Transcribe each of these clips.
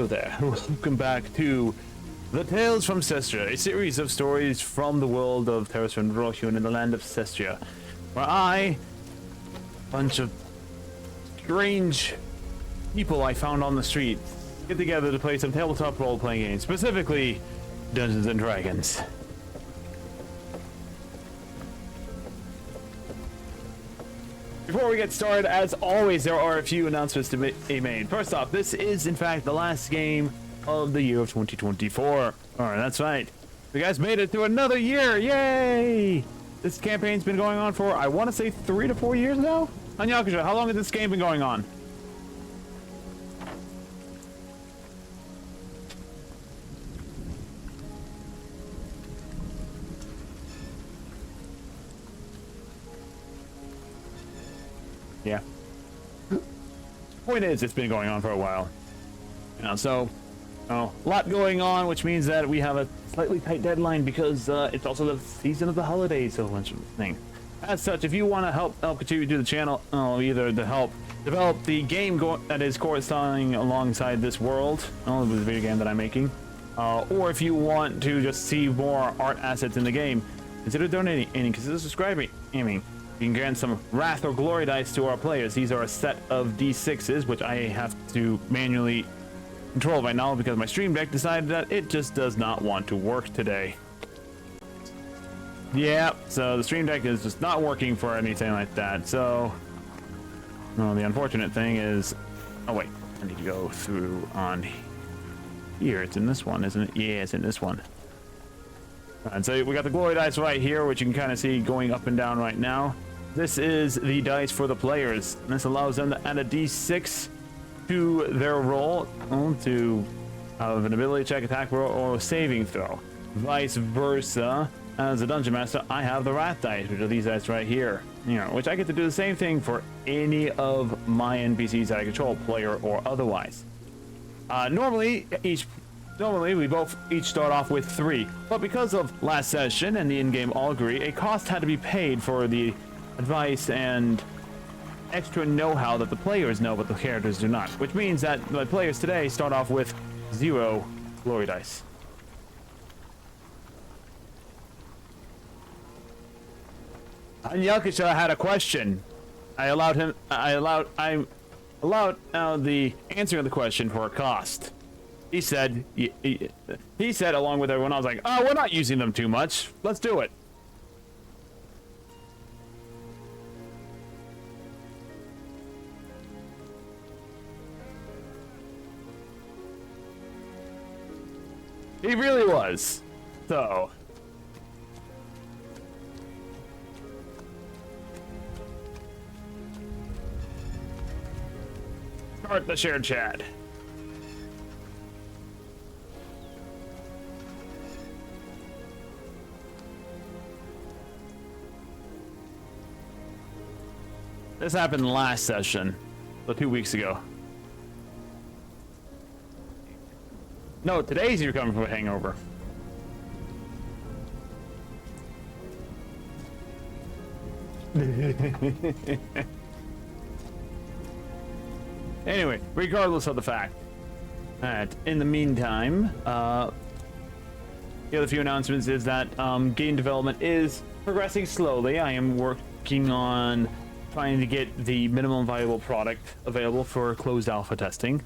Hello there, welcome back to the Tales from Cestria, a series of stories from the world of Terras Venrohyun in the land of Cestria, where a bunch of strange people I found on the street, get together to play some tabletop role-playing games, specifically Dungeons and Dragons. Before we get started, as always, there are a few announcements to be made. First off, this is in fact the last game of the year of 2024. Alright, that's right. You guys made it through another year! Yay! This campaign's been going on for, I want to say, 3 to 4 years now? Anyakusha, how long has this game been going on? Yeah. Point is, it's been going on for a while. So, a lot going on, which means that we have a slightly tight deadline because it's also the season of the holidays, so a bunch of things. As such, if you want to help contribute to the channel, either to help develop the game that is corresponding alongside this world, the video game that I'm making, or if you want to just see more art assets in the game, consider donating, consider subscribing. You can grant some Wrath or Glory dice to our players. These are a set of D6s, which I have to manually control right now because my Stream Deck decided that it just does not want to work today. Yeah, so the Stream Deck is just not working for anything like that. So, the unfortunate thing is, oh wait, I need to go through on here. It's in this one, isn't it? Yeah, it's in this one. And so we got the glory dice right here, which you can kind of see going up and down right now. This is the dice for the players. This allows them to add a d6 to their roll to have an ability check, attack roll, or saving throw. Vice versa, as a dungeon master, I have the wrath dice, which are these dice right here. Which I get to do the same thing for any of my NPCs that I control, player or otherwise. Normally we both each start off with 3, but because of last session and the in-game all agree, a cost had to be paid for the advice and extra know-how that the players know but the characters do not, which means that the players today start off with 0 glory dice. Anyakusha had a question. I allowed the answer of the question for a cost. He said, he said along with everyone, I was like, oh, we're not using them too much. Let's do it. He really was. So. Start the shared chat. This happened last session, so 2 weeks ago. No, today's you're coming from a hangover. Anyway, regardless of the fact that in the meantime, the other few announcements is that game development is progressing slowly. I am working on trying to get the minimum viable product available for closed alpha testing.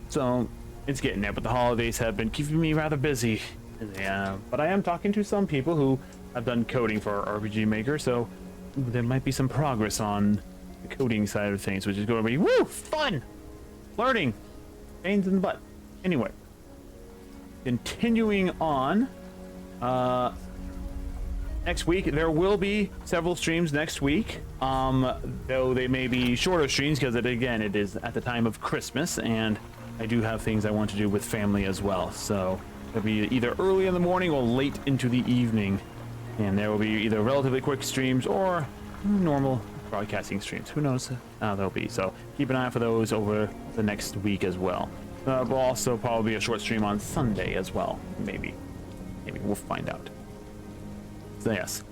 So it's getting there, but the holidays have been keeping me rather busy. But I am talking to some people who have done coding for RPG Maker, so there might be some progress on the coding side of things, which is going to be fun, learning, pains in the butt. Anyway, continuing on. Next week, there will be several streams next week, though they may be shorter streams because, again, it is at the time of Christmas, and I do have things I want to do with family as well. So it'll be either early in the morning or late into the evening, and there will be either relatively quick streams or normal broadcasting streams. Who knows how they'll be. So keep an eye out for those over the next week as well. We'll also probably be a short stream on Sunday as well. Maybe we'll find out. So yes.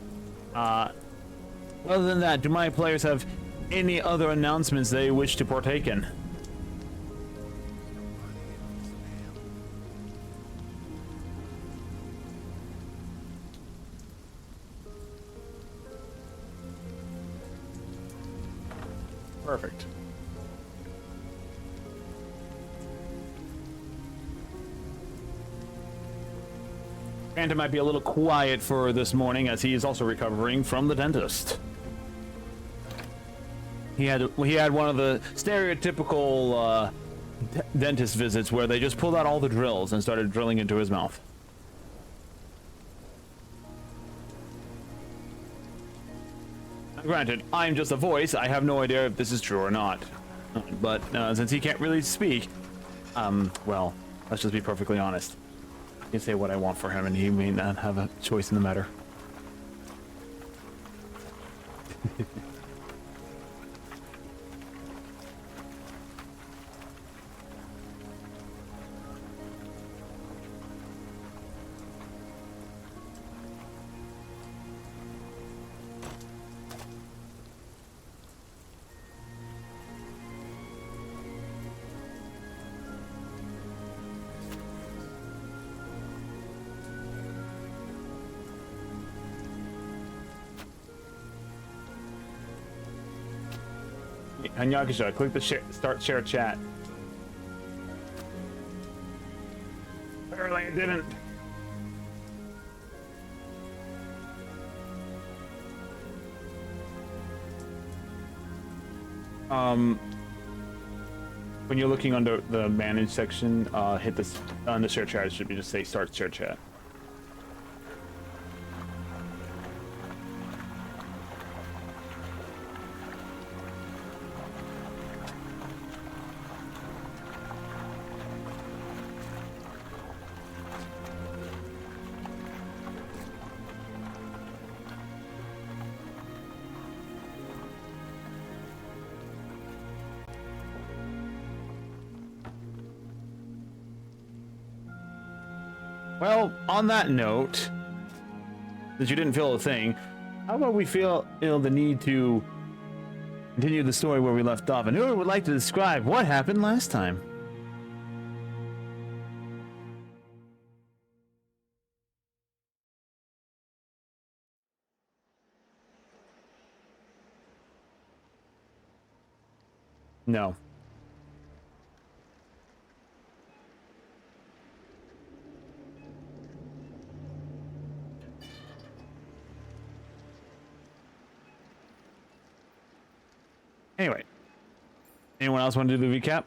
Other than that, do my players have any other announcements they wish to partake in? Perfect. Santa might be a little quiet for this morning as he is also recovering from the dentist. He had one of the stereotypical dentist visits where they just pulled out all the drills and started drilling into his mouth. Now, granted, I'm just a voice. I have no idea if this is true or not. But since he can't really speak, well, let's just be perfectly honest. I can say what I want for him, and he may not have a choice in the matter. Hanyakisha, click the start share chat. Apparently it didn't. When you're looking under the manage section, hit this on the share chat. It should be just say start share chat. Well, on that note, that you didn't feel a thing, how about we feel the need to continue the story where we left off? And who would like to describe what happened last time? No. Anyway, anyone else want to do the recap?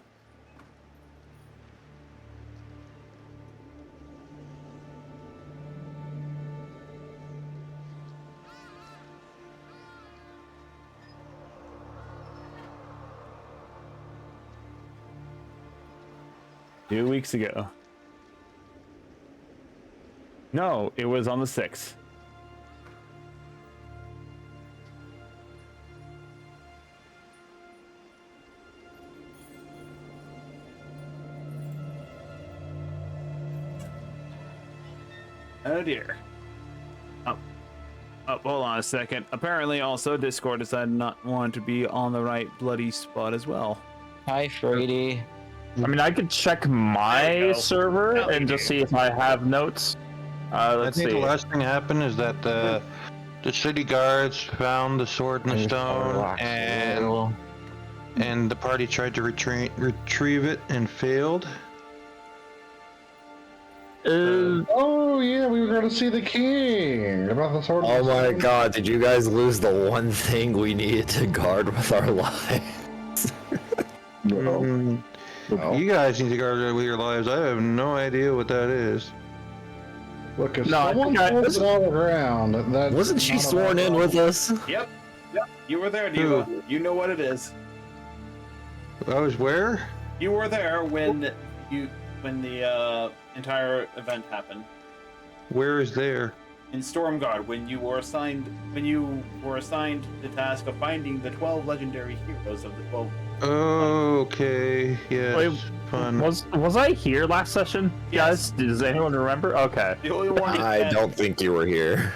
Two weeks ago. No, it was on the 6th. Oh dear. Oh, hold on a second. Apparently also Discord decided not want to be on the right bloody spot as well. Hi, Freddy. I mean, I could check my server and just see if I have notes. I think the last thing happened is that the city guards found the sword in the stone, and the party tried to retrieve it and failed. Oh yeah, we were going to see the king about the sword. Oh my god, did you guys lose the one thing we needed to guard with our lives? No. No. You guys need to guard it with your lives. I have no idea what that is. Look, if someone pulls it all around, that wasn't she sworn in with us? Yep. You were there, Diva. You know what it is. I was where? You were there when the entire event happened. Where is there? In Stormguard, when you were assigned the task of finding the 12 legendary heroes of the 12. Okay, yes. Wait, fun. Was I here last session, Yes. guys? Does anyone remember? Okay. The only one. I don't think you were here.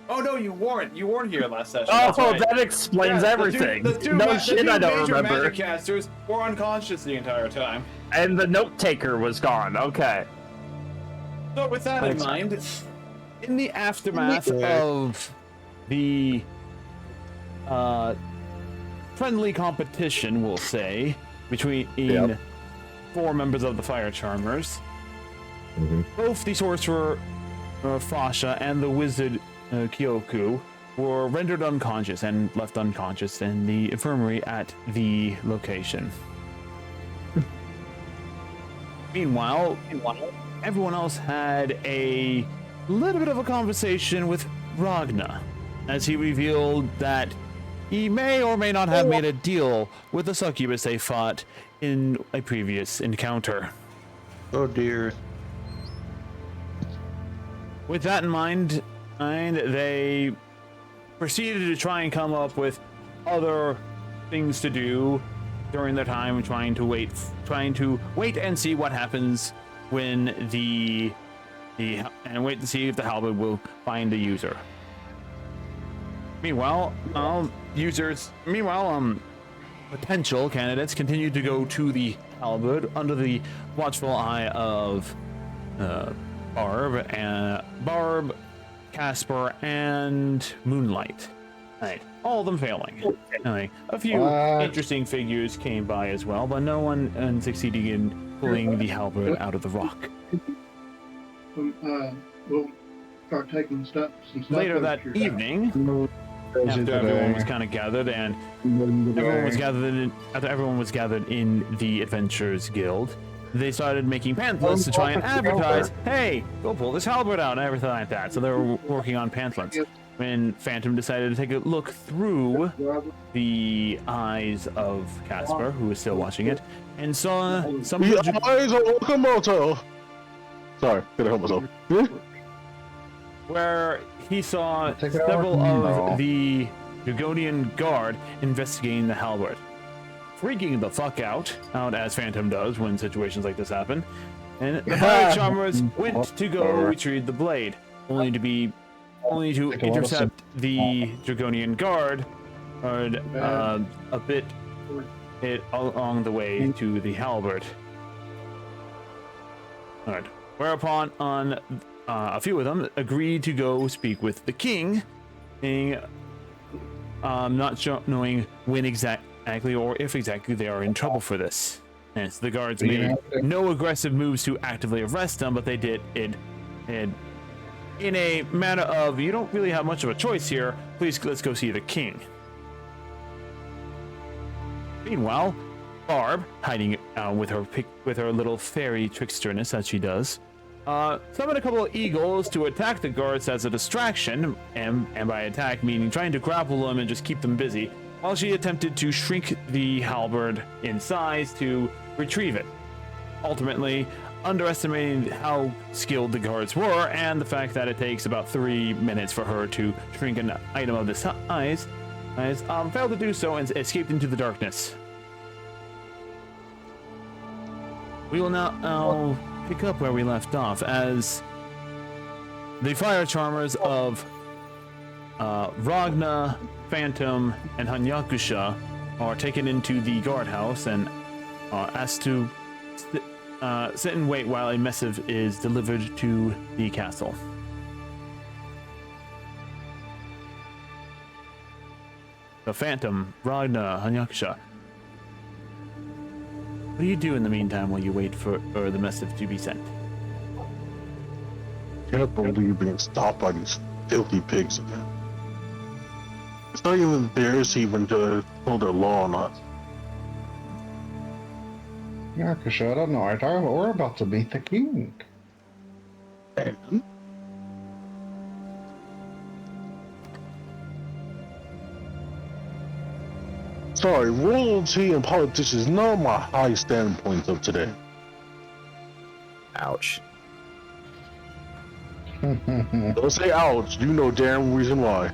Oh no, you weren't. You weren't here last session. Oh, That's right. that explains everything. The two No shit, I don't major remember. magic casters were unconscious the entire time. And the note taker was gone. Okay. So with that in mind, in the aftermath Yeah. of the friendly competition, we'll say, between Yep. 4 members of the Fire Charmers. Both the sorcerer Fasha and the wizard Kyoku were rendered unconscious and left unconscious in the infirmary at the location. Meanwhile, everyone else had a little bit of a conversation with Ragna, as he revealed that he may or may not have made a deal with the succubus they fought in a previous encounter. Oh dear. With that in mind, they proceeded to try and come up with other things to do during their time, trying to wait and see what happens when and wait to see if the halberd will find a user. Meanwhile, potential candidates continue to go to the halberd under the watchful eye of Barb, Casper, and Moonlight. Right. All of them failing. Anyway, a few interesting figures came by as well, but no one succeeding in pulling the halberd out of the rock. We'll start taking some stuff Later that evening, after everyone was kind of gathered, and after everyone was gathered in the Adventurers Guild, they started making pamphlets to try and advertise, hey, go pull this halberd out, and everything like that. So they were working on pamphlets when Phantom decided to take a look through the eyes of Casper, who was still watching it, and saw some of the eyes of Okamoto. Sorry, gonna help myself. Where he saw several of the Dragonian guard investigating the halberd. Freaking the fuck out as Phantom does when situations like this happen, and the Fire Charmers went to go retrieve the blade, only to intercept the Dragonian guard a bit along the way to the halberd. Alright. Whereupon a few of them agreed to go speak with the king, not knowing when exactly or if exactly they are in trouble for this. And so the guards made no aggressive moves to actively arrest them, but they did it in a manner of, you don't really have much of a choice here, please let's go see the king. Meanwhile, Barb, hiding with her little fairy tricksterness as she does, summoned a couple of eagles to attack the guards as a distraction, and by attack meaning trying to grapple them and just keep them busy, while she attempted to shrink the halberd in size to retrieve it, ultimately underestimating how skilled the guards were and the fact that it takes about 3 minutes for her to shrink an item of this size, failed to do so and escaped into the darkness. We will now pick up where we left off as the Fire Charmers of Ragna, Phantom, and Hanyakusha are taken into the guardhouse and asked to sit and wait while a missive is delivered to the castle. The Phantom, Ragna, Hanyakusha. What do you do in the meantime while you wait for the missive to be sent? Can't believe being stopped by these filthy pigs again. It's not even theirs even to hold their law on us. Yakusha, I don't know what you're talking about. We're about to meet the king. And sorry, royalty and politics is not my high standpoint of today. Ouch. Don't say ouch, you know damn reason why.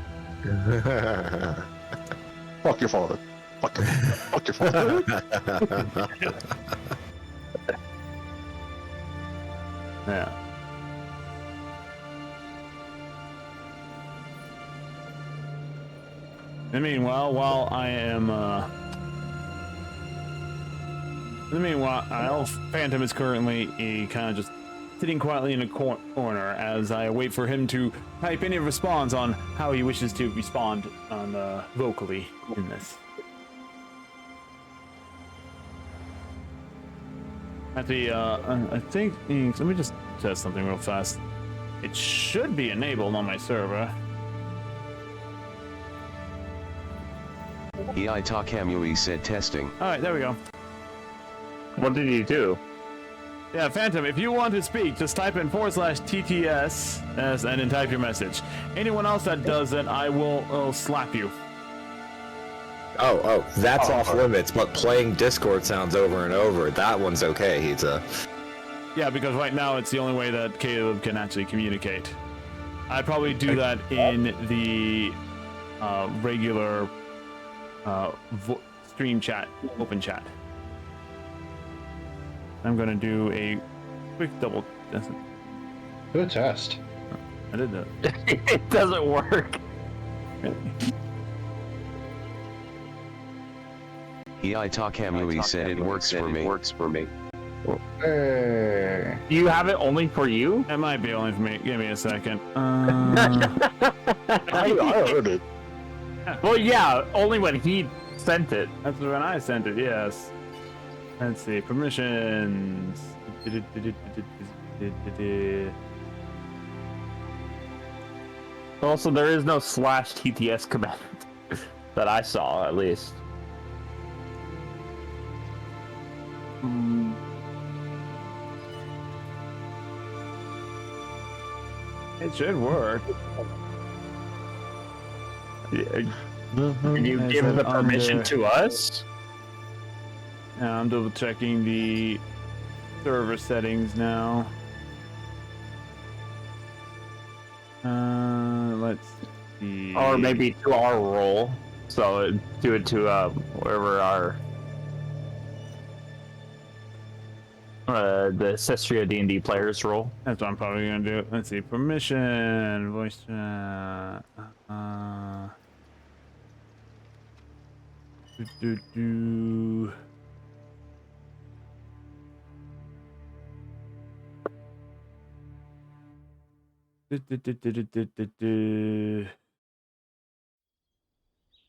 Fuck your father. Fuck your father. Yeah. And meanwhile, Phantom is currently kind of just sitting quietly in a corner as I wait for him to type any response on how he wishes to respond on vocally in this. At the, I think, let me just test something real fast. It should be enabled on my server. EI Takamui said testing. Alright, there we go. What did you do? Yeah, Phantom, if you want to speak, just type in /TTS and then type your message. Anyone else that does it, I will slap you. Oh, that's off limits, but playing Discord sounds over and over. That one's okay, Hita. Yeah, because right now it's the only way that Caleb can actually communicate. I'd probably do that in the regular stream chat, open chat. I'm gonna do a quick double. Good test. I did that. It doesn't work. Really? EI Takamui said it works for me. Hey. Do you have it only for you? It might be only for me. Give me a second. I heard it. Well, yeah, only when he sent it. That's when I sent it. Yes. Let's see. Permissions. Also, there is no /TTS command that I saw, at least. It should work. Can you Is give it the permission under- to us? Now I'm double checking the server settings now. Let's see. Or maybe to our role. So do it to wherever our the Cestria D&D players role. That's what I'm probably gonna do. Let's see. Permission. Voice chat. Do.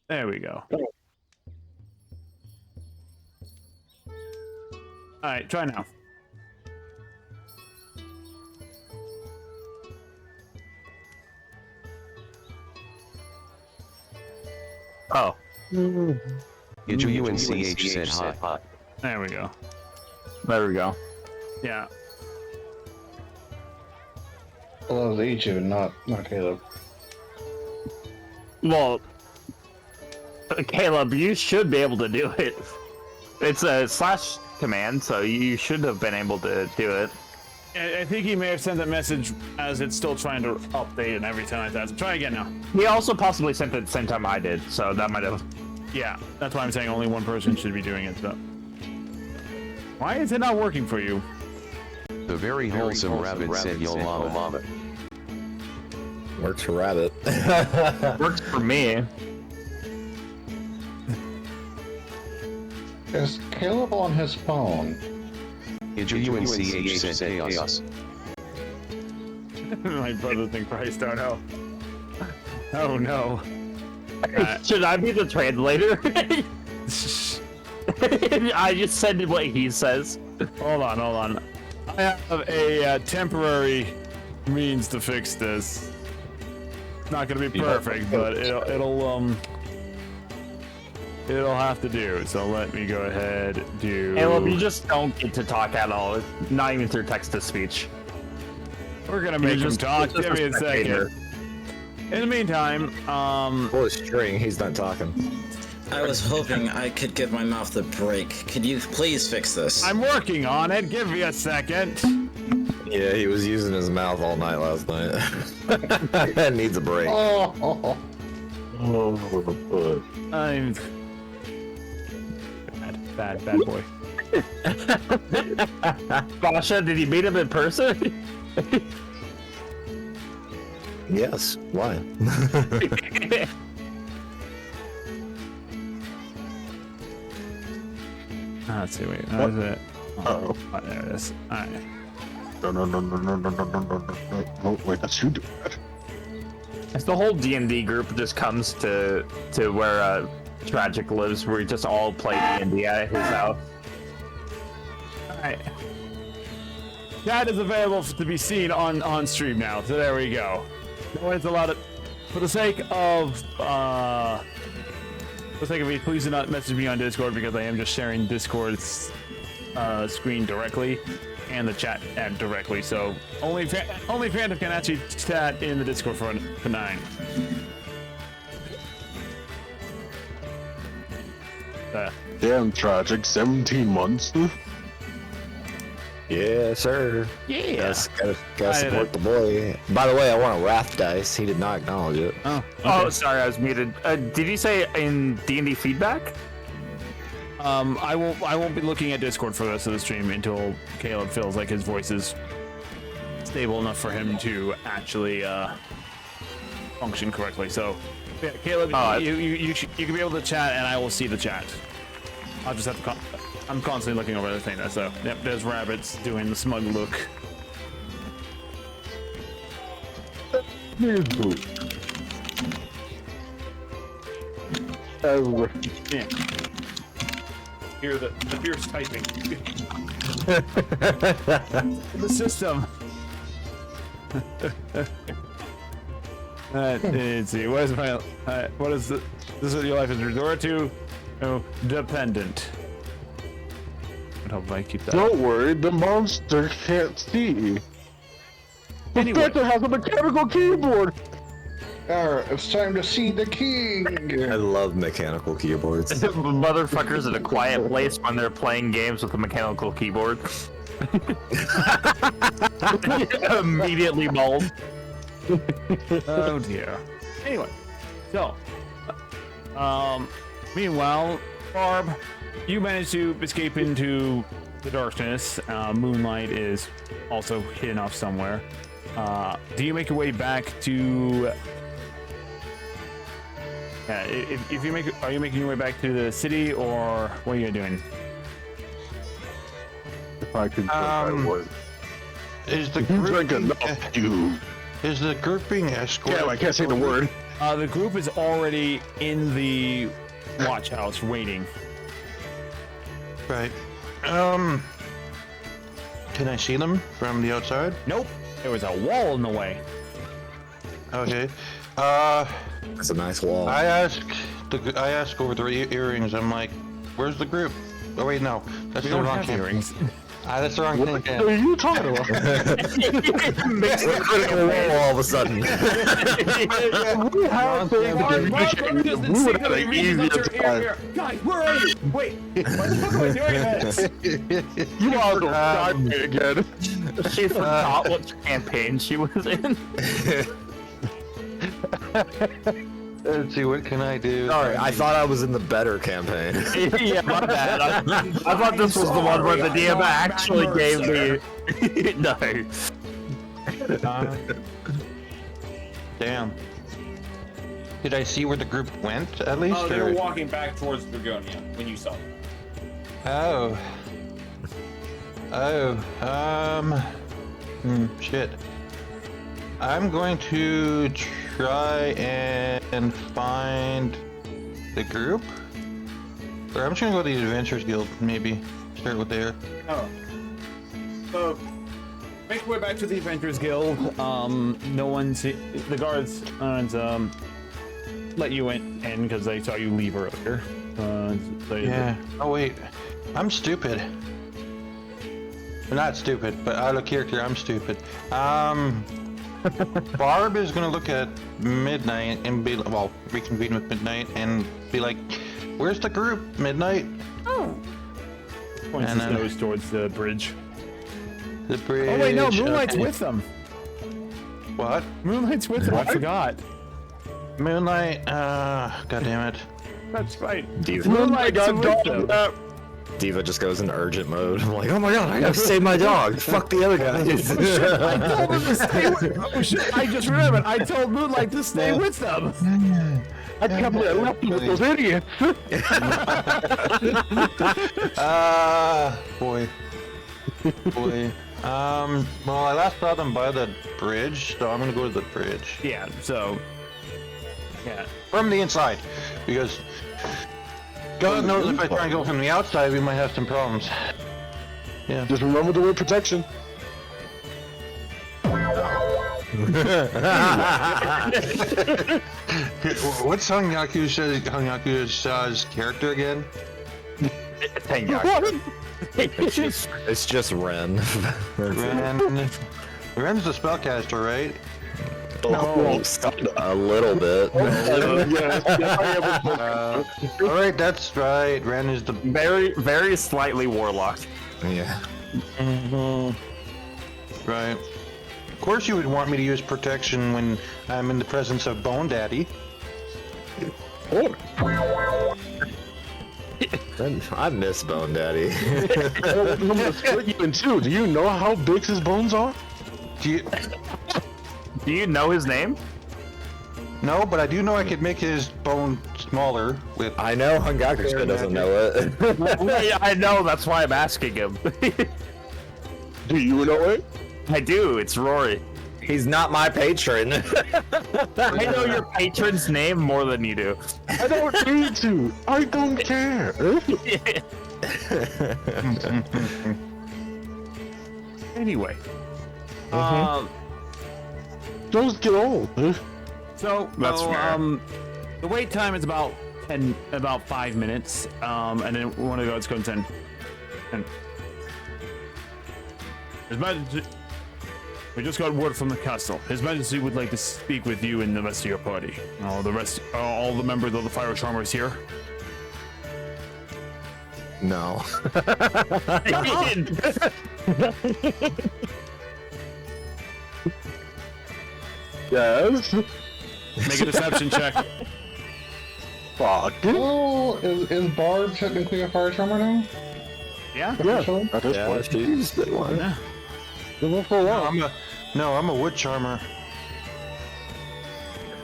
There we go. Alright, try now. Oh. UNCH said hi. There we go. There we go. Yeah. Well, that was each of it, not Caleb. Well, Caleb, you should be able to do it. It's a / command, so you should have been able to do it. I think he may have sent that message as it's still trying to update and everything like that. So try again now. He also possibly sent it at the same time I did, so that might have... Yeah, that's why I'm saying only one person should be doing it. So. Why is it not working for you? The very wholesome rabbit said yo mama. Works for Rabbit. Works for me. Is Caleb on his phone? UNCH said chaos. My brothers in Christ, oh no. Oh no. Should I be the translator? I just said what he says. Hold on. I have a temporary means to fix this. It's not gonna be perfect, but it'll have to do. So let me go ahead do. Caleb, you just don't get to talk at all. Not even through text-to-speech. We're gonna make him talk. Give me a second. In the meantime, Pull his string, he's not talking. I was hoping I could give my mouth a break. Could you please fix this? I'm working on it. Give me a second. Yeah, he was using his mouth all night last night. Needs a break. Oh. I'm bad boy. Basha, did you meet him in person? Yes, why? Let's see, wait, what is it? Oh, there it is. Alright. No, wait, that's you doing that. If the whole D&D group just comes to where Tragic lives, where we just all play D&D at his house. Alright. Chat is available to be seen on stream now. So there we go. No one's allowed to. For the sake of me, please do not message me on Discord because I am just sharing Discord's screen directly and the chat ad directly. So only Phantom can actually chat in the Discord for 9. Damn tragic, 17 months. Yeah, sir. Yeah. Gotta support the boy. By the way, I want a Wrath dice. He did not acknowledge it. Oh, okay. Oh, sorry, I was muted. Did you say in D&D feedback? I won't be looking at Discord for the rest of the stream until Caleb feels like his voice is stable enough for him to actually function correctly. So, yeah, Caleb, you can be able to chat, and I will see the chat. I'll just have to. I'm constantly looking over the thing. So, yep, there's rabbits doing the smug look. Yeah. Hear the fierce typing. The system. Let's see. What is my? What is the? This is what your life is resorted to. Oh, dependent. I hope I keep that. Don't worry, the monster can't see. Anyway. Spectre has a mechanical keyboard. Alright, it's time to see the king. I love mechanical keyboards. Motherfuckers in a quiet place when they're playing games with a mechanical keyboard. Immediately mauled. Oh dear. Anyway, so meanwhile, Barb, you managed to escape into the darkness. Moonlight is also hidden off somewhere. Do you make your way back to? If you are you making your way back to the city, or what are you doing? If I could that word. Is the You group drink being, enough, you. is the group being escorted? Damn, I can't say the word. The group is already in the watch house waiting. Right. Can I see them from the outside? Nope, there was a wall in the way. Okay. It's a nice wall. I ask over the earrings. I'm like, "Where's the group?" Oh wait, no, that's We the don't wrong have camp. earrings. That's the wrong thing. What are you talking about? Makes a critical wall all of a sudden. We have things Barb, to Barb, do. just We would have instinctively an reaches easier up to her ear. time. Guys, where are you? Wait, what the fuck am I doing this? You are the me again. She forgot what campaign she was in. Let's see, what can I do? Sorry, I thought I was in the better campaign. Yeah, my bad. I thought this was the one where the DM actually gave me. No. Damn. Did I see where the group went at least? Oh, they were or- walking back towards Dragonia when you saw them. Oh. Shit. I'm going to try and find the group. Or I'm just gonna go to the Adventurers Guild, maybe. Start with there. Oh. So, make your way back to the Adventurers Guild. No one's... The guards aren't, let you in because they saw you leave earlier. Yeah. Oh wait. I'm stupid. Not stupid, but out of character, I'm stupid. Barb is gonna look at Midnight and be well, reconvene with Midnight and be like, "Where's the group, Midnight?" Oh. Points And his then- nose towards the bridge. The bridge. Oh wait, no, Moonlight's okay. with them. What? Moonlight's with them. I forgot. Moonlight. God damn it. That's right. Diva. Moonlight's with them. Diva just goes in urgent mode. I'm like, oh my god, I gotta save my dog. Fuck the other guys. I told them to stay with. Oh shit! I just remembered. I told Moonlight to stay with them. I can't believe I left you with those idiots. Boy. Boy. Well, I last saw them by the bridge, so I'm gonna go to the bridge. Yeah. So. Yeah. From the inside, because God knows if I try and go from the outside, we might have some problems. Yeah. Just remember the word protection. What's Hangyaku's character again? Tenyaku. It's just Ren. Ren's the spellcaster, right? No, a little bit. All right, that's right. Ren is the Very slightly warlock. Yeah. right. Of course, you would want me to use protection when I'm in the presence of Bone Daddy. I miss Bone Daddy. I'm gonna split you in two. Do you know how big his bones are? Do you know his name? No, but I do know I could make his bone smaller with. I know Hangyaku doesn't know it. Yeah, I know. That's why I'm asking him. Do you know it? I do. It's Rory. He's not my patron. I know your patron's name more than you do. I don't need to. I don't care. Anyway. Those get old. So, That's fair. the wait time is about 5 minutes. And then one of the guards comes in. And His Majesty, we just got word from the castle. His Majesty would like to speak with you and the rest of your party. All the members of the Fire Charmers here. No. Yes. Make a deception check. Fuck. Oh, is Barb technically a fire charmer now? Yeah? Yeah. Officially? At this Yeah, point. she's been one. Yeah. Been one for a while. I'm a wood charmer.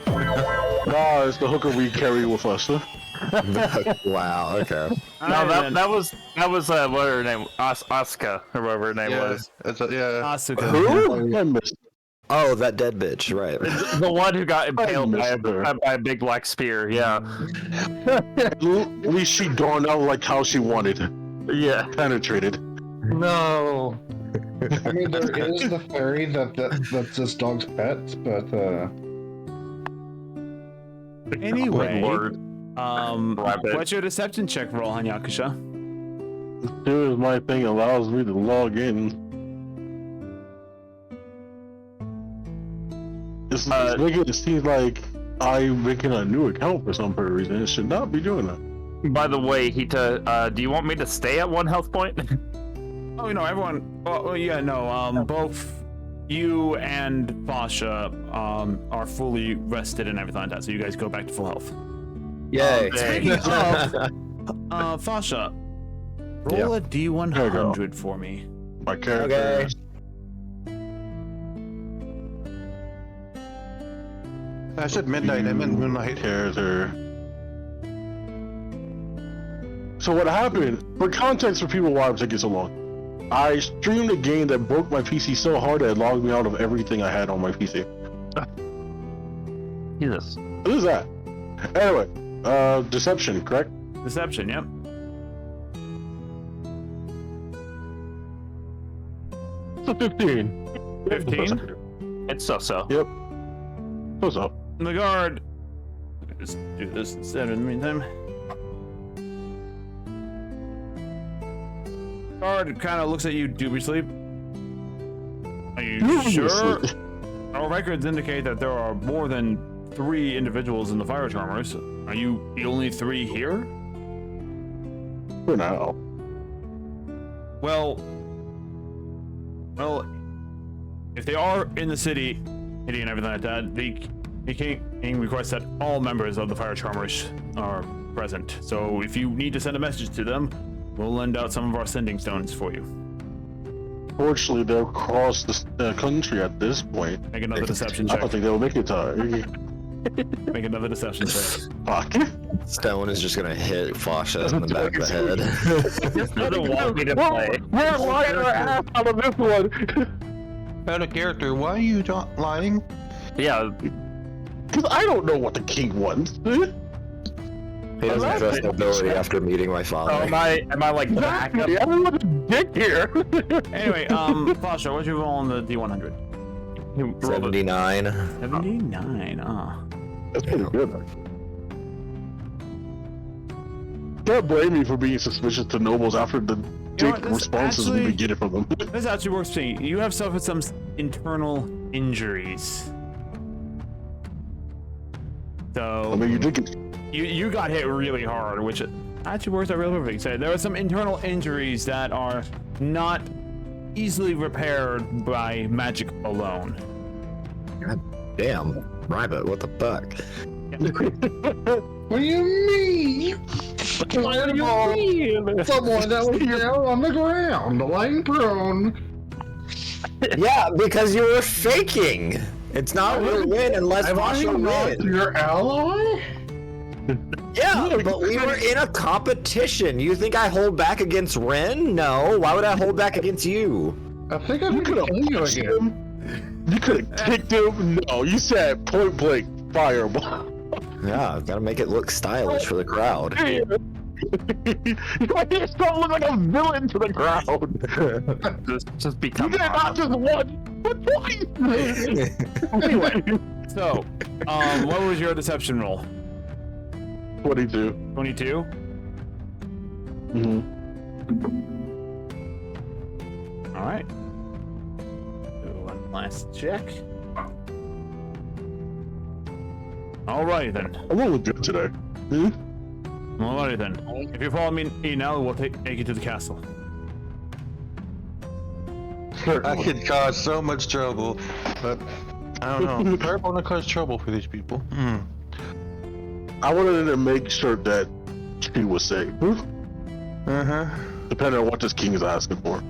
Nah, it's the hooker we carry with us. Huh? Wow. Okay. No, that was what her name, Asuka, or whatever her name was. That's yeah. Asuka. Who? I missed. Oh, that dead bitch. Right. The one who got impaled by missed her. a big black spear. Yeah. At least she dawned out like how she wanted. Yeah. Penetrated. No. I mean, there is the fairy that's this dog's pet, but Anyway, Lord. Rabbit. what's your deception check roll, Hanyakusha? As soon as my thing allows me to log in. It's making it seem like I'm making a new account for some reason. It should not be doing that. By the way, Hita, do you want me to stay at 1 health point? Oh, you know, everyone. Oh, yeah, no. Both you and Fasha are fully rested and everything like that, so you guys go back to full health. Yay. Speaking of, Fasha, roll a D100 for me. My character. Okay. I said midnight. I meant moonlight. Character. So what happened? For context for people why I'm taking so long. I streamed a game that broke my PC so hard that it logged me out of everything I had on my PC. Jesus. What is that? Anyway, deception, correct? Deception, yep. It's a 15. 15? It's so. Yep. What's up? The guard. Just do this instead in the meantime. Guard kind of looks at you dubiously. Are you sure? Our records indicate that there are more than 3 individuals in the Fire Charmers. Are you the only 3 here? For now. Well, if they are in the city, and everything like that, the king requests that all members of the Fire Charmers are present. So if you need to send a message to them, we'll lend out some of our sending stones for you. Fortunately, they're across the country at this point. Make another deception I check. don't think they'll make it to. Make another deception check. Fuck. Stone is just gonna hit Fasha in the back of the head. Just doesn't want me to play. We're lying our ass out of this one. Out of character. Why are you not lying? Yeah. Because I don't know what the king wants. He doesn't trust nobility after meeting my father. Oh, am I like back up? I don't want a dick here. Anyway, Fasha, what'd you roll on the D100? 79. 79. Ah. That's pretty good. Can't blame me for being suspicious to nobles after the dick what, this responses actually- we've been getting from them. This actually works for you. You have suffered some internal injuries. So I mean, you did get. you got hit really hard, which actually works out real perfect. So there are some internal injuries that are not easily repaired by magic alone. God damn, Rabbit, what the fuck? What do you mean? Someone that was down on the ground, laying prone. Yeah, because you were faking. It's not a real win unless Am I Pasha not wins. your ally? Yeah, but we were in a competition. You think I hold back against Ren? No. Why would I hold back against you? I think I could kill you again. You could have kicked him. No, you said point blank fireball. Yeah, gotta make it look stylish for the crowd. You don't look like a villain to the crowd. Just You become. did not just once, but twice. Anyway, so what was your deception roll? 22. 22. Mm-hmm. All right. Do one last check. Alrighty then. I'm really good today. Hmm? Alrighty then. If you follow me now, we'll take you to the castle. I could cause so much trouble, but I don't know. I don't want to cause trouble for these people. I wanted to make sure that she was safe. Depending on what this king is asking for.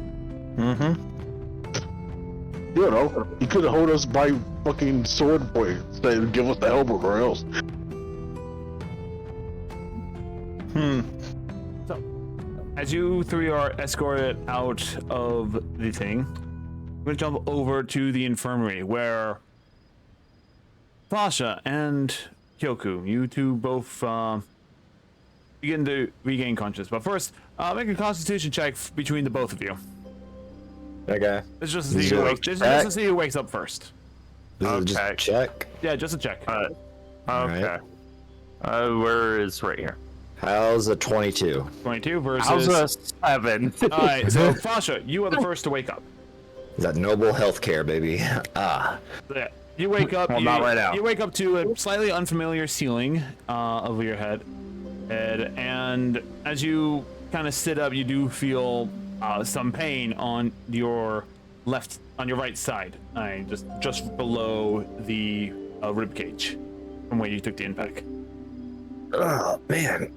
You know, he could have hold us by fucking sword point instead of give us the help or else. So, as you three are escorted out of the thing, we're gonna jump over to the infirmary where Pasha and Kyoku, you two both begin to regain consciousness. But first, make a constitution check between the both of you. Okay. It's just to see who wakes, just to see who wakes up first. This is just a check. Yeah, just a check. Okay. Alright. Where is right here? How's a 22? 22 versus. How's a 7? All right, so Pasha, you are the first to wake up. Is that noble healthcare, baby? Ah. Yeah. You wake up. Well, not right now. You wake up to a slightly unfamiliar ceiling over your head, and as you kind of sit up, you do feel some pain on your right side, just below the rib cage, from where you took the impact. Oh man,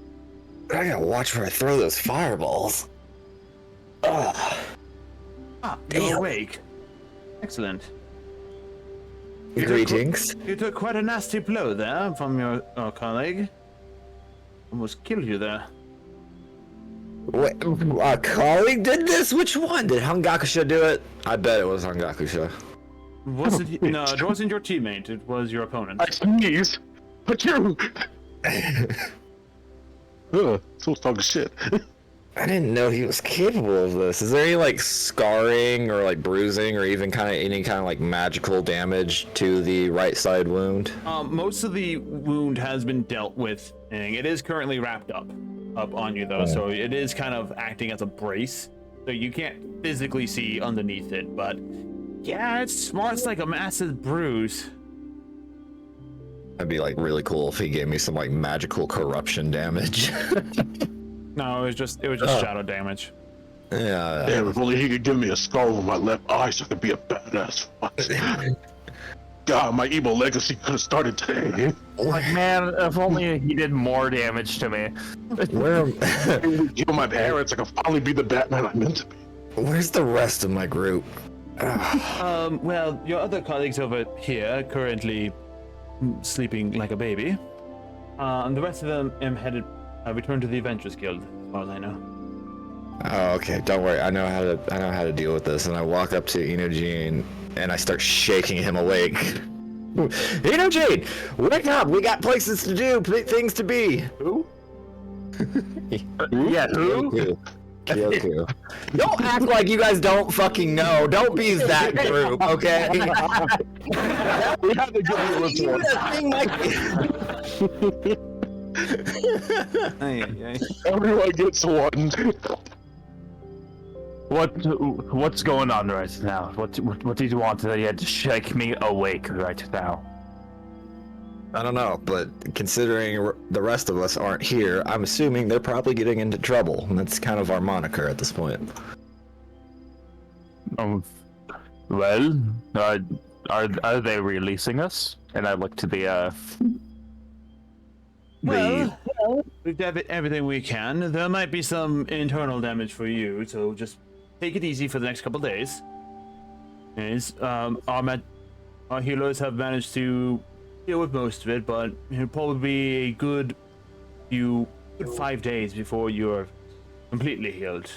I gotta watch where I throw those fireballs. Oh, You're damn. awake. Excellent. Greetings. You took quite a nasty blow there from your colleague. Almost killed you there. Wait, a colleague did this? Which one? Did Hangakusha do it? I bet it was Hangakusha. Was it? No, it wasn't your teammate. It was your opponent. I sneeze. But you. So talking shit. I didn't know he was capable of this. Is there any like scarring or like bruising or even any kind of like magical damage to the right side wound? Most of the wound has been dealt with, and it is currently wrapped up on you though, so it is kind of acting as a brace. So you can't physically see underneath it, but yeah, it smarts like a massive bruise. That'd be like really cool if he gave me some like magical corruption damage. No, it was just shadow damage. Yeah. Damn, if only he could give me a scar over my left eye so I could be a badass. God, my evil legacy could have started today. Like, man, if only he did more damage to me. Kill my parents, I could finally be the Batman I meant to be. Where's the rest of my group? Well, your other colleagues over here currently sleeping like a baby. And the rest of them return to the Adventurers Guild, as far as I know. Oh, okay. Don't worry. I know how to deal with this. And I walk up to Inojin and I start shaking him awake. Inojin, wake up! We got places to do, things to be. Who? Yeah, who? Kyoku. Don't act like you guys don't fucking know. Don't be that group, okay? We have to give you a report. Everyone gets one. What's going on right now? What do you want to shake me awake right now? I don't know, but considering the rest of us aren't here, I'm assuming they're probably getting into trouble. And that's kind of our moniker at this point. Well, are they releasing us? And I look to the Well, we've done everything we can. There might be some internal damage for you, so just take it easy for the next couple days. Our healers have managed to deal with most of it, but it'll probably be a good 5 days before you're completely healed.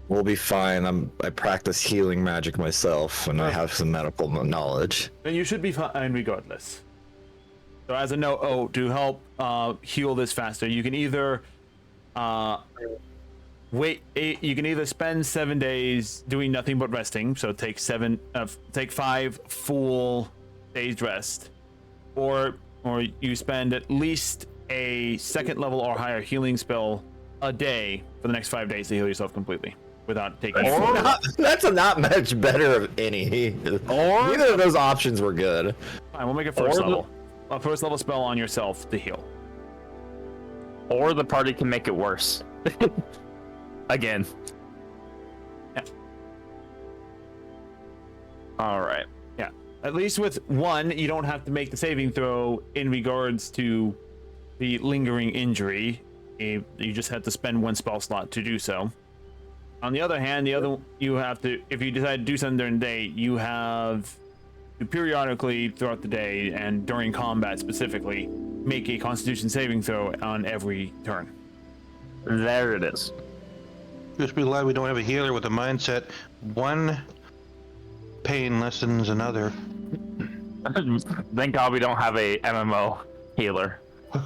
We'll be fine. I practice healing magic myself, and I have some medical knowledge. Then you should be fine regardless. So as a note, to help heal this faster, you can either you can either spend 7 days doing nothing but resting, so take 5 full days rest, or you spend at least a 2nd level or higher healing spell a day for the next 5 days to heal yourself completely without taking. That's not much better of any. Or neither of those options were good. Fine, we'll make it a first level spell on yourself to heal. Or the party can make it worse. Again. Yeah. All right. Yeah. At least with one, you don't have to make the saving throw in regards to the lingering injury. You just have to spend 1 spell slot to do so. On the other hand, you have to, if you decide to do something during the day, you have to periodically throughout the day and during combat specifically make a Constitution saving throw on every turn. There it is. Just be glad we don't have a healer with a mindset. One pain lessens another. Thank God we don't have a MMO healer.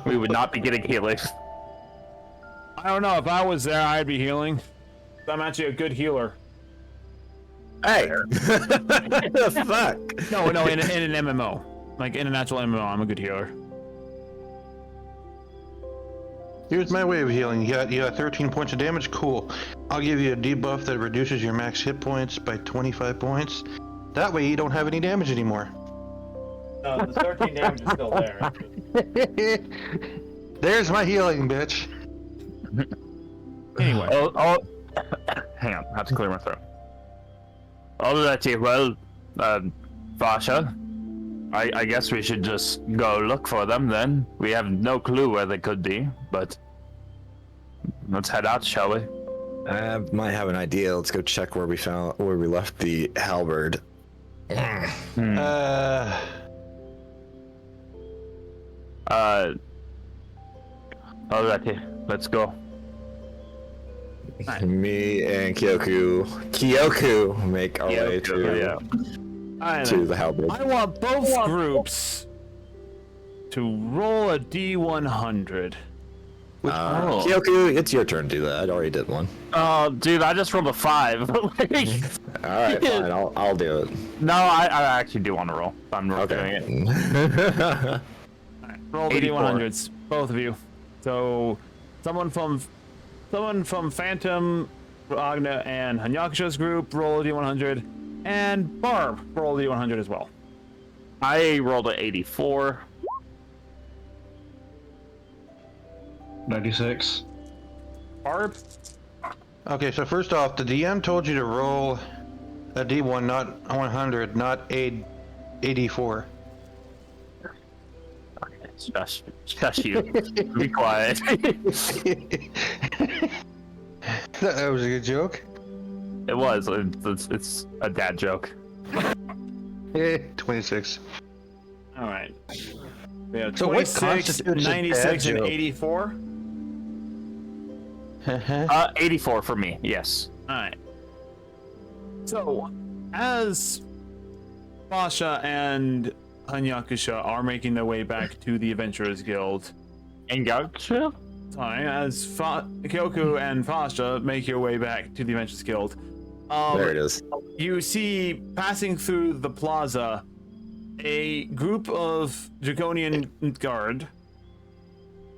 We would not be getting healing. I don't know, if I was there, I'd be healing. I'm actually a good healer. Hey! The fuck? No, in an MMO. Like in a natural MMO, I'm a good healer. Here's my way of healing. You got 13 points of damage. Cool. I'll give you a debuff that reduces your max hit points by 25 points. That way you don't have any damage anymore. No, the 13 damage is still there. There's my healing, bitch. Anyway. Hang on, I have to clear my throat. Alrighty, well, Vasha, I guess we should just go look for them then. We have no clue where they could be, but let's head out, shall we? I might have an idea. Let's go check where we left the halberd. Alrighty, let's go. Me and Kyoku make our way to the halberd. I want both groups to roll a D100. Kyoku, it's your turn to do that. I already did one. Oh, dude, I just rolled a 5. Alright, fine. I'll do it. No, I actually do want to roll. I'm doing it. Right, roll the D100s, both of you. So, someone from Phantom, Agna, and Hanyakusha's group, roll a D100, and Barb, roll a D100 as well. I rolled an 84. 96. Barb? Okay, so first off, the DM told you to roll a D1, not 100, not a 84. Shush you. Be quiet. That was a good joke. It was. It's a dad joke. 26. All right. We have So what 26, constitutes a 96, dad and joke? 84. 84 for me. Yes. All right. So, as Basha and Hanyakusha are making their way back to the Adventurers Guild, And Yakusha? time as Kyoku and Fasha make your way back to the Adventures Guild. There it is. You see, passing through the plaza, a group of Dragonian guard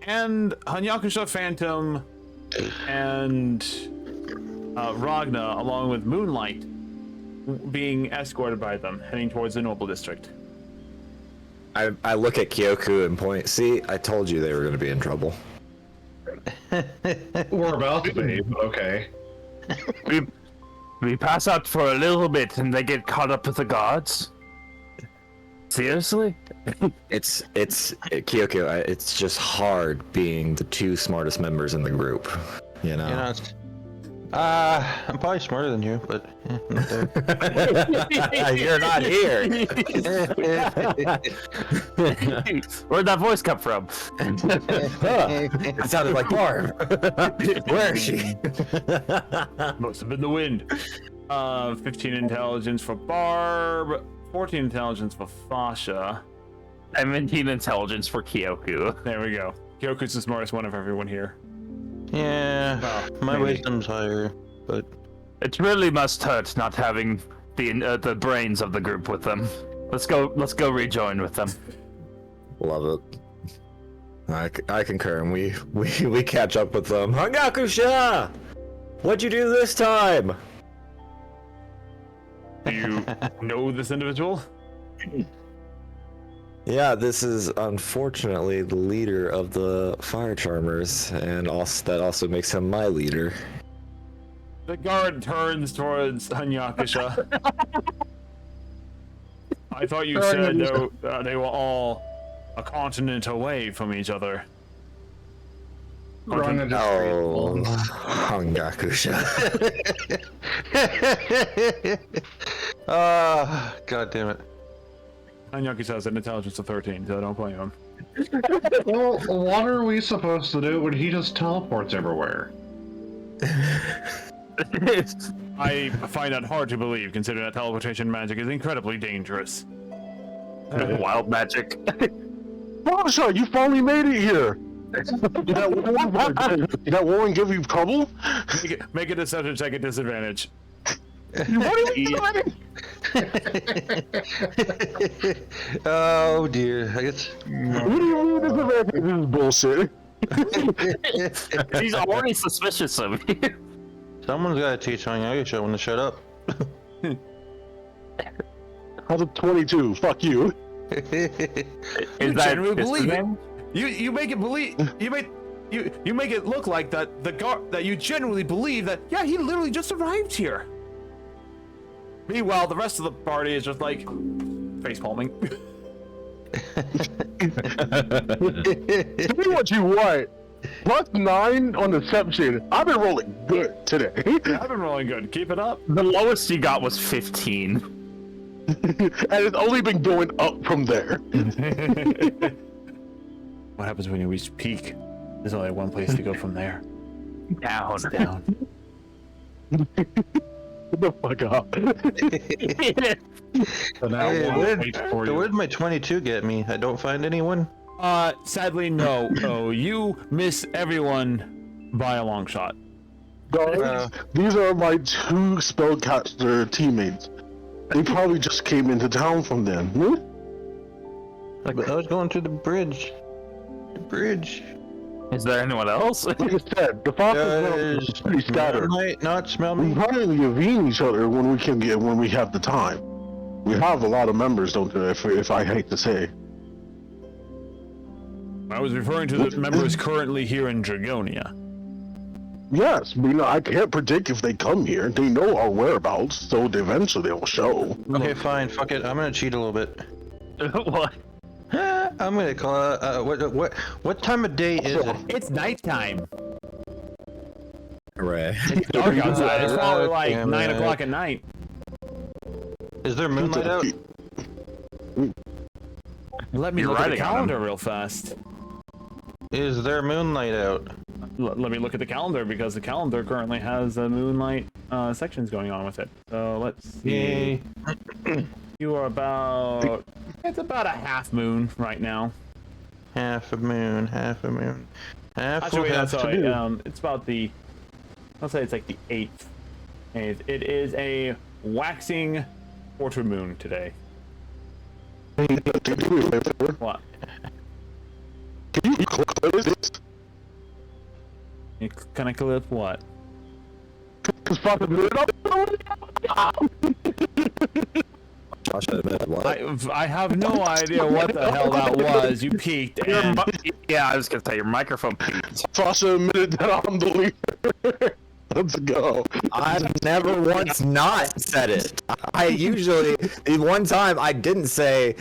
and Hanyakusha Phantom and Ragna, along with Moonlight, being escorted by them, heading towards the Noble District. I look at Kyoku and point. See, I told you they were going to be in trouble. We're about to be, but okay. We pass out for a little bit and they get caught up with the guards? Seriously? It's Kyoku. It's just hard being the two smartest members in the group. You know. You know, I'm probably smarter than you, but not there. You're not here. Where'd that voice come from? It sounded like Barb. Where is she? Must have been the wind. 15 intelligence for Barb, 14 intelligence for Fasha. 17 intelligence for Kyoku. There we go. Kyoku's the smartest one of everyone here. Yeah, Well, my maybe. wisdom's higher, but It really must hurt not having the brains of the group with them. Let's go rejoin with them. Love it. I concur, and we catch up with them. Hanyakusha! What'd you do this time? Do you know this individual? Yeah, this is unfortunately the leader of the Fire Charmers, and that also makes him my leader. The guard turns towards Hanyakusha. I thought you said they were all a continent away from each other. Run into Oh, Hanyakusha. God damn it. Hanyakusha has an intelligence of 13, so don't blame him. Well, what are we supposed to do when he just teleports everywhere? I find that hard to believe, considering that teleportation magic is incredibly dangerous. Wild magic. Fasha, you finally made it here! Did that woman give you trouble? Make a deception check at disadvantage. What are you doing? Oh dear, I guess. What do you mean this is bullshit? He's already suspicious of me. Someone's gotta teach Hanyakusha when to shut up. How's a 22? Fuck you. You genuinely believe it. You make it believe. You make it look like that the guard that you genuinely believe that he literally just arrived here. Meanwhile, the rest of the party is just like face palming. Tell me what you want. +9 on deception. I've been rolling good today. I've been rolling good. Keep it up. The lowest you got was 15. And it's only been going up from there. What happens when you reach peak? There's only one place to go from there. Down. It's down. Get the fuck up. So now Hey, one waits for you. where'd my 22 get me? I don't find anyone. Sadly, no. No, you miss everyone by a long shot. Guys, these are my 2 spellcaster teammates. They probably just came into town from them. Hmm? Like, I was going to the bridge. The bridge. Is there anyone else? Like I said, the Foster's is pretty scattered. Might not smell We me. probably convene each other when we have the time. We have a lot of members, don't we? If I hate to say. I was referring to the members currently here in Dragonia. Yes, but I can't predict if they come here. They know our whereabouts, so eventually they'll show. Okay, fine. Fuck it. I'm gonna cheat a little bit. What? I'm gonna call. What time of day is it? It's nighttime. Right. It's dark outside. It's probably like Damn 9 it. o'clock at night. Is there moonlight out? Let me You're look at the writing on calendar real fast. Is there moonlight out? Let me look at the calendar because the calendar currently has a moonlight sections going on with it. So let's see. You are about. It's about a half moon right now. Half a moon. Half a moon. Actually, that's all right. It's about the. I'll say it's like the 8th. It is a waxing quarter moon today. What? Can you clip this? Can I clip what? Cause fucking it up. I have no idea what the hell that was. You peeked. And... Yeah, I was gonna say your microphone peaked. Sasha admitted that I'm the leader. Let's go. I've never once not said it. I usually, the one time I didn't say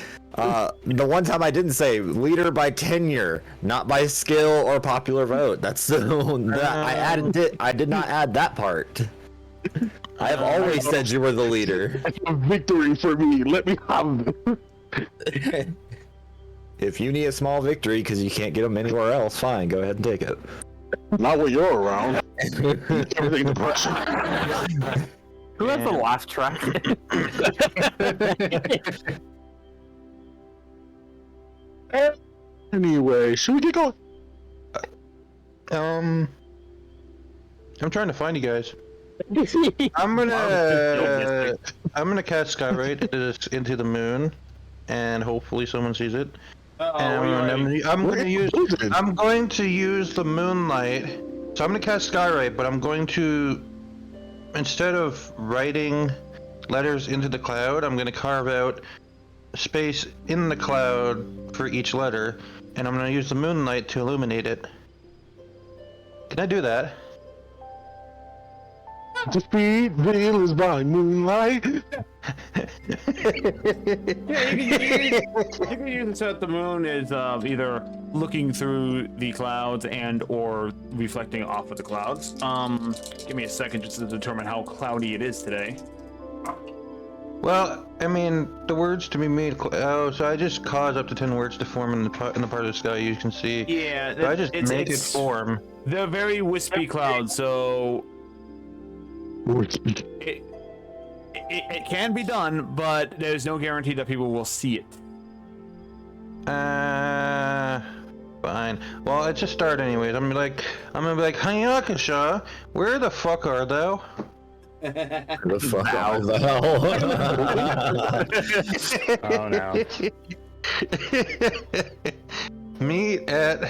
leader by tenure, not by skill or popular vote. That's the one that I added it. I did not add that part. I have always said you were the leader. It's a victory for me. Let me have it. If you need a small victory because you can't get them anywhere else, fine, go ahead and take it. Not when you're around. Everything depression. Who has the laugh track? Anyway, should we get going? I'm trying to find you guys. I'm gonna cast Skyrite into the moon, and hopefully someone sees it. I'm going to use the moonlight. So I'm gonna cast Skyrite, but I'm going to, instead of writing letters into the cloud, I'm gonna carve out space in the cloud for each letter, and I'm gonna use the moonlight to illuminate it. Can I do that? Defeat veils by moonlight. Yeah, you can use it so that the moon is either looking through the clouds and or reflecting off of the clouds. Give me a second just to determine how cloudy it is today. Well, I mean, the words to be made. Oh, so I just cause up to 10 words to form in the part of the sky you can see. Yeah, so I just make it form. They're very wispy clouds, so it can be done, but there's no guarantee that people will see it. Fine. Well, it's a start anyways. I'm gonna be like, Hayakasha, where the fuck are thou? The fuck are Oh no. Meet at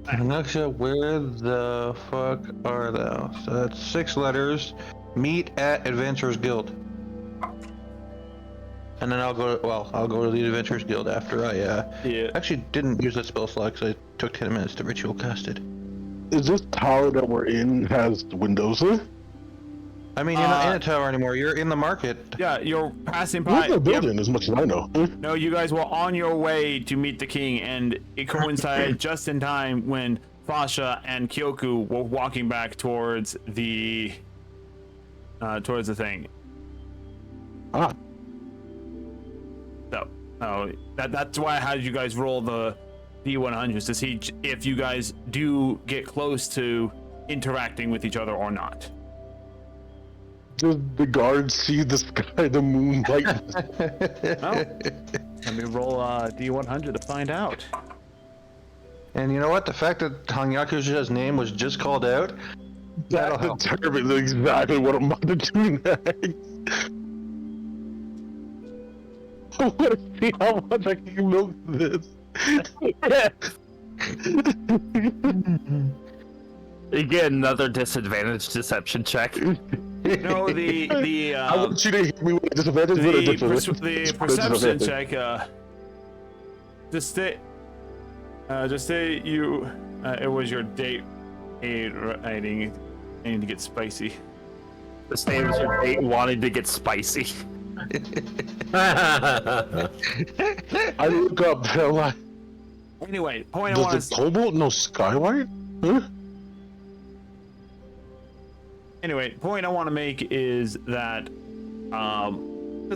Hayakasha, where the fuck are thou? So that's 6 letters. Meet at Adventurers Guild. And then I'll go to the Adventurers Guild after I actually didn't use that spell slot because I took 10 minutes to ritual cast it. Is this tower that we're in has windows? I mean, you're not in a tower anymore. You're in the market. Yeah, you're passing by. Where's the building, as much as I know? No, you guys were on your way to meet the king, and it coincided just in time when Fasha and Kyoku were walking back towards the thing. Ah. So, that's why I had you guys roll the D100s to see if you guys do get close to interacting with each other or not. Did the guards see the sky, the moonlight? Well, let me roll D100 to find out. And you know what? The fact that Hanyakusha's name was just called out, that'll determine exactly what I'm about to do next. I want to see how much I can milk this. You get another disadvantage deception check. No, the I want you to hit me with a disadvantage. the perception check. Just say you. It was your date rating. I need to get spicy. The state was your date wanting to get spicy. I look up. I'm like, anyway, point does the cobalt no skylight? Huh? Anyway, point I want to make is that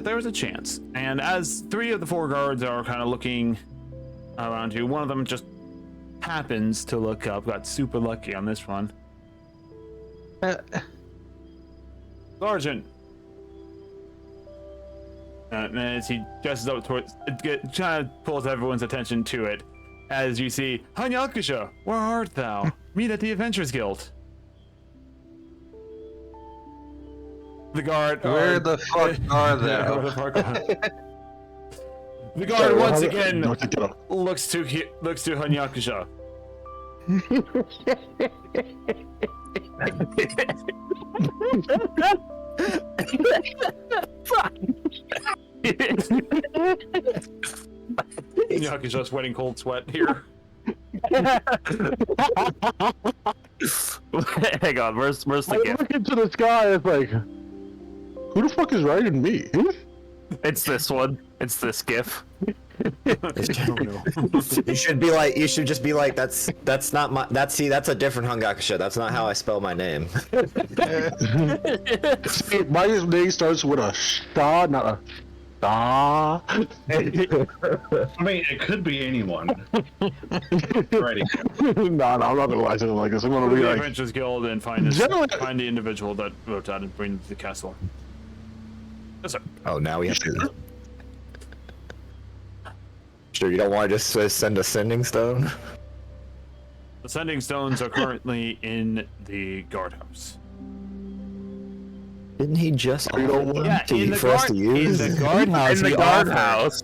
there's a chance, and as 3 of the 4 guards are kind of looking around you, one of them just happens to look up. Got super lucky on this one. Sergeant. And as he dresses up towards, kind of pulls everyone's attention to it. as you see, Hanyakusha, where art thou? Meet at the Adventurers Guild. The guard. Where the fuck are they? Yeah, where the fuck are The guard once again looks to Hanyakusha. Hanyakusha's sweating cold sweat here. Hang on, where's the I gift? look into the sky. It's like, who the fuck is writing me? It's this one. It's this gif. You should be like, you should just be like, that's not my, that's a different Hangakusha. That's not how I spell my name. My name starts with a star, not a star. I mean, it could be anyone. Right. No, I'm not gonna lie to them like this. I'm gonna Go to be the like, Adventurers Guild and find the individual that wrote that and bring him to the castle. Yes, sir. Oh, now we have to. Sure, you don't want to just send a sending stone? The sending stones are currently in the guardhouse. Didn't he just offer one Yeah, to for us to use? In the guardhouse. In the guardhouse.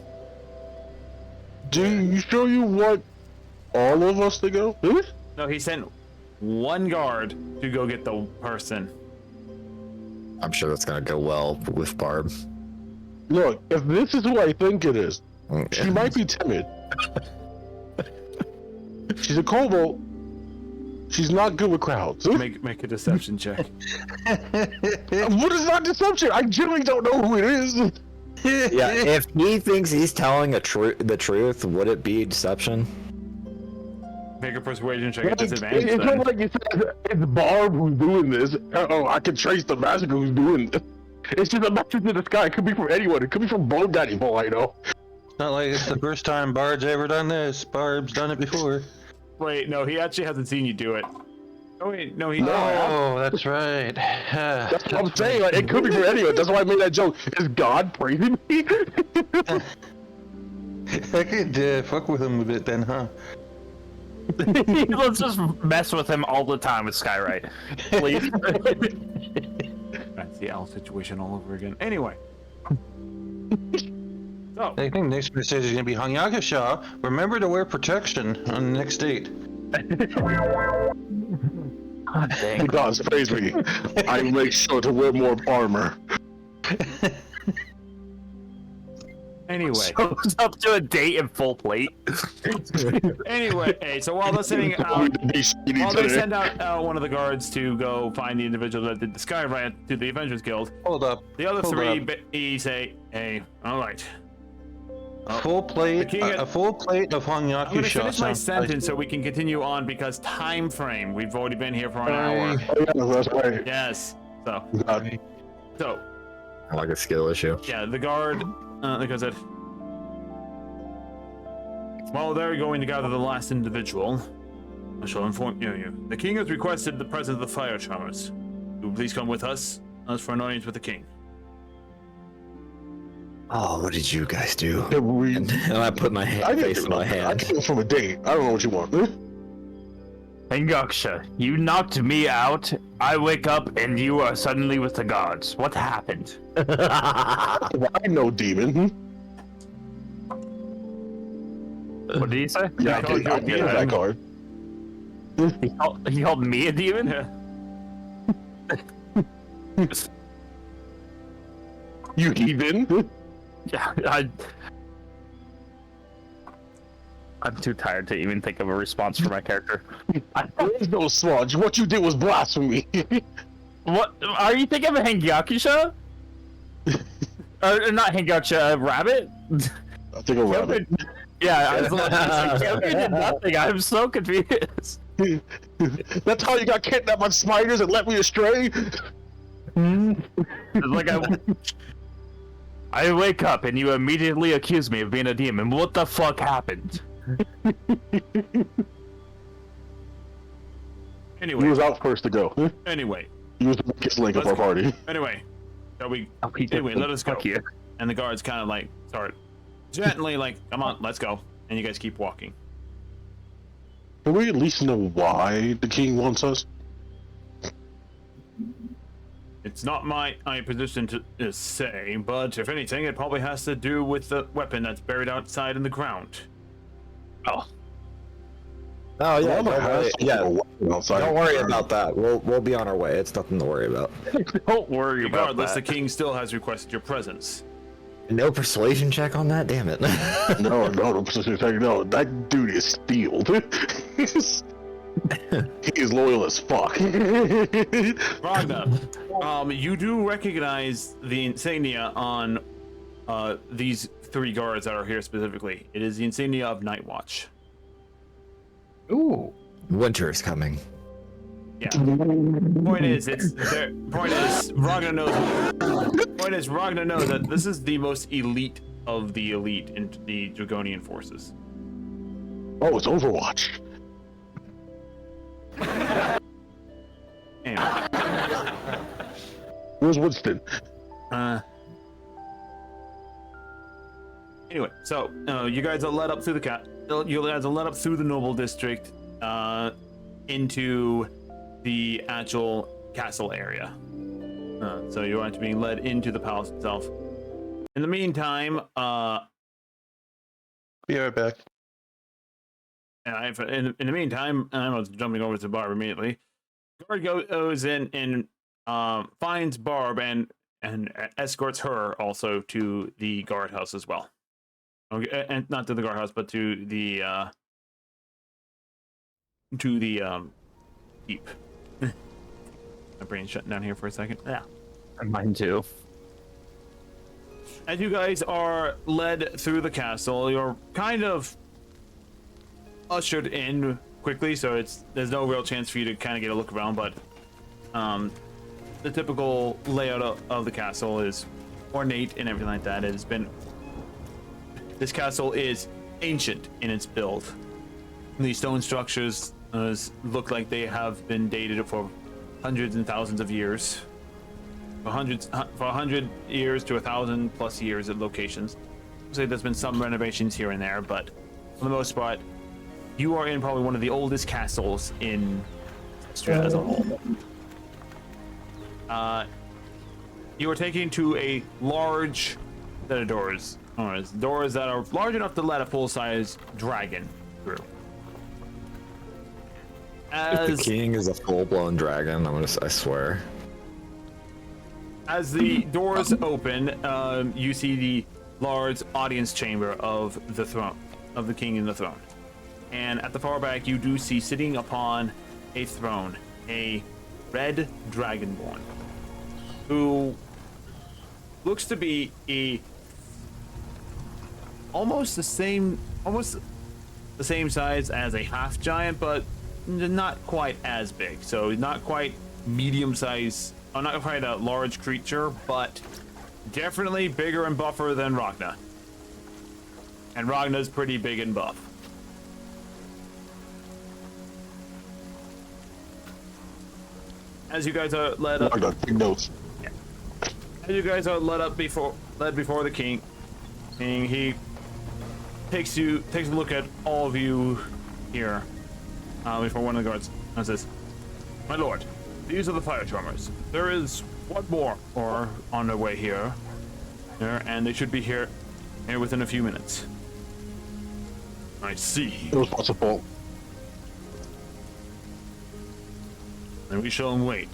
do you show you want all of us to go? No, he sent one guard to go get the person. I'm sure that's gonna go well with Barb. Look, if this is who I think it is, she might be timid. She's a kobold. She's not good with crowds. Make a deception check. What is not deception? I generally don't know who it is. Yeah, if he thinks he's telling the truth, would it be deception? Make a persuasion check at disadvantage. It's not like you said it's Barb who's doing this. Oh, I can trace the master who's doing this. It's just a message in the sky. It could be from anyone. It could be from Bone Daddy, for all I know. It's not like it's the first time Bard's ever done this. Barb's done it before. Wait, no, he actually hasn't seen you do it. Oh wait, no, he. Oh, that's right. That's what I'm saying. Like, it could be from anyone. That's why I made that joke. Is God praising me? I could fuck with him a bit then, huh? Let's just mess with him all the time with Skyrite. Please. That's the owl situation all over again. Anyway. So. I think next message is gonna be Hanyakusha. Remember to wear protection on the next date. God dang. God praise me. I make sure to wear more armor. Anyway. Shows up to a date in full plate. Anyway, hey, so while they're sending out, while they send out one of the guards to go find the individual that did the skyride to the Adventurers Guild, Hold up. the other Hold three up. say, "Hey, all right, Full plate. A full plate of I'm going to Hanyakusha. finish my sounds sentence so we can continue on because time frame. We've already been here for an hour. Oh, yeah, that's right. Yes. So, God. Like a skill issue. yeah, the guard, like I said, while they're going to gather the last individual, I shall inform you. The king has requested the presence of the fire charmers. You will please come with us for an audience with the king. Oh, what did you guys do? We, And I put my face in my I hand. came from a date. I don't know what you want. Hanyakusha, you knocked me out. I wake up and you are suddenly with the gods. What happened? I know, demon. What did he say? Yeah, I called get you a demon. that card. He called me a demon? Yeah. You heathen. Yeah, I'm too tired to even think of a response for my character. There's no sludge. What you did was blasphemy. What? Are you thinking of Hanyakusha? Or not Hanyakusha, Rabbit? I think a rabbit. Yeah, I was like, Kyoku did nothing. I'm so confused. That's how you got kidnapped by spiders and led me astray? It's like I wake up and you immediately accuse me of being a demon. What the fuck happened? Anyway. He was out first to go. Anyway. He was the biggest link of our party. Anyway. Anyway, let us go. Fuck you. And the guards kind of like start gently like, come on, let's go. And you guys keep walking. Can we at least know why the king wants us? It's not my position to say, but if anything, it probably has to do with the weapon that's buried outside in the ground. Oh, Oh yeah, Outside. don't worry about that. We'll be on our way. It's nothing to worry about. don't worry about Regardless, the that. king still has requested your presence. No persuasion check on that? Damn it. No, that dude is steeled. He's loyal as fuck. Ragnar, you do recognize the insignia on these 3 guards that are here specifically. It is the insignia of Night Watch. Ooh. Winter is coming. Yeah. Point is, Ragnar knows that this is the most elite of the elite in the Dragonian forces. Oh, it's Overwatch. Anyway. Where's Winston? Anyway, so you guys are led up through the noble district into the actual castle area. So you aren't being led into the palace itself. In the meantime, Be right back. and in the meantime, I was jumping over to Barb immediately. Guard goes in and finds Barb and escorts her also to the guardhouse as well. Okay, and not to the guardhouse, but to the keep. My brain's shutting down here for a second. Yeah. Mine too. As you guys are led through the castle, you're kind of ushered in quickly, so there's no real chance for you to kind of get a look around, but the typical layout of the castle is ornate and everything like that. This castle is ancient in its build. The stone structures look like they have been dated for hundreds and thousands of years. For 100 years to 1,000 plus years at locations. So there's been some renovations here and there, but for the most part, you are in probably one of the oldest castles in Cestria as a whole. You are taken to a large set of doors that are large enough to let a full-size dragon through. If the king is a full-blown dragon, I swear. As the doors open, you see the large audience chamber of the throne, of the king and the throne. And at the far back, you do see sitting upon a throne, a red dragonborn, who looks to be almost the same size as a half giant, but not quite as big. So not quite medium size. Not quite a large creature, but definitely bigger and buffer than Ragnar. And Ragnar's pretty big and buff. As you guys are led up, I got big notes. as you guys are led before the king, and he takes a look at all of you here before one of the guards and says, "My lord, these are the fire charmers. There is one more on their way here, and they should be here within a few minutes." I see. It was possible. And we shall wait.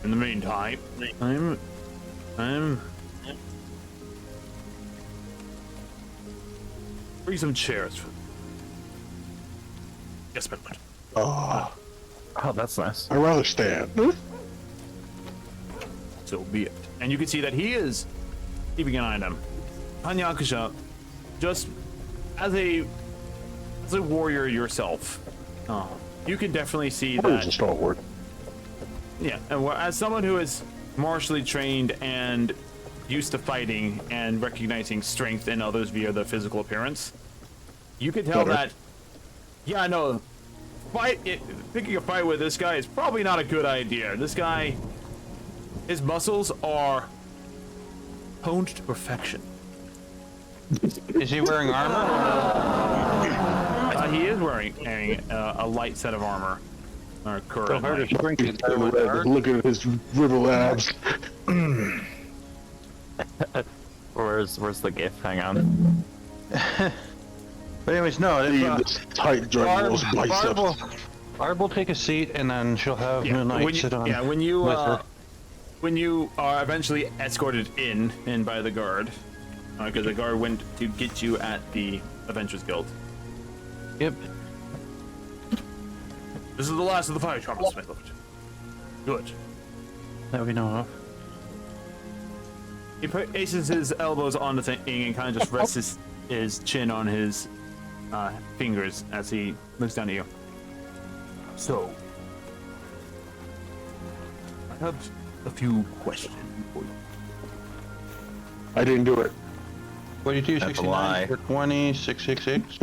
In the meantime, bring some chairs. Yes, my lord. Oh, that's nice. I'd rather stand. So be it. And you can see that he is keeping an eye on them. Hanyakusha, just as a warrior yourself, you can definitely see It's that. a strong word. Yeah, and as someone who is martially trained and used to fighting and recognizing strength in others via their physical appearance, you can tell that. Yeah, I know. Picking a fight with this guy is probably not a good idea. This guy, his muscles are honed to perfection. Is he wearing armor? he is wearing a light set of armor. Or currently. Look at his riddle abs. Where's the gift? Hang on. But anyways, no. Tight Dragon's biceps. Barb will take a seat, and then she'll have Moonlight sit on. Yeah, when you with her. when you are eventually escorted in by the guard, because the guard went to get you at the Adventurers Guild. Yep. This is the last of the fire trumpets, my lord. Good. That we know of. He places his elbows on the thing and kind of just rests his chin on his fingers as he looks down at you. So, I have a few questions for you. I didn't do it. 42, That's a lie. 20, 666.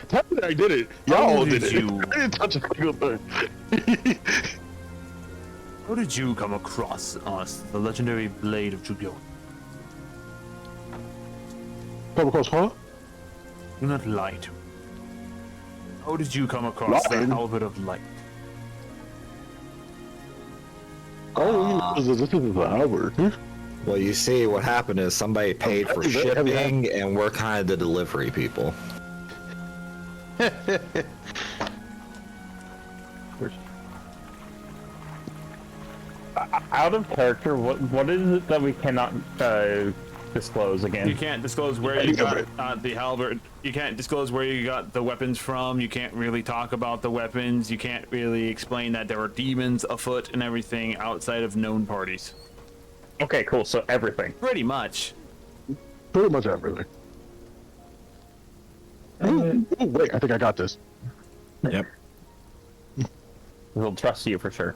Tell me I did it. Y'all did it. you- I didn't touch a single thing. How did you come across us, the legendary blade of Dragonia? Come across, huh? Do not lie to me. How did you come across the Lying? halberd of light? Oh, this is the Albert. Well, you see, what happened is somebody paid for shipping, and we're kind of the delivery people. Out of character, what is it that we cannot disclose again? You can't disclose where you got the halberd. You can't disclose where you got the weapons from. You can't really talk about the weapons. You can't really explain that there were demons afoot and everything outside of known parties. Okay, cool. So everything. Pretty much. Pretty much everything. Oh, wait, I think I got this. Yep. We'll trust you for sure.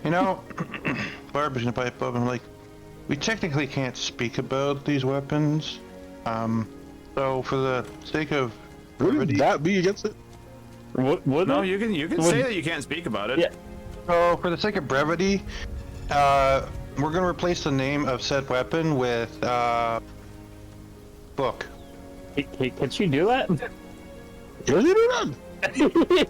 You know, Barb is gonna pipe up and like, we technically can't speak about these weapons. So for the sake of Wouldn't that be against it? What? No, you can say that you can't speak about it. Yeah. So for the sake of brevity, we're gonna replace the name of said weapon with book. Can she do that? Can you do that?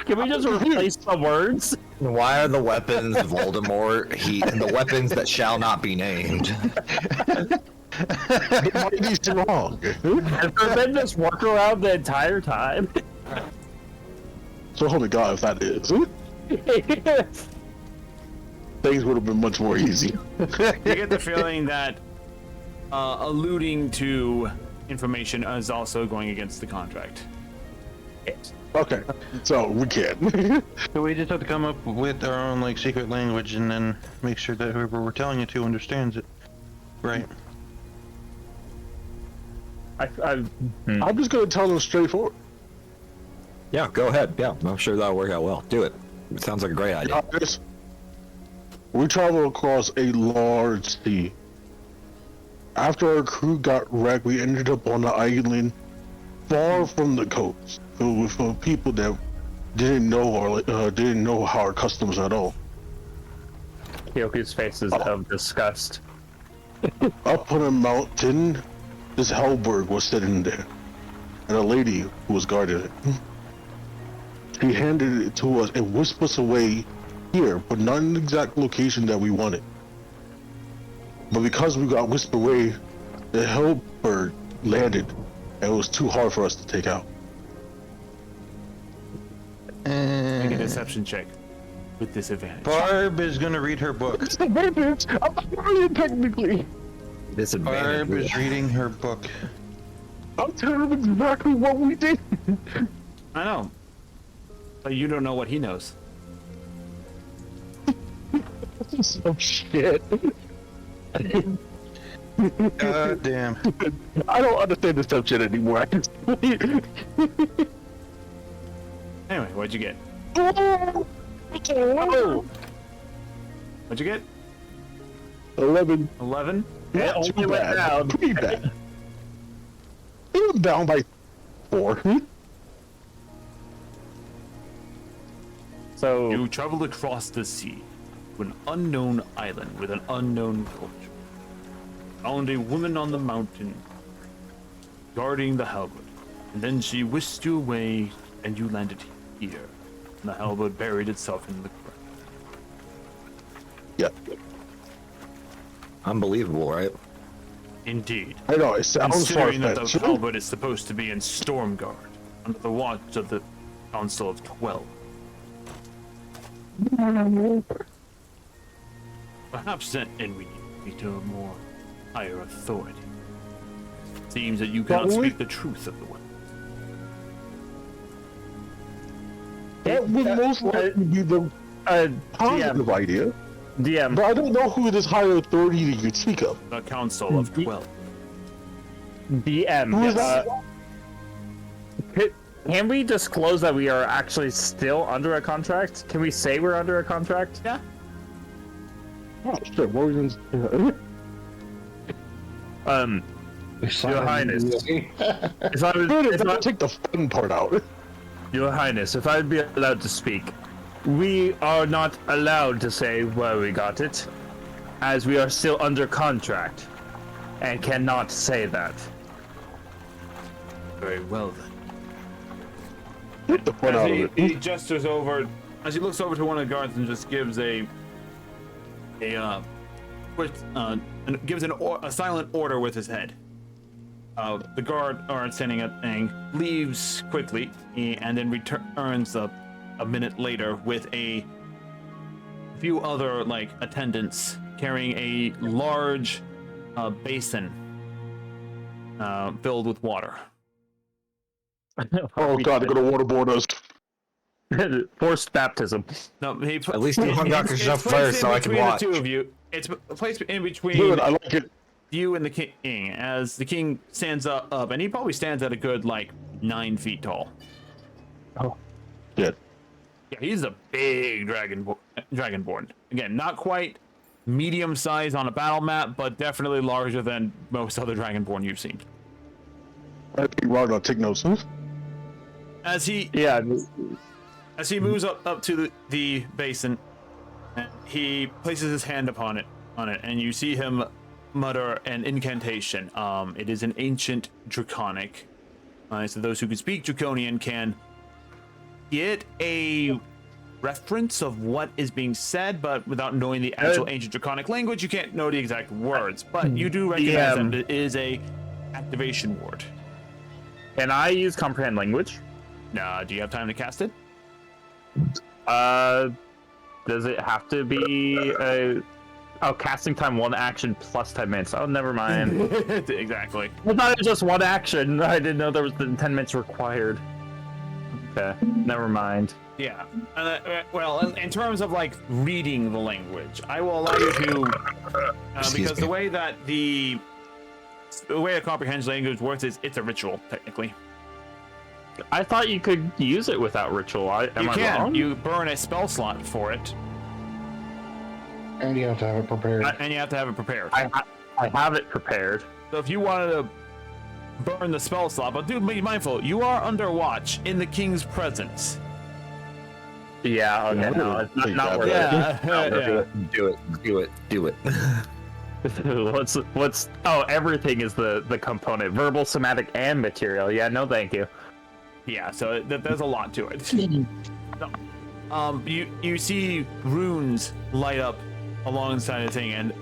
Can we just replace the words? Why are the weapons Voldemort, heat, and the weapons that shall not be named? What is wrong? Has there been this workaround the entire time? So help me God if that is. Things would have been much more easy. You get the feeling that alluding to information is also going against the contract. Okay, so we can't. So we just have to come up with our own like secret language and then make sure that whoever we're telling it to understands it. Right. I'm just gonna tell them straightforward. Yeah, go ahead. Yeah, I'm sure that'll work out well. Do it. It sounds like a great idea. Guys, we traveled across a large sea. After our crew got wrecked, we ended up on an island far from the coast, filled with people that didn't know our customs at all. Kyoku's face is of disgust. Up on a mountain, this Hellberg was sitting there, and a lady who was guarding it. She handed it to us and whisked us away here, but not in the exact location that we wanted. But because we got whisked away, the Hellberg landed, and it was too hard for us to take out. Make a deception check with disadvantage. Barb is gonna read her book. Disadvantage! I'm brilliant technically! Disadvantage. Barb is reading her book. I'll tell him exactly what we did! I know. But you don't know what he knows. Some shit. God damn. I don't understand this type of shit anymore. I can Anyway, what'd you get? Oh! What'd you get? 11. 11? Not only too went bad. down. Pretty bad. It was down by 4. So You traveled across the sea to an unknown island with an unknown culture. Found a woman on the mountain guarding the halberd. And then she whisked you away, and you landed here. And the halberd buried itself in the ground. Yeah. Unbelievable, right? Indeed. I know, it sounds Considering that the far-fetched. halberd is supposed to be in Stormguard, under the watch of the Council of 12. Perhaps then we need to a more higher authority. Seems that you cannot speak the truth of the weapon. That would most likely be the positive idea. DM. But I don't know who this higher authority that you speak of. The Council of 12. DM. Who is that? Can we disclose that we are actually still under a contract? Can we say we're under a contract? Yeah. Oh, shit, what were we gonna Your Highness. If I was, if I, take the fun part out. Your Highness, if I'd be allowed to speak, we are not allowed to say where we got it, as we are still under contract, and cannot say that. Very well then. Take the fun out of it. He gestures over, as he looks over to one of the guards and just gives a silent order with his head. The guard standing at thing leaves quickly and then returns a minute later with a few other attendants carrying a large basin filled with water. Oh god, they're gonna waterboard us. Forced baptism. No, At least you hung out yourself first so I can watch. The two of you. It's placed in between Good, I like it. you and the king, as the king stands up, and he probably stands at a good 9 feet tall. Oh, Good. Yeah, he's a big dragonborn. Again, not quite medium size on a battle map, but definitely larger than most other dragonborn you've seen. I think Ragnar take notes. As he moves up to the basin, and he places his hand on it, and you see him mutter an incantation. It is an ancient draconic. So those who can speak Draconian can get a reference of what is being said, but without knowing the actual ancient draconic language, you can't know the exact words. But you do recognize that it is a activation word. can I use comprehend language? Do you have time to cast it? Does it have to be casting time 1 action plus 10 minutes? Oh, never mind. Exactly. I thought it was just 1 action. I didn't know there was the 10 minutes required. Okay, never mind. Yeah. Well, in terms of reading the language, I will allow you to, because the way that the way a comprehension language works is it's a ritual technically. I thought you could use it without ritual. Am I wrong? You burn a spell slot for it, And you have to have it prepared. and you have to have it prepared. I have it prepared. So if you wanted to burn the spell slot, but be mindful, you are under watch in the king's presence. Yeah, okay, no, it's not worth Yeah. Do it. it. What's everything is the component. Verbal, somatic, and material. Yeah, no thank you. Yeah, so there's a lot to it. You see runes light up alongside the thing, and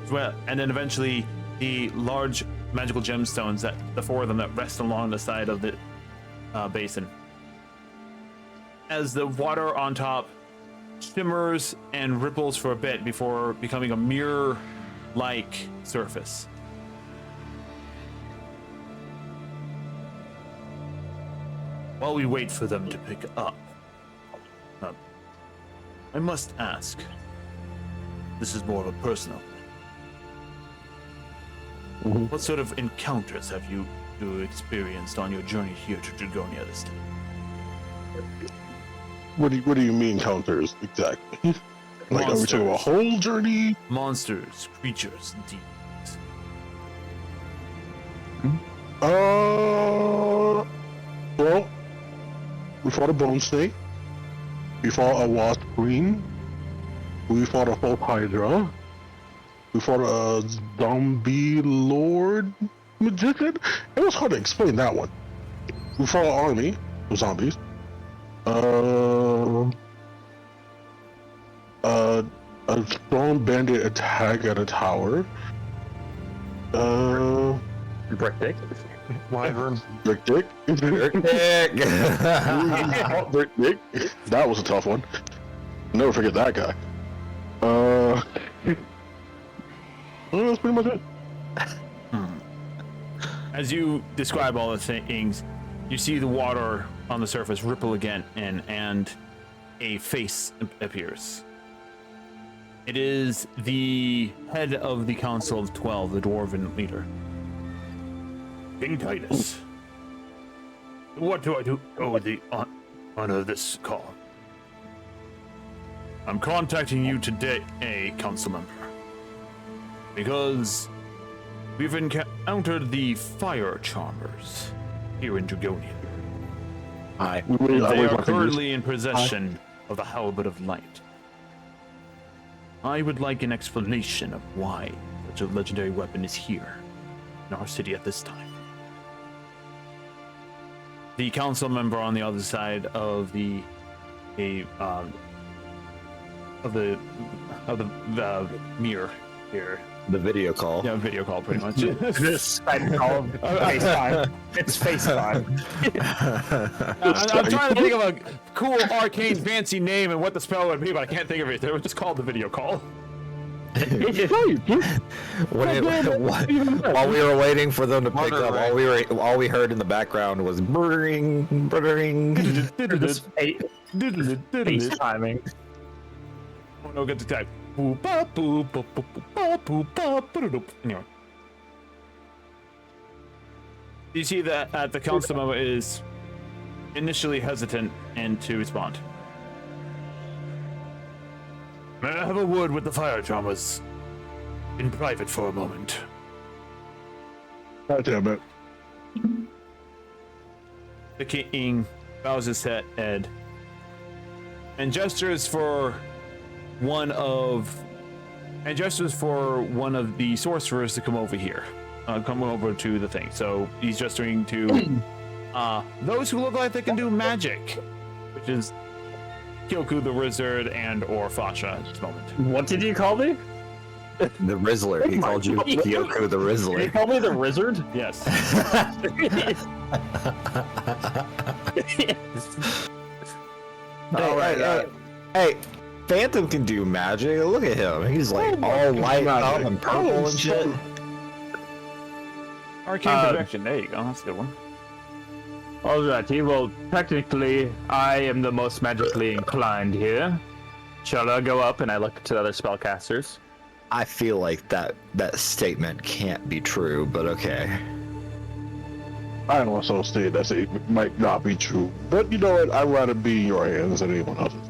then eventually the large magical gemstones, that the 4 of them that rest along the side of the basin. As the water on top shimmers and ripples for a bit before becoming a mirror-like surface. While we wait for them to pick up, I must ask, this is more of a personal one. What sort of encounters have you experienced on your journey here to Dragonia this time? What do you mean counters exactly? Are we talking about a whole journey? Monsters, creatures, demons. Well, we fought a bone snake. We fought a wasp queen. We fought a full hydra. We fought a zombie lord magician. It was hard to explain that one. We fought an army of zombies. A strong bandit attack at a tower. Brick dick. Wyvern. Brick Dick. Dick. Brick Dick. That was a tough one. Never forget that guy. That's pretty much it. As you describe all the things, you see the water on the surface ripple again, and a face appears. It is the head of the Council of 12, the Dwarven leader. King Titus, what do I do with the honor of this call? I'm contacting you today, council member, because we've encountered the fire charmers here in Dragonia. Hi. They are currently in possession of the Halberd of Light. I would like an explanation of why such a legendary weapon is here in our city at this time. The council member on the other side of the mirror here. The video call. Yeah, video call, pretty much. This Skype call. FaceTime. It's FaceTime. I'm trying to think of a cool, arcane, fancy name and what the spell would be, but I can't think of it. It was just called the video call. While we were waiting for them to pick up, all we heard in the background was brrring, brrring. FaceTiming. Oh no, get the tag. Anyway. You see that the council member is initially hesitant and to respond. May I have a word with the fire charmers in private for a moment? God damn it. The king bows his head and gestures for one of the sorcerers to come over here, come over to the thing. So he's gesturing to those who look like they can do magic, which is Kyoku the Wizard and or Fasha at this moment. What did you call me? The Rizzler. He called you Kyoku the Did you Rizzler. call me the Wizard? Yes. Hey, Phantom can do magic. Look at him. He's like all light up and purple and shit. Arcane projection. There you go. That's a good one. Alrighty, well, technically, I am the most magically inclined here. Shall I go up and I look to the other spellcasters? I feel like that statement can't be true, but okay. I also say that it might not be true, but you know what? I'd rather be in your hands than anyone else's.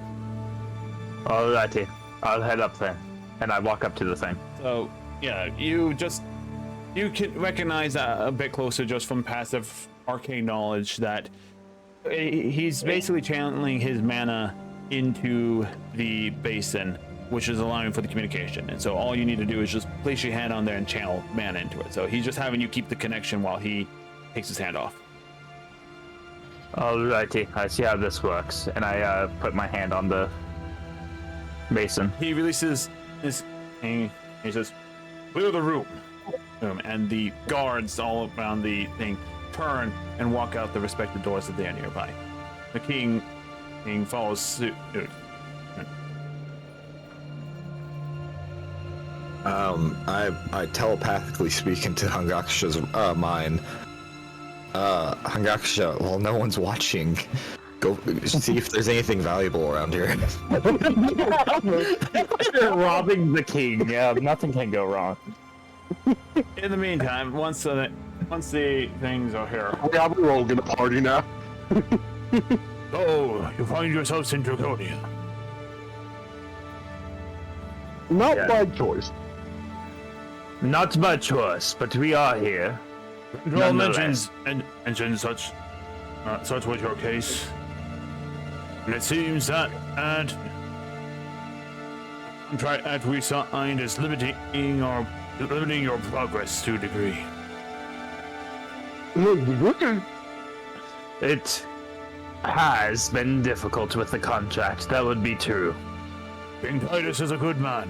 Alrighty, I'll head up then. And I walk up to the thing. So, yeah, you can recognize a bit closer just from passive arcane knowledge that he's basically channeling his mana into the basin, which is allowing for the communication. And so all you need to do is just place your hand on there and channel mana into it. So he's just having you keep the connection while he takes his hand off. Alrighty, I see how this works. And I put my hand on the basin. He releases his thing. He says, "Clear the room." And the guards all around the thing turn and walk out the respective doors that they are nearby. The king follows suit. I telepathically speak into Hangakusha's mind. Hangakusha, while no one's watching, go see if there's anything valuable around here. You're robbing the king. Yeah, nothing can go wrong. In the meantime, once the things are here. Yeah, we're all gonna party now. Oh, you find yourselves in Dragonia. Not Yeah. by choice. Not by choice, but we are here. Well, mentions such was your case, and it seems that the contract we signed is limiting your progress to a degree. It has been difficult with the contract. That would be true. King Titus is a good man.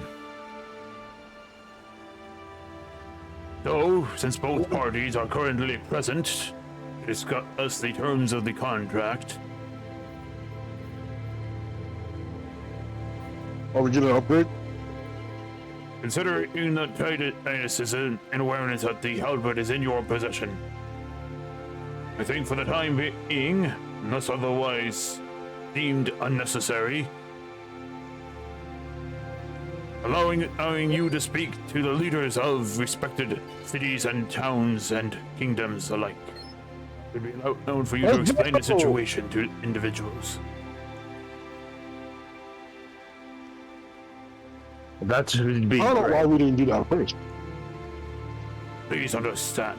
So, since both parties are currently present to discuss the terms of the contract, Are we getting an upgrade? considering that Titus is in awareness that the halberd is in your possession, I think for the time being, unless otherwise deemed unnecessary, allowing you to speak to the leaders of respected cities and towns and kingdoms alike. It would be allowed for you to explain the situation to individuals. That should be I don't know great. why we didn't do that first. Please understand.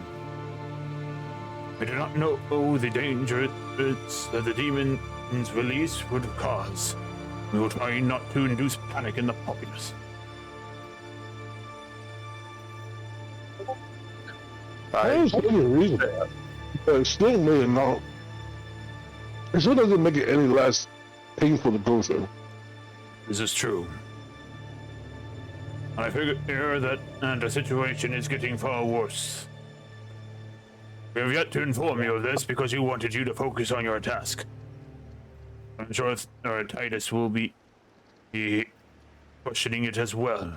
I do not know the danger that the demon's release would cause. We will try not to induce panic in the populace. There's any reason. But it still may not. It still doesn't make it any less painful to go through. This is true. I figure that the situation is getting far worse. We have yet to inform you of this because you wanted you to focus on your task. I'm sure Titus will be questioning it as well.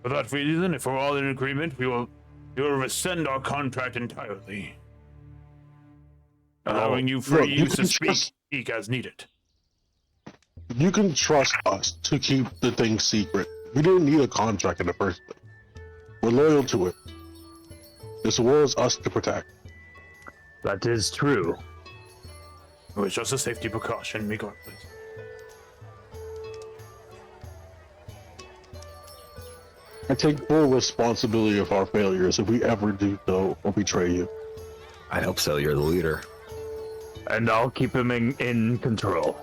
For that reason, if we're all in agreement, we will rescind our contract entirely, allowing you free use to speak as needed. You can trust us to keep the thing secret. We didn't need a contract in the first place. We're loyal to it. This world's us to protect. That is true. It was just a safety precaution, regardless. I take full responsibility of our failures if we ever do so or betray you. I hope so. You're the leader. And I'll keep him in control.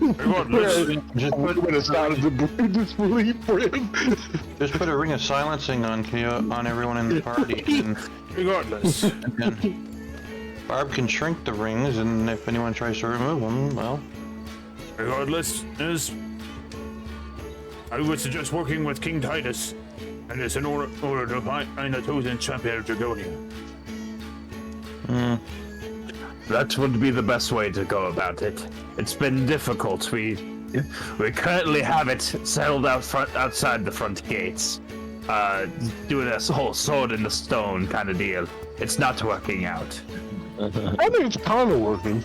Regardless, Just put a sound of disbelief for him. Just put a ring of silencing on everyone in the party, and regardless. Barb can shrink the rings, and if anyone tries to remove them, well. Regardless, I would suggest working with King Titus, and it's in order to find a chosen champion of Dragonia. That would be the best way to go about it. It's been difficult. We currently have it settled outside the front gates, doing a whole sword in the stone kind of deal. It's not working out. I think it's kind of working.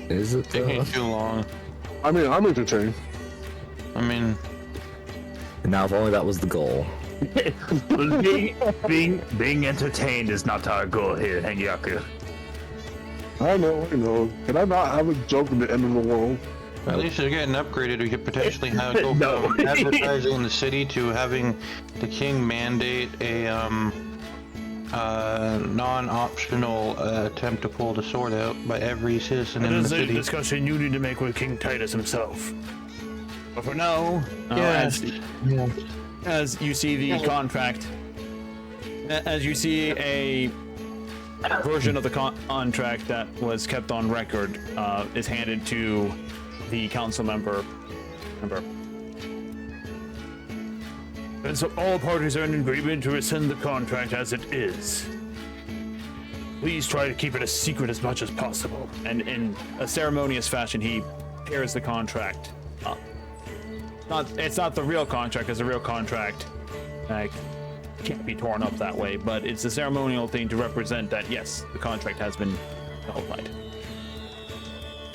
Is it? Taking too long. I mean, I'm entertained. I mean, Now, if only that was the goal. being entertained is not our goal here, Hengyaku. I know. Can I not have a joke at the end of the world? at least you're getting upgraded. We could potentially go No. from advertising in the city to having the king mandate a non-optional attempt to pull the sword out by every citizen That in the is a city. discussion you need to make with King Titus himself. But for now, as you see the contract, as you see a version of the contract that was kept on record, is handed to the council member. And so all parties are in agreement to rescind the contract as it is. Please try to keep it a secret as much as possible. And in a ceremonious fashion, he tears the contract up. It's not the real contract, because the real contract can't be torn up that way, but it's a ceremonial thing to represent that, yes, the contract has been nullified.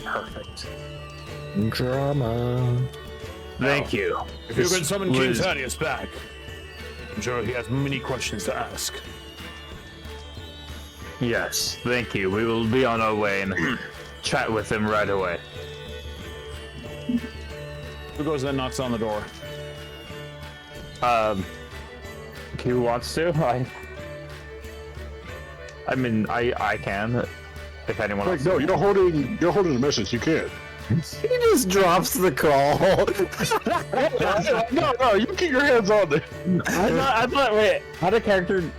Perfect. Drama. Thank you. If you can summon King was- Thaddeus back, I'm sure he has many questions to ask. Yes, thank you. We will be on our way and chat with him right away. Who goes and knocks on the door? Q wants to? I mean, I can, if anyone Like, else. no, you're holding the message. You can't. He just drops the call. No, you keep your hands on there. I thought, wait, how did character...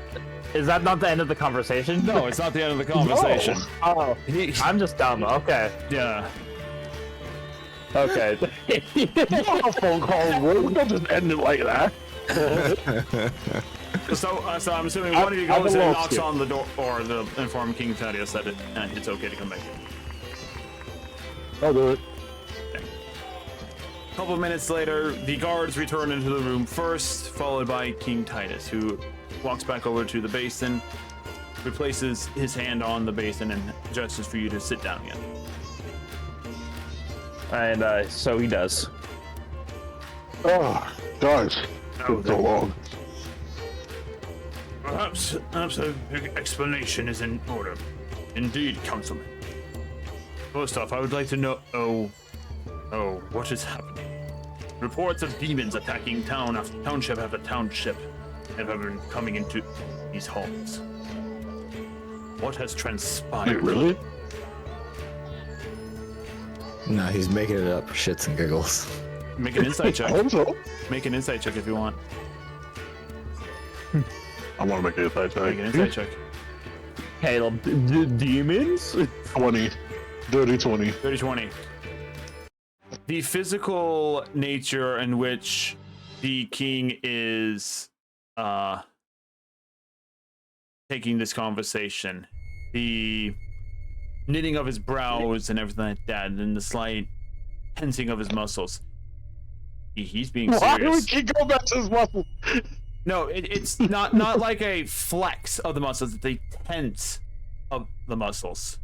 Is that not the end of the conversation? No, it's not the end of the conversation. Oh, I'm just dumb. Okay. Yeah. Okay. You know how phone calls work. We don't just end it like that. So I'm assuming one of you goes and knocks on the door, or the inform King Thaddeus that it's okay to come back. I'll do it. A couple of minutes later, the guards return into the room first, followed by King Titus, who walks back over to the basin, replaces his hand on the basin, and gestures for you to sit down again. And so he does. Oh, guys, it's been so long. Perhaps a big explanation is in order. Indeed, Councilman. First off, I would like to know... Oh, what is happening? Reports of demons attacking township after township have been coming into these halls. What has transpired? Wait, really? No, he's making it up for shits and giggles. Make an insight check. I hope so. Make an insight check if you want. I want to make an insight check. Make an insight check. Caleb, demons? 20. Dirty 20. 30-20. The physical nature in which the king is taking this conversation, the knitting of his brows and everything like that, and the slight tensing of his muscles. He's being serious. Why do we keep going back to his muscle? No, it's not like a flex of the muscles, it's a tense of the muscles.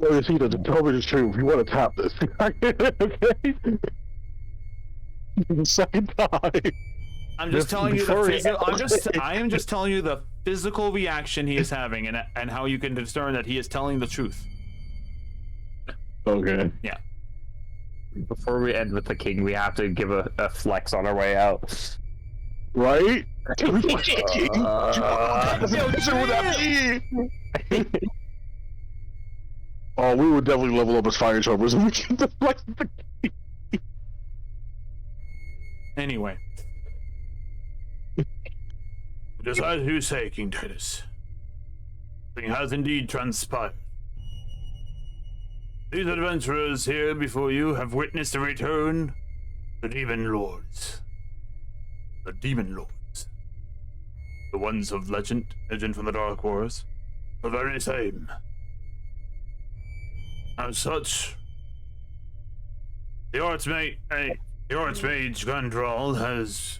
No, you see, doesn't tell me the truth. You want to tap this. Okay? The second time. I'm just telling you I am just telling you the physical reaction he is having and how you can discern that he is telling the truth. Okay. Yeah. Before we end with the king, we have to give a flex on our way out. Right? What would that be? Oh, we would definitely level up as fire choppers if we can deflect the king. Anyway. Just as you say, King Titus, something has indeed transpired. These adventurers here before you have witnessed the return of the demon lords. The demon lords. The ones of legend from the Dark Wars. The very same. As such, the Archmage Grandral has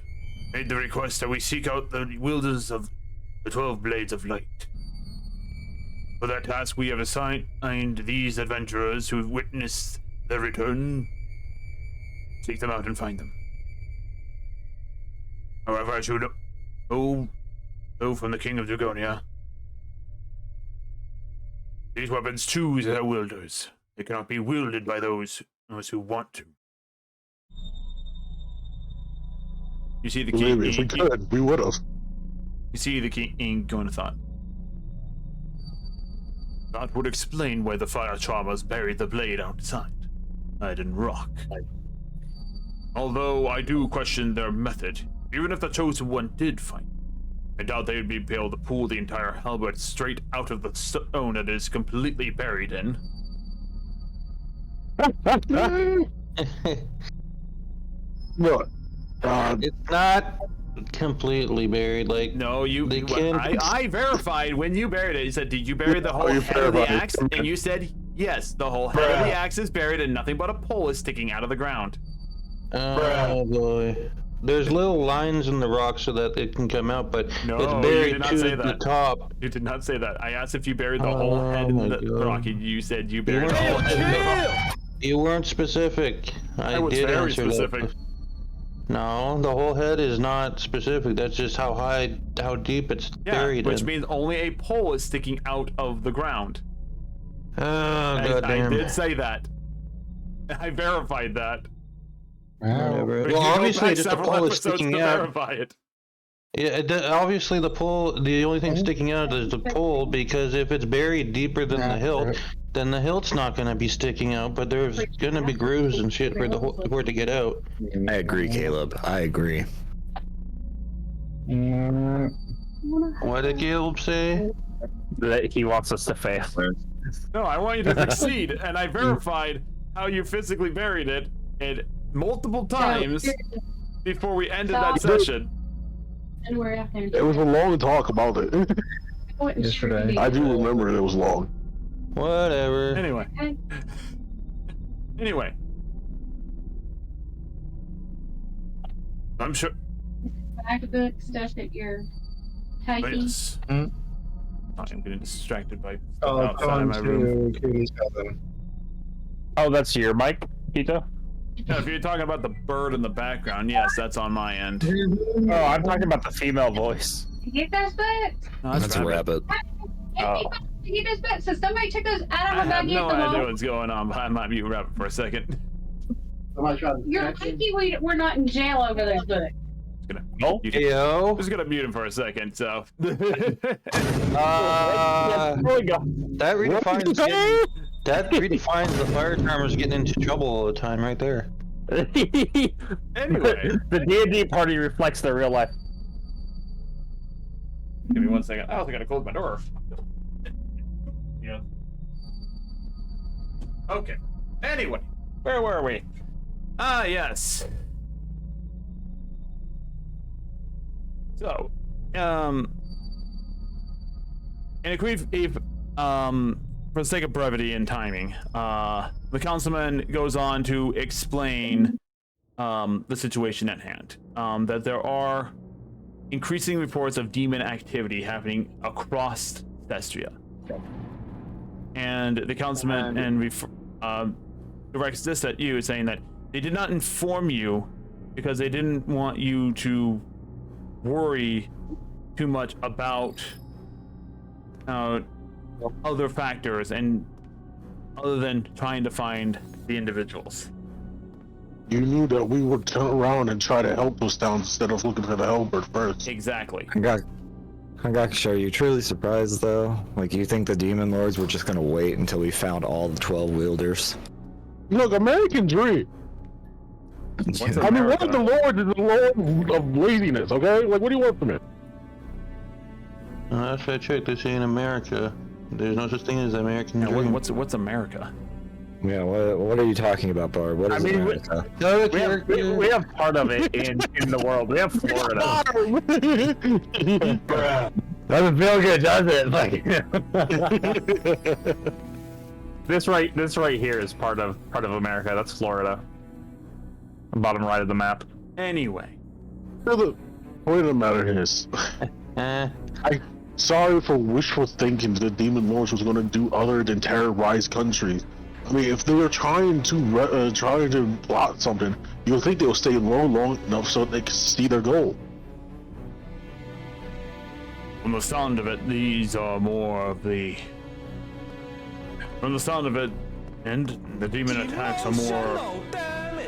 made the request that we seek out the wielders of the 12 Blades of Light. For that task, we have assigned these adventurers who have witnessed their return. Seek them out and find them. However, I should know from the King of Dragonia, these weapons choose their wielders. They cannot be wielded by those who want to. You see the king. If we could, we would have. You see the king going to thought. That would explain why the fire charmers buried the blade outside in rock. Although I do question their method, even if the chosen one did find it, I doubt they would be able to pull the entire halberd straight out of the stone that it is completely buried in. Look, It's not completely buried. Like No, they can. I verified when you buried it. You said, did you bury the whole you head of the verified. axe? And you said, yes, the whole head of the axe is buried and nothing but a pole is sticking out of the ground. Oh boy. There's little lines in the rock so that it can come out, but No, it's you buried did not to say the that. top. You did not say that. I asked if you buried the whole Oh head in my the God. rock, and you said you buried the weren't- whole head in the rock. You weren't specific. I was did very answer specific. that. No, the whole head is not specific. That's just how deep it's Yeah, buried which in. means only a pole is sticking out of the ground. Oh, I goddamn. did say that. I verified that. Whatever. But Well, you go obviously, back just the several pole is episodes sticking to out. verify it. Yeah, obviously the only thing sticking out is the pole, because if it's buried deeper than the hilt, then the hilt's not gonna be sticking out, but there's gonna be grooves and shit for it to get out. I agree, Caleb. I agree. What did Caleb say? That he wants us to fail. No, I want you to succeed, and I verified how you physically buried it multiple times before we ended that session. It was a long talk about it. Yesterday. I do remember it was long. Whatever. Anyway. I'm sure. Book stuff that you're typing. Yes. I'm getting distracted by stuff Oh, outside my room. Katie's cousin. Oh, that's your mic, Keto? Yeah, if you're talking about the bird in the background, yes, that's on my end. Oh, I'm talking about the female voice. Get those books. No, That's a rabbit. Get those books. So somebody took those out I of my have bag. no idea what's going on, but I might be rabbit for a second. You're lucky we're not in jail over those books. No? Yo. Just gonna mute him for a second, so. That redefines the fire charmers getting into trouble all the time, right there. Anyway. The D&D party reflects their real life. Give me 1 second. I also gotta close my door. Yeah. Okay. Anyway, where were we? Ah, yes. So, and if for the sake of brevity and timing, the councilman goes on to explain the situation at hand. That there are increasing reports of demon activity happening across Cestria. And the councilman directs this at you, saying that they did not inform you because they didn't want you to worry too much about other factors and other than trying to find the individuals. You knew that we would turn around and try to help those towns instead of looking for the Hellbird first. Exactly. Are you truly surprised though? Like, you think the demon lords were just gonna wait until we found all the 12 wielders? Look, American dream. I mean, one of the lords is the lord of laziness, okay? Like, what do you want from it? Last I checked, they say in America, there's no such thing as American dream. What's America? Yeah, what are you talking about, Barb? What is America? We have part of it in the world. We have Florida. Doesn't feel good, does it? Like, this right here is part of America. That's Florida. Bottom right of the map. Anyway. The point of the matter is, sorry for wishful thinking the demon lords was going to do other than terrorize countries. I mean, if they were trying to plot something, you would think they would stay low long enough so they could see their goal. From the sound of it, these are more of the... From the sound of it, and the demon attacks are more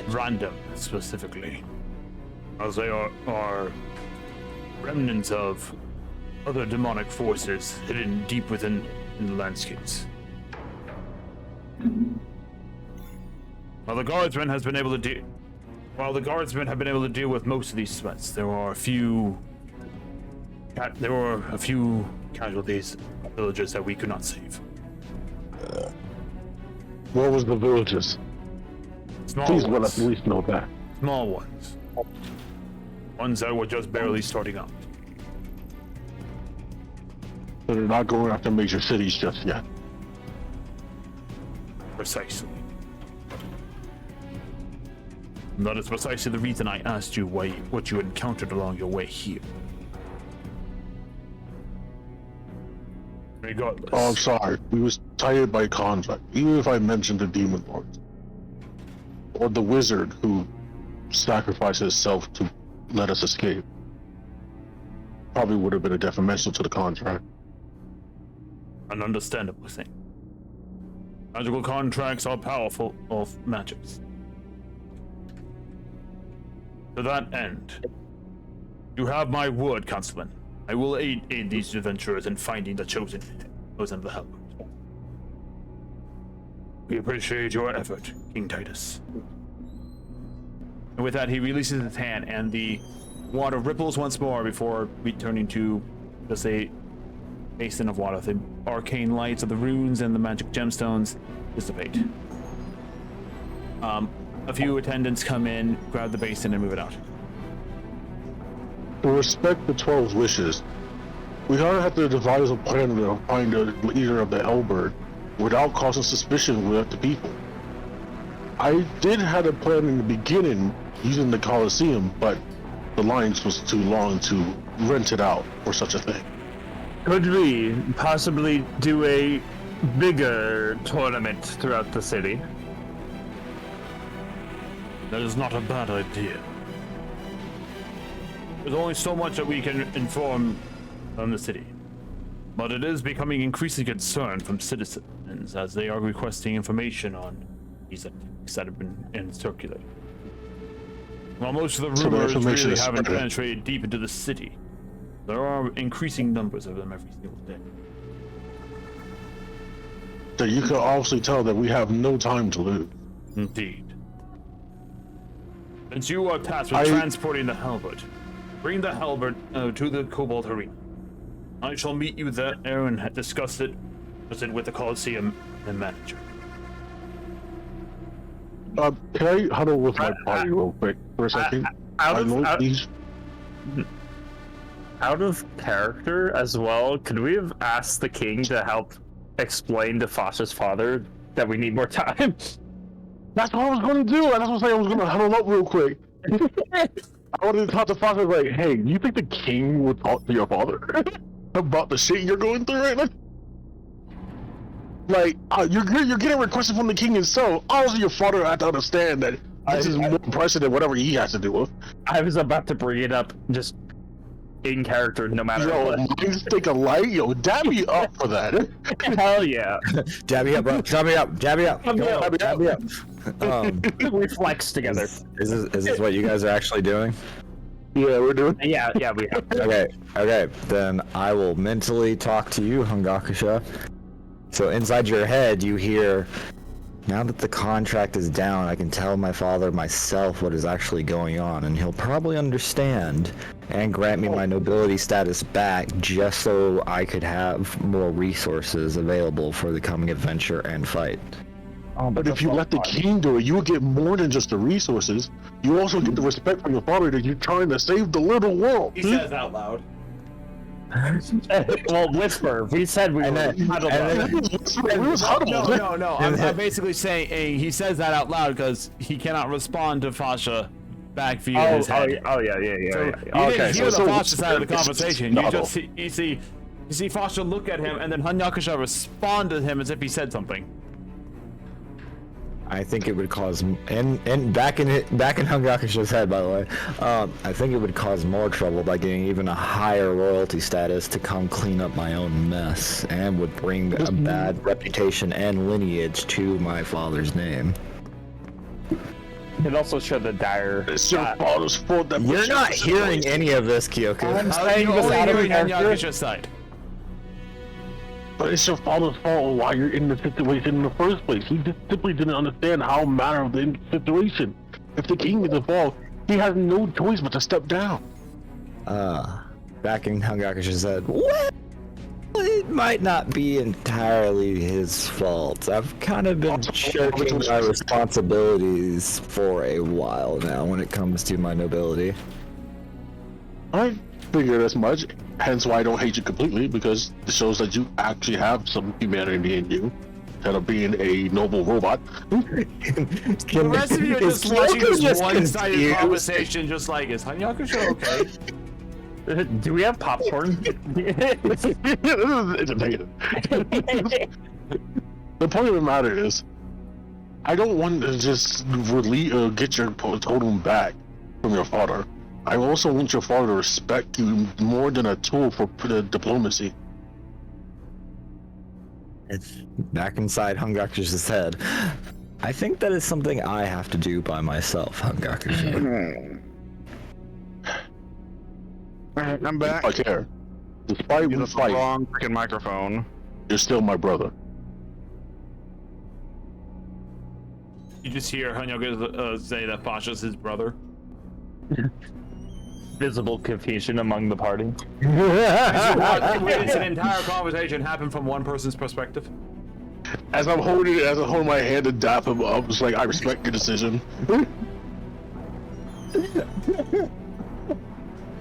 random, specifically. As they are remnants of other demonic forces hidden deep within the landscapes. While the guardsmen have been able to deal with most of these threats, there were a few casualties of villages that we could not save. What was the villages? Please let us at least know that. Small ones. Ones that were just barely starting up. So they're not going after major cities just yet. Precisely. And that is precisely the reason I asked you what you encountered along your way here. Regardless. Oh, I'm sorry. We was tired by contract. Even if I mentioned the demon lords. Or the wizard who sacrificed himself to let us escape. Probably would have been a detrimental to the contract. An understandable thing. Magical contracts are powerful of magics. To that end, you have my word, Councilman. I will aid these adventurers in finding the chosen of the Hellbird. We appreciate your effort, King Titus. And with that, he releases his hand, and the water ripples once more before returning to just a basin of water. The arcane lights of the runes and the magic gemstones dissipate. A few attendants come in, grab the basin, and move it out. To respect the 12's wishes, we gotta have to devise a plan to find the leader of the Hellbird without causing suspicion with the people. I did have a plan in the beginning using the Colosseum, but the lines was too long to rent it out for such a thing. Could we possibly do a bigger tournament throughout the city? That is not a bad idea. There's only so much that we can inform on the city. But it is becoming increasingly concerned from citizens as they are requesting information on these attacks that have been circulated. While most of the rumors really haven't penetrated deep into the city, there are increasing numbers of them every single day. So you can obviously tell that we have no time to lose. Indeed. Since you are tasked with transporting the halberd, bring the halberd to the Cobalt Arena. I shall meet you there and discuss it with the Colosseum and manager. Can I huddle with my party real quick for a second? Out of character as well, could we have asked the king to help explain to Foster's father that we need more time? That's what I was going to do. That's what I was saying. I was going to huddle up real quick. I wanted to talk to Foster like, hey, do you think the king would talk to your father about the shit you're going through right now? Like, you're getting requested from the king himself. Also, your father had to understand that this is more pressing than whatever he has to do with. I was about to bring it up just in character, no matter what. Minds think alike? Yo, dab me up for that. Hell yeah. Jab me up, bro. Jab me up. Jab me up. Jab me up. We flex together. Is this what you guys are actually doing? Yeah, we're doing. Yeah, we have. Okay. Then I will mentally talk to you, Hungakusha. So inside your head, you hear, now that the contract is down, I can tell my father myself what is actually going on, and he'll probably understand and grant me my nobility status back just so I could have more resources available for the coming adventure and fight. But if you let the king do it, you will get more than just the resources. You also get the respect from your father that you're trying to save the little world. He says out loud. Well, whisper. We said we were huddled up. No. I'm basically saying he says that out loud because he cannot respond to Fasha back via his head. Yeah. So you didn't hear the Fasha side of the conversation. You see Fasha look at him, and then Hunyakusha respond to him as if he said something. I think it would cause, and back in Hungakusha's head, by the way, I think it would cause more trouble by getting even a higher royalty status to come clean up my own mess, and would bring a bad reputation and lineage to my father's name. It also showed the dire. It's your father's fault that you're not hearing any of this, Kyoku. I'm saying you're hearing Hunyakusha's side. But it's your father's fault why you're in the situation in the first place. He just simply didn't understand how matter of the situation. If the king is involved, he has no choice but to step down. Back in Hungakusha's head, well, it might not be entirely his fault. I've kind of been shirking my responsibilities for a while now when it comes to my nobility. I figured as much. Hence why I don't hate you completely, because it shows that you actually have some humanity in you, instead of being a noble robot. The rest of you are just watching this one-sided conversation, just like, is Hunyakusha okay? Do we have popcorn? It's entertaining. The point of the matter is, I don't want to just get your totem back from your father. I also want your father to respect you more than a tool for diplomacy. It's back inside Hungakusha's head. I think that is something I have to do by myself, Hungakusha. Alright, I'm back. I care. Despite we fight, wrong freaking microphone. you're still my brother. You just hear Hanyoga say that Fasha's his brother. Visible confusion among the party. It's an entire conversation happened from one person's perspective. As I'm holding my hand to dap him up, it's like, I respect your decision.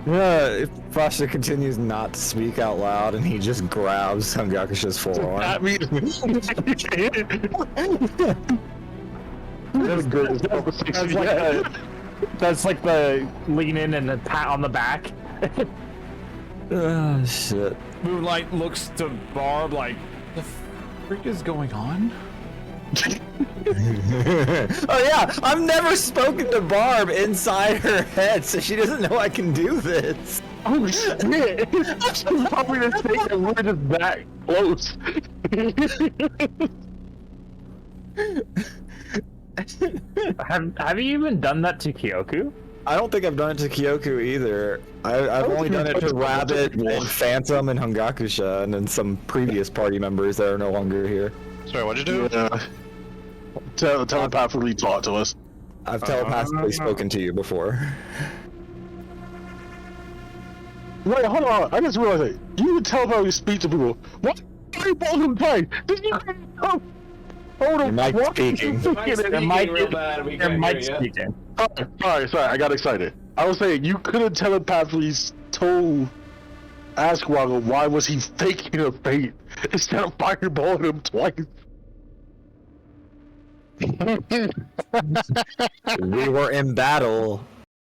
If Fasha continues not to speak out loud and he just grabs Hungakusha's forearm. I mean, That's good. That's like the lean in and the pat on the back. Oh, shit. Moonlight looks to Barb like, the freak is going on? Oh yeah, I've never spoken to Barb inside her head, so she doesn't know I can do this. oh shit! She's probably gonna think that we're just that close. Have you even done that to Kyoku? I don't think I've done it to Kyoku either. I've only done it to Rabbit and Phantom and Hungakusha and then some previous party members that are no longer here. Sorry, what'd you do? Yeah. Telepathically taught to us. I've telepathically spoken to you before. Wait, hold on. I just realized it. You can telepathically speak to people. What? You both them time. Did you? Hold on. Your mic's speaking. Your mic speaking. Sorry. I got excited. I was saying you could have telepathically told Askwaggle why was he faking a fate instead of fireballing him twice. We were in battle.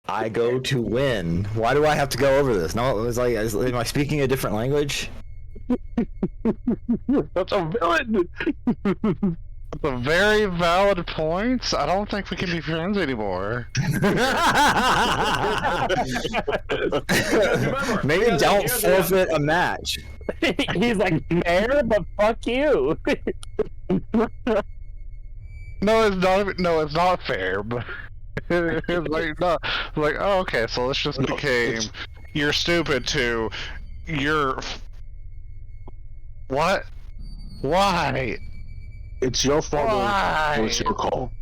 I go to win. Why do I have to go over this? No, it was like, am I speaking a different language? That's a villain. That's a very valid point. I don't think we can be friends anymore. Maybe don't forfeit a match. He's like, fair, but fuck you. No, it's not fair. But it's like, no, like, oh, okay, so this just became you're stupid to you're what? Why? It's your fault. It's your call.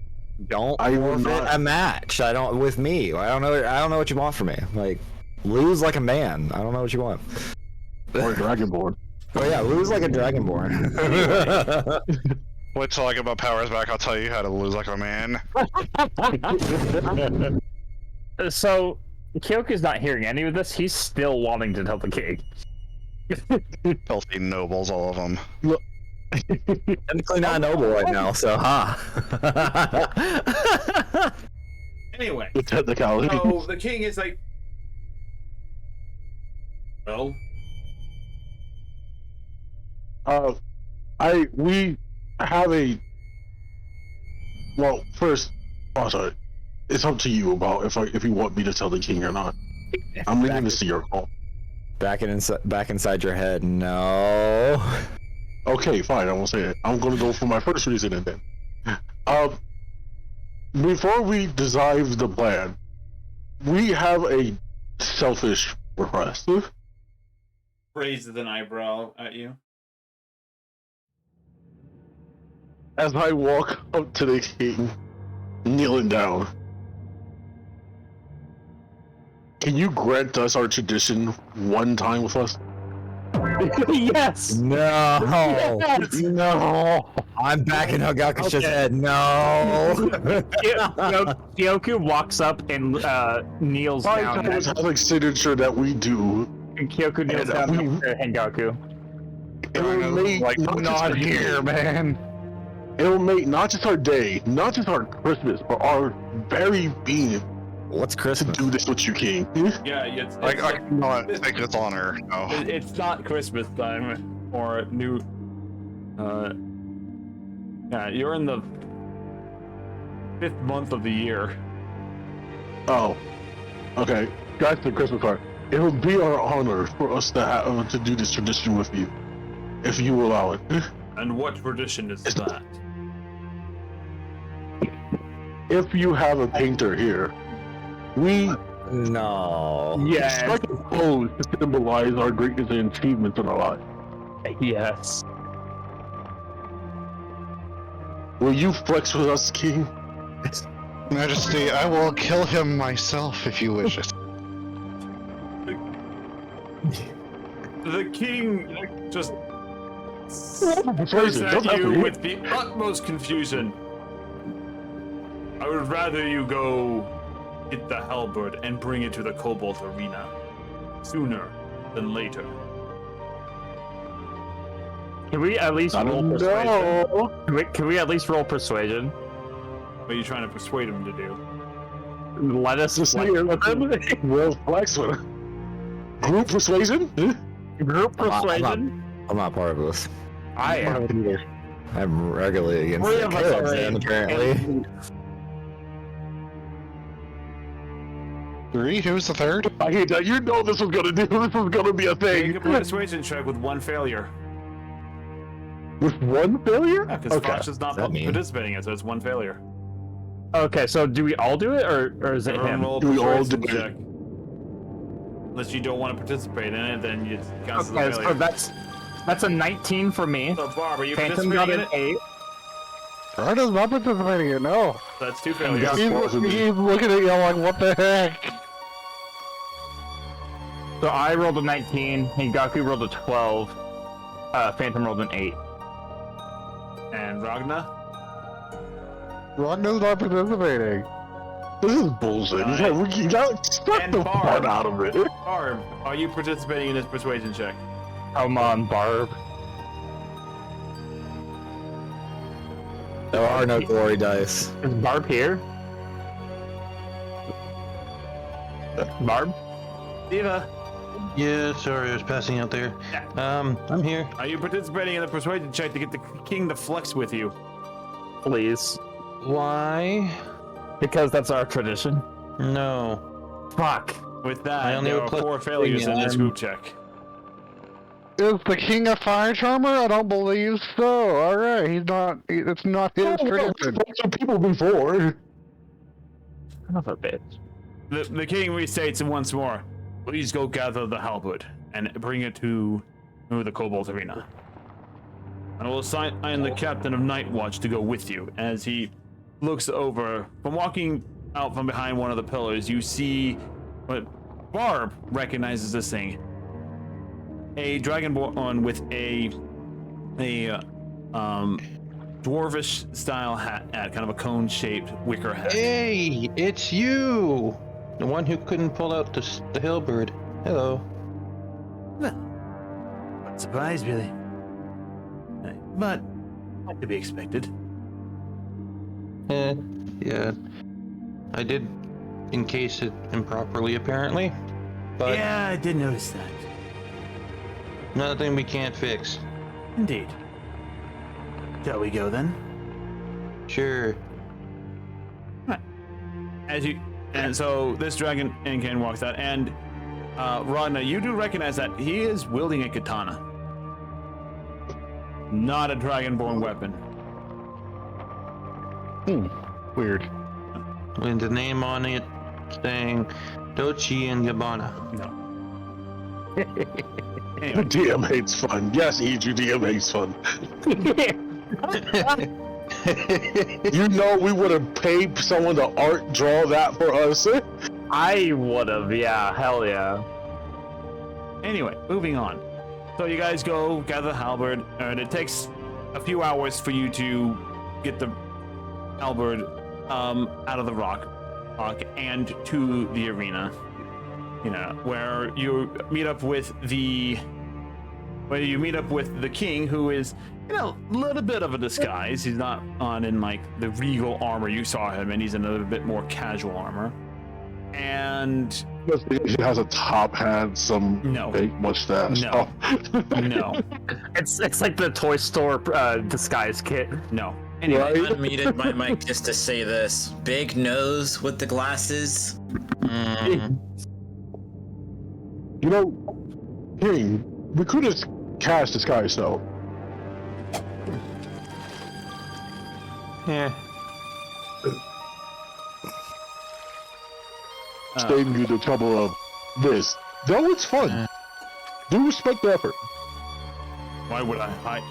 Don't forfeit a match. I don't with me. I don't know what you want from me. Like, lose like a man. I don't know what you want. Or a dragonborn. Oh yeah, lose like a dragonborn. Wait till I get my powers back, I'll tell you how to lose like a man. So, Kyoku's not hearing any of this, he's still wanting to tell the king. Filthy nobles, all of them. Look. Technically not noble right now, so Anyway. The technicality. So the king is like, well, we have a. Well, first, also, it's up to you about if you want me to tell the king or not. I'm leaving this to your call. back inside your head. No. Okay, fine. I won't say it. I'm gonna go for my first reasoning then. Before we decide the plan, we have a selfish request. raises an eyebrow at you. As I walk up to the king, kneeling down, can you grant us our tradition one time with us? Yes! No. Yes! No. I'm back in Hungakusha's head. No. Kyoku walks up and kneels down. It's a signature that we do. And Kyoku kneels down next to Hengaku. It will make Like, not here, man. It will make not just our day, not just our Christmas, but our very being What's to Christmas? do this with you, King. Yeah, it's I cannot take this honor. No. it's not Christmas time or new. Yeah, you're in the 5th month of the year. Oh, okay. That's the Christmas card. It will be our honor for us to have to do this tradition with you, if you allow it. And what tradition is that? If you have a painter here, we No. strike a pose to symbolize our greatness and achievements in our life. Yes. Will you flex with us, King? Majesty, I will kill him myself if you wish it. The king just stares at you with the utmost confusion. I would rather you go get the halberd and bring it to the Cobalt Arena sooner than later. Can we at least roll persuasion? Can we at least roll persuasion? What are you trying to persuade him to do? Let us Just flex here, with him. We'll flex with him. Group persuasion? Group persuasion? I'm not part of this. I am. I'm regularly against Three the of us are kids, in. apparently. 3? Who's the third? I hate that. You know this was gonna do. This was gonna be a Make thing. a persuasion check with one failure. With one failure? Yeah, because Fosh is not What's that mean? participating in it, so it's one failure. Okay, so do we all do it, or is it Everyone him? roll a Do we all persuasion do it? check. Unless you don't want to participate in it, then it counts as a Okay, failure. so that's a 19 for me. So Barb, are you Phantom got participating in an it? 8. Rhonda's not participating in it, no. So that's two failures. He's looking at you like, what the heck? So I rolled a 19, Hingaku rolled a 12, Phantom rolled an 8. And Ragna? Rhonda's not participating. This is bullshit. You got stuck And the Barb. fun out of it. Barb, are you participating in this persuasion check? Come on, Barb. There are no glory dice. Is Barb here? Barb? Diva, Yeah, sorry, I was passing out there. I'm here. are you participating in the persuasion check to get the king to flex with you? Please. Why? Because that's our tradition. No. Fuck. With I that, only there have are plus 4 failures in this I'm- group check. Is the king a fire charmer? I don't believe so. Alright, he's not, it's not his tradition. Some people before. Son of a bitch. The king restates it once more. Please go gather the halberd and bring it to the Cobalt Arena. I will assign the captain of Night Watch to go with you. As he looks over, from walking out from behind one of the pillars, you see what Barb recognizes this thing. A dragonborn with a dwarvish style hat, kind of a cone-shaped wicker hat. Hey, it's you! The one who couldn't pull out the halberd. Hello. What surprise, really? But to be expected. Yeah. I did encase it improperly, apparently. But Yeah, I did notice that. nothing we can't fix. Indeed. Shall we go then? Sure. And so this dragon Incan walks out, and Ragna, you do recognize that he is wielding a katana, not a dragonborn weapon. Weird. With the name on it saying Dochi and Gabbana. No. The Anyway, DM hates fun. Yes, E.G. DM hates fun. You know we would have paid someone to art draw that for us. I would've, yeah, hell yeah. anyway, moving on. So you guys go gather the halberd, and it takes a few hours for you to get the halberd out of the rock and to the arena. You know, where you meet up with the king, who is in a little bit of a disguise. He's not on in like the regal armor you saw him in. He's in a little bit more casual armor. And He has a top hat, some No. fake mustache. No. Oh. no, It's like the toy store disguise kit. no. Anyway, Right? Unmuted my mic just to say this. Big nose with the glasses. You know, King, we could have cast disguise though. Yeah. Saving you the trouble of this. Though it's fun. Do respect the effort. why would I hide?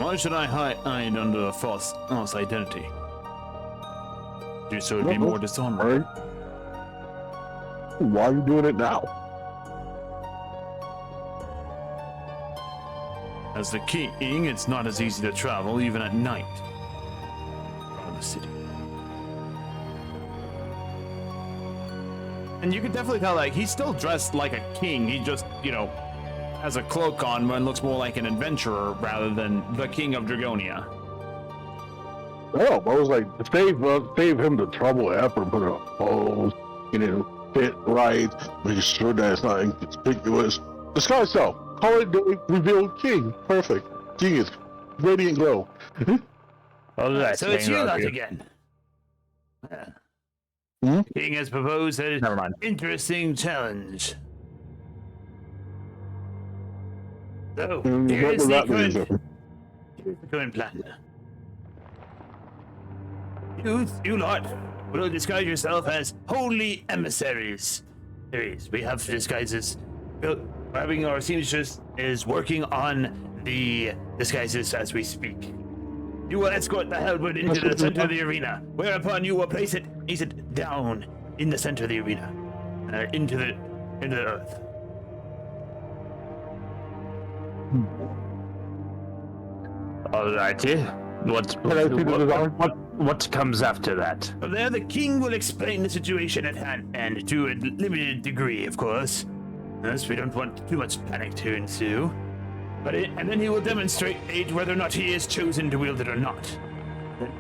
Why should I hide under a false identity? Do so would be more dishonorable. Why are you doing it now? As the king, it's not as easy to travel even at night around the city. And you can definitely tell, like, he's still dressed like a king. He just, you know, has a cloak on and looks more like an adventurer rather than the king of Dragonia. Oh, I was like, save him the trouble and effort, put it on pose, fit right, make sure that it's not inconspicuous. Disguise self, call it day, reveal king. Perfect. Genius. Radiant glow. So it's you lot again. The king has proposed an interesting challenge. So, here's the current plan. You lot will disguise yourself as holy emissaries. We have disguises. Having our seamstress is working on the disguises as we speak. You will escort the halberd into the center of the arena, whereupon you will place it down in the center of the arena, into the earth. Alrighty. What comes after that? From there, the king will explain the situation at hand, and to a limited degree, of course. Thus, we don't want too much panic to ensue. And then he will demonstrate whether or not he is chosen to wield it or not. Then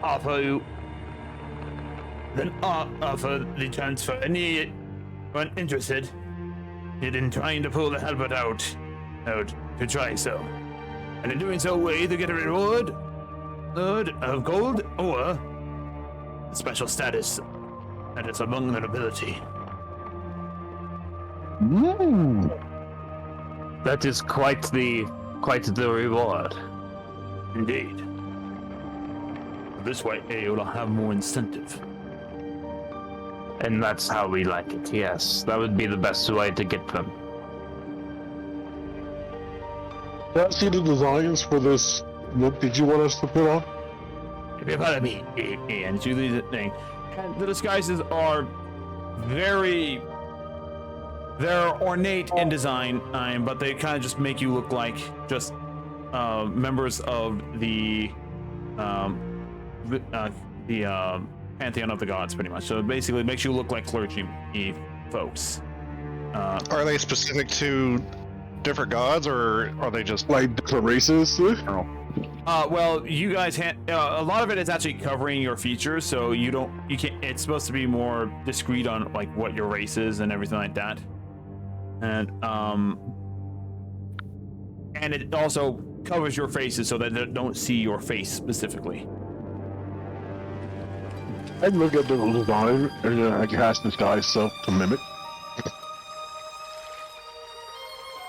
offer the chance for anyone interested in trying to pull the halberd out to try so. And in doing so, will either get a reward of gold or a special status that is among the nobility. That is quite the reward. Indeed. This way, you'll have more incentive. And that's how we like it, yes. That would be the best way to get them. Can I see the designs for this look did you want us to put on? If you follow me, and do the thing. And the disguises are they're ornate in design, but they kind of just make you look like just members of the pantheon of the gods, pretty much. So it basically makes you look like clergy folks. Are they specific to different gods, or are they just like different races? Well, you guys a lot of it is actually covering your features, so you can't. It's supposed to be more discreet on like what your race is and everything like that. And it also covers your faces so that they don't see your face specifically. I look at the design and then I cast disguise self to mimic.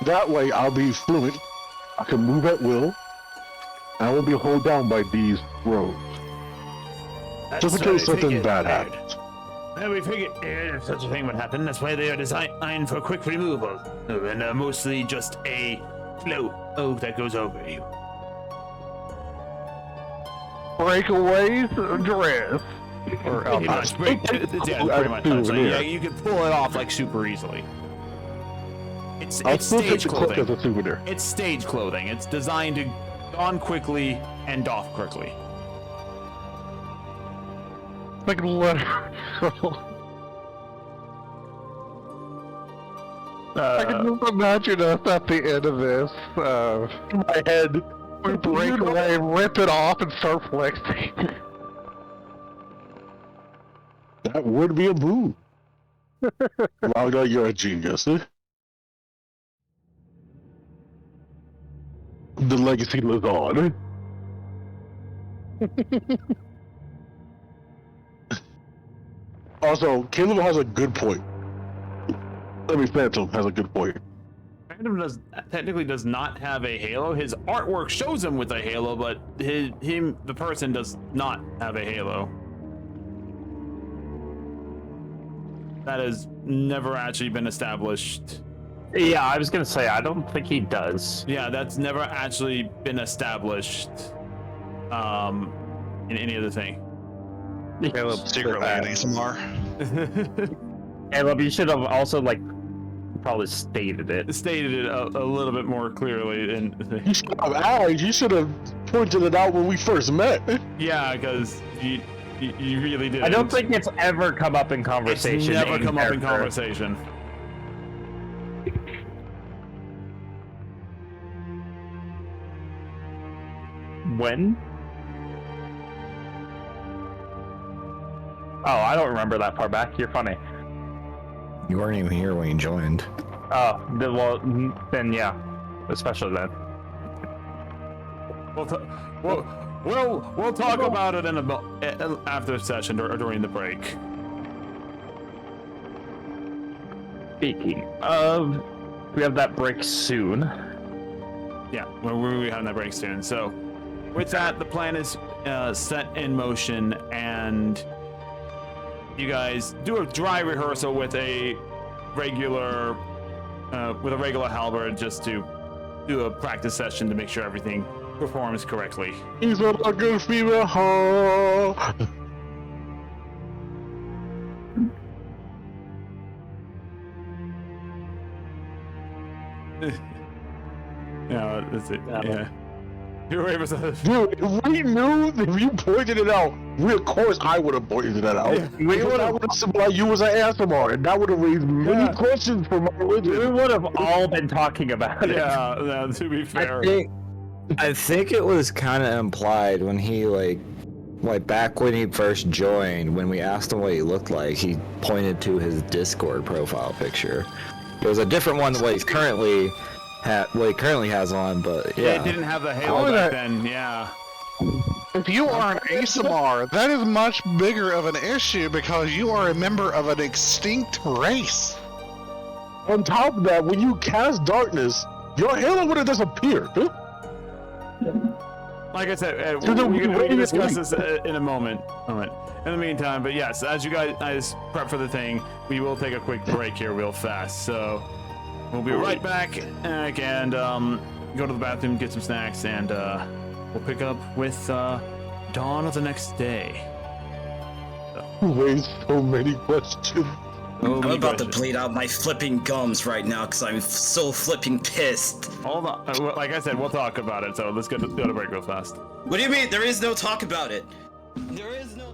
That way I'll be fluent, I can move at will, and I won't be held down by these robes. Just in case something bad happens. Well, we figured if such a thing would happen, that's why they are designed for quick removal, and mostly just a float that goes over you. breakaways dress? Or pretty much. Pretty much. Yeah, you can pull it off like super easily. It's stage clothing. As a souvenir. It's stage clothing. It's designed to on quickly and doff quickly. Like literal. I can just imagine us at the end of this. In my head. We break away, rip it off, and start flexing. That would be a move. Wow, you're a genius. Eh? The legacy lives on. Also, Caleb has a good point. Phantom has a good point. Phantom technically does not have a halo. His artwork shows him with a halo, but the person does not have a halo. That has never actually been established. Yeah, I was gonna say, I don't think he does. Yeah, that's never actually been established in any other thing. Caleb secretly an ASMR. Caleb, you should have also like probably stated it. Stated it a little bit more clearly. And You should have asked. You should have pointed it out when we first met. yeah, because you really did. I don't think it's ever come up in conversation. It's never come up in conversation. When? Oh, I don't remember that far back. You're funny. You weren't even here when you joined. Oh, well, then yeah, especially then. We'll talk about it in after session or during the break. Speaking of, we have that break soon. Yeah, we're having that break soon. So, with that, the plan is set in motion, and you guys do a dry rehearsal with a regular halberd, just to do a practice session to make sure everything performs correctly. He's a good female. Huh? Yeah, that's it. Yeah. You were able to. Dude, if we knew, if you pointed it out, of course I would have pointed that out. Yeah, we would have said like you was an ASMR, and that would have raised many questions for my religion. We would have all been talking about it. Yeah, to be fair. I think it was kind of implied when he like back when he first joined, when we asked him what he looked like, he pointed to his Discord profile picture. It was a different one than what he's currently has on, but yeah. It didn't have the halo back then. Yeah. If you are an ASMR, that is much bigger of an issue because you are a member of an extinct race. On top of that, when you cast darkness, your halo would have disappeared. Like I said, we can discuss this in a moment. In the meantime, but yes, as you guys prep for the thing, we will take a quick break here real fast. So we'll be right back and go to the bathroom, get some snacks, and we'll pick up with dawn of the next day. You raised so many questions. I'm about to bleed out my flipping gums right now because I'm so flipping pissed. Hold on. Like I said, we'll talk about it, so let's go to break real fast. What do you mean? There is no talk about it. There is no...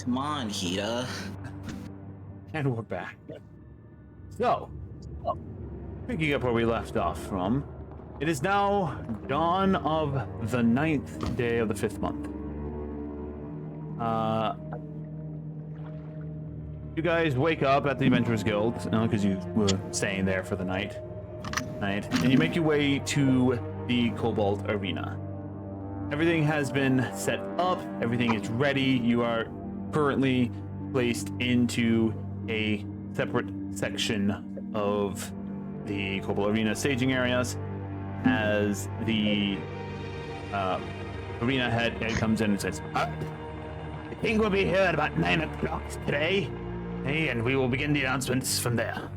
Come on, Hida. And we're back. So, picking up where we left off from, it is now dawn of the 9th day of the 5th month. You guys wake up at the Adventurers Guild, because you were staying there for the night, and you make your way to the Cobalt Arena. Everything has been set up, everything is ready. You are currently placed into a separate section of the Cobalt Arena staging areas as the arena head comes in and says, the king will be here at about 9 o'clock today, and we will begin the announcements from there.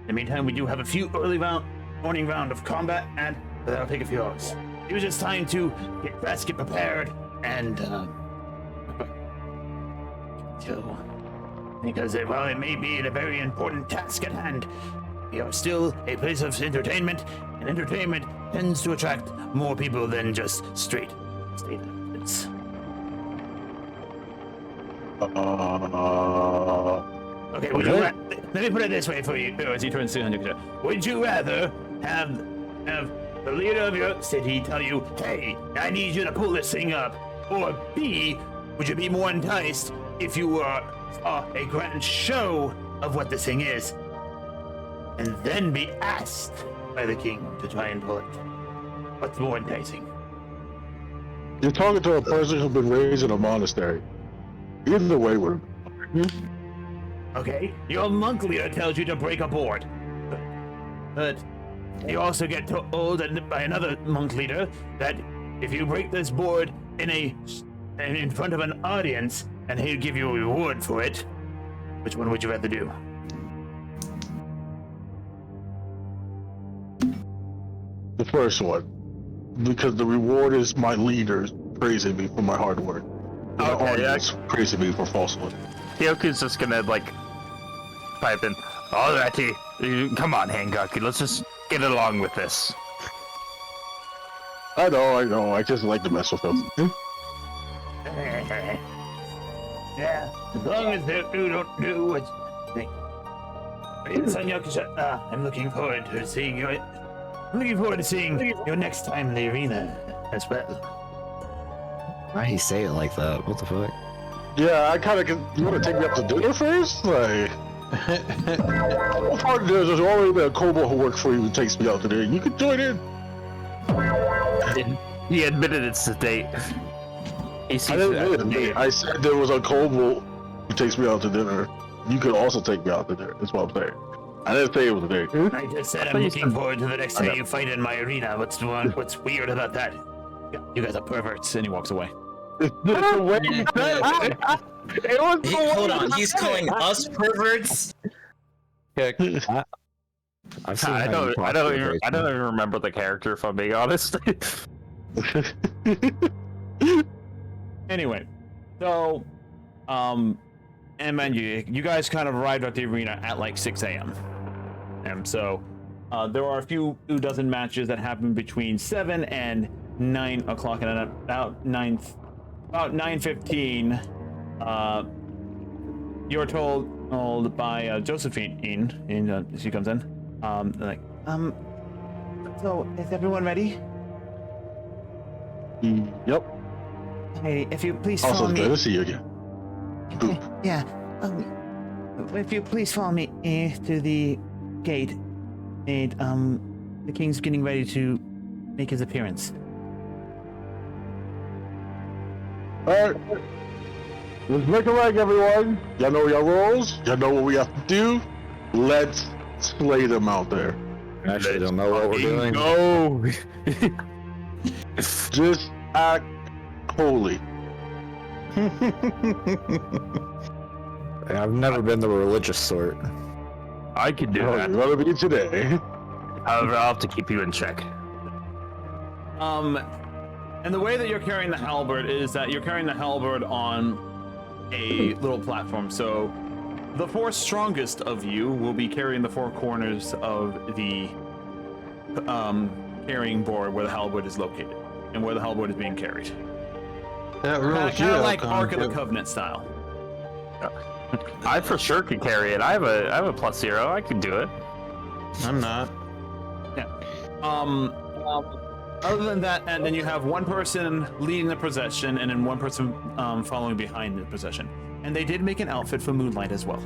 In the meantime, we do have a few morning round of combat, and that'll take a few hours. It was just time to get dressed, get prepared, and because it may be a very important task at hand. We are still a place of entertainment, and entertainment tends to attract more people than just straight state athletes. Okay, let me put it this way for you, as he turns to Hunter. Would you rather have the leader of your city tell you, hey, I need you to pull this thing up, or B, would you be more enticed if you saw a grand show of what this thing is, and then be asked by the king to try and pull it? What's more enticing? You're talking to a person who's been raised in a monastery. Either way, we're... Okay, your monk leader tells you to break a board, but you also get told by another monk leader that if you break this board in front of an audience, and he'll give you a reward for it, which one would you rather do? The first one, because the reward is my leaders praising me for my hard work. The audience praising me for falsehood. Hyoku's just gonna pipe in. Alrighty, come on, Hangaku, let's just get along with this. I know. I just like to mess with them. Yeah, as long as you don't do what you think. I'm looking forward to seeing you. I'm looking forward to seeing you next time in the arena as well. Why do you say it like that? What the fuck? Yeah, I kind of. You want to take me up to dinner first? Like, what part of this? There's already been a kobold who works for you who takes me out to dinner. You can join in. He admitted it's the date. I didn't admit it. I said there was a kobold who takes me out to dinner. You could also take me out to dinner. That's what I'm saying. I didn't say it was a date. I just said I'm looking forward to the next time you fight in my arena. What's weird about that? You guys are perverts. And he walks away. Hold on, he's calling us perverts? I don't even remember the character, if I'm being honest. Anyway, so, and mind you guys kind of arrived at the arena at like 6 a.m. And so, there are a few dozen matches that happen between 7 and 9 o'clock, and about 9:15, you're told by Josephine, she comes in, so is everyone ready? Yep. Hey, if you please follow me. Also, good to see you again. Yeah. If you please follow me to the gate, the king's getting ready to make his appearance. Alright. Let's make a leg, everyone. Y'all know your roles. Y'all know what we have to do. Let's slay them out there. I actually don't know what we're doing. Go! Just act holy. I've never been the religious sort. I could do that. You're gonna be today. However, I'll have to keep you in check. And the way that you're carrying the halberd is that you're carrying the halberd on a little platform. So the 4 strongest of you will be carrying the 4 corners of the carrying board where the halberd is located and where the halberd is being carried. That rules Kind of like Ark of the Covenant style. I for sure could carry it. I have a +0. I can do it. I'm not. Other than that, and then you have one person leading the procession, and then one person following behind the procession. And they did make an outfit for Moonlight as well.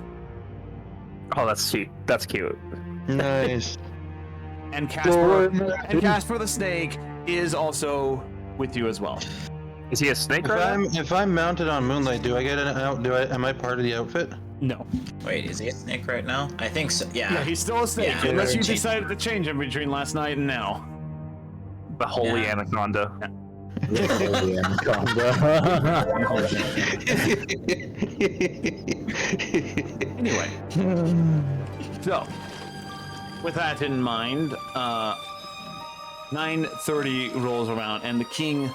Oh, that's cute. That's cute. Nice. And Casper the Snake is also with you as well. Is he a snake? If I'm mounted on Moonlight, do I get an out? Am I part of the outfit? No. Wait, is he a snake right now? I think so. Yeah. Yeah, he's still a snake, Yeah. unless you decided to change him between last night and now. The holy anaconda. Holy anaconda. Anyway. So, with that in mind, 9:30 rolls around, and the king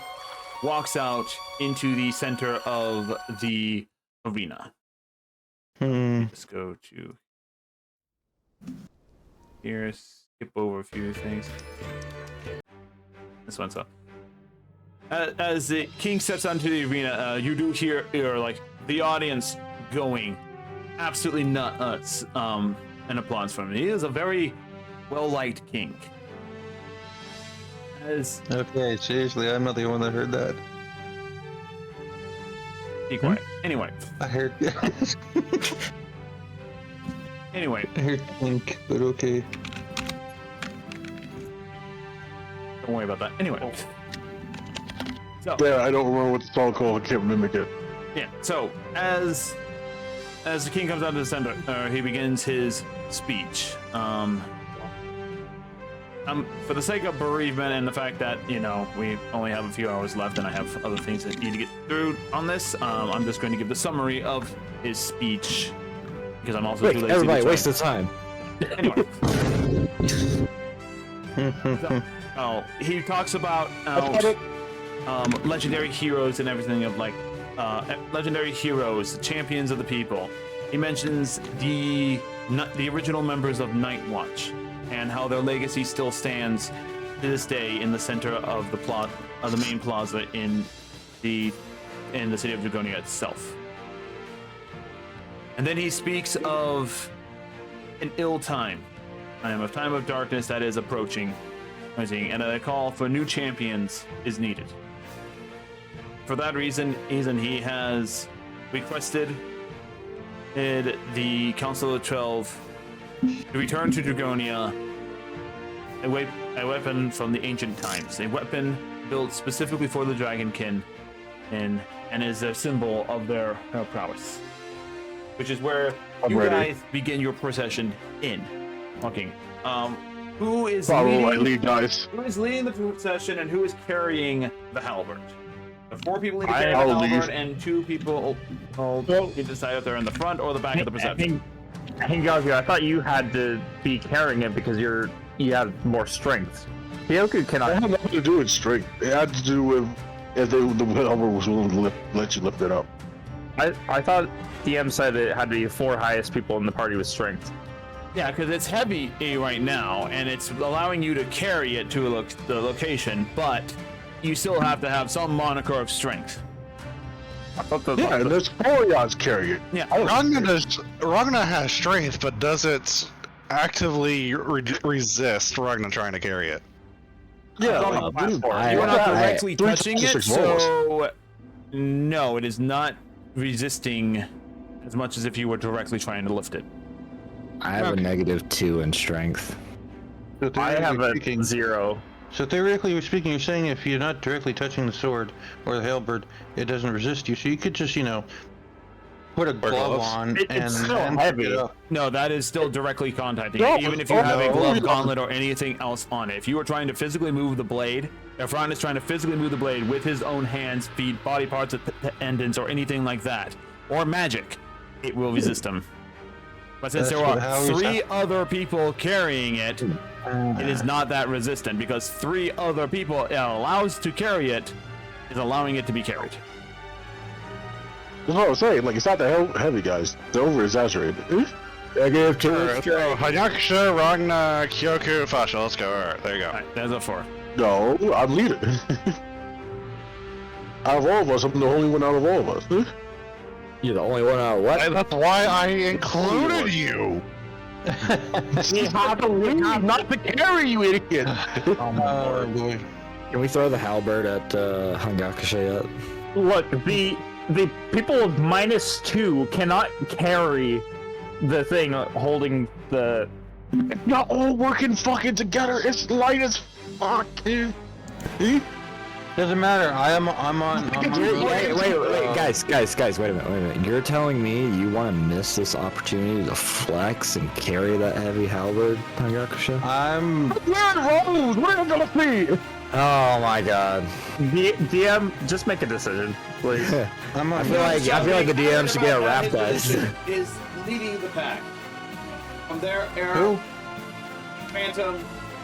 walks out into the center of the arena. Let's go to here, skip over a few things. This one's up. As the king steps onto the arena, you do hear the audience going absolutely nuts, and applause from him. He is a very well-liked king. Okay, seriously, I'm not the one that heard that. Be quiet. Anyway. I heard. Anyway. I heard Link, but okay. Don't worry about that. Anyway. So. Yeah, I don't remember what the song called. I can't mimic it. Yeah. So as the king comes out of the center, he begins his speech. For the sake of bereavement and the fact that, we only have a few hours left and I have other things that need to get through on this, I'm just going to give the summary of his speech because I'm also too lazy everybody, to waste of time. Anyway. He talks about legendary heroes and everything of legendary heroes, champions of the people. He mentions the original members of Night Watch and how their legacy still stands to this day in the center of the main plaza in the city of Dragonia itself. And then he speaks of an ill time, a time of darkness that is approaching, and a call for new champions is needed. For that reason, he has requested the Council of 12 to return to Dragonia a weapon from the ancient times, a weapon built specifically for the Dragonkin, and is a symbol of their prowess. Which is where guys begin your procession in. Okay. Who is leading the procession and who is carrying the halberd? The 4 people need to carry the halberd, and 2 people you decide if they're in the front or the back of the procession. I think I thought you had to be carrying it because you have more strength. Hyoku cannot. It had nothing to do with strength. It had to do with if the halberd was willing to let you lift it up. I thought DM said it had to be the 4 highest people in the party with strength. Yeah, because it's heavy right now, and it's allowing you to carry it to the location, but you still have to have some moniker of strength. Yeah, and there's 4 yards carry it. Yeah, Ragna has strength, but does it actively resist Ragna trying to carry it? Yeah, you're not directly touching it, so no, it is not resisting as much as if you were directly trying to lift it. I have a -2 in strength. So I have a speaking, 0. So theoretically speaking, you're saying if you're not directly touching the sword or the halberd, it doesn't resist you. So you could just, put a glove on it's still heavy. No, that is still directly contacting it, even if you have a glove, gauntlet, or anything else on it. If you are trying to physically move the blade, if Ron is trying to physically move the blade with his own hands, feet, body parts, tendons, or anything like that, or magic, it will resist him. But since there are 3 other people carrying it, it is not that resistant, because 3 other people it allows to carry it is allowing it to be carried. That's what I was saying. It's not that heavy, guys. They're over-exaggerated. Hanyakusha, Ragna, Kyoku, Fasha. Let's go. Alright, there you go. Alright, there's a 4. No, I'm leading. Out of all of us, I'm the only one out of all of us. You're the only one out. What? That's why I included you. We have to leave, not to carry, you idiot. Oh boy. Can we throw the halberd at Hangakusha yet? Look, the people of -2 cannot carry the thing holding the. It's not all working fucking together. It's light as fuck, dude. Doesn't matter. I'm on. Wait, guys, wait a minute. You're telling me you want to miss this opportunity to flex and carry that heavy halberd, Hangakusha? I'm. Rose, what are you gonna see? Oh my god. DM, just make a decision, please. I feel like the DM should get a rap test. Is leading the pack. From there, Era, Who? Phantom,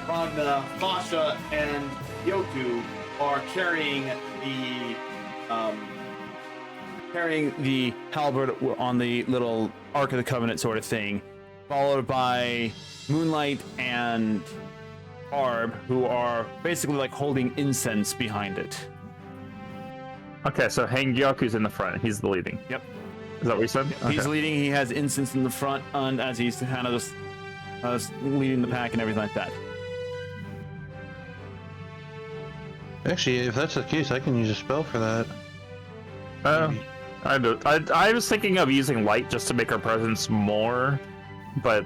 Ragna, Fasha, and Yoku are carrying the halberd on the little Ark of the Covenant sort of thing, followed by Moonlight and Barb, who are basically like holding incense behind it. Okay, so Hangyaku's in the front. He's the leading. Yep. Is that what you said? He's Okay. leading. He has incense in the front, and as he's kind of just leading the pack and everything like that. Actually, if that's the case, I can use a spell for that. I was thinking of using light just to make our presence more, but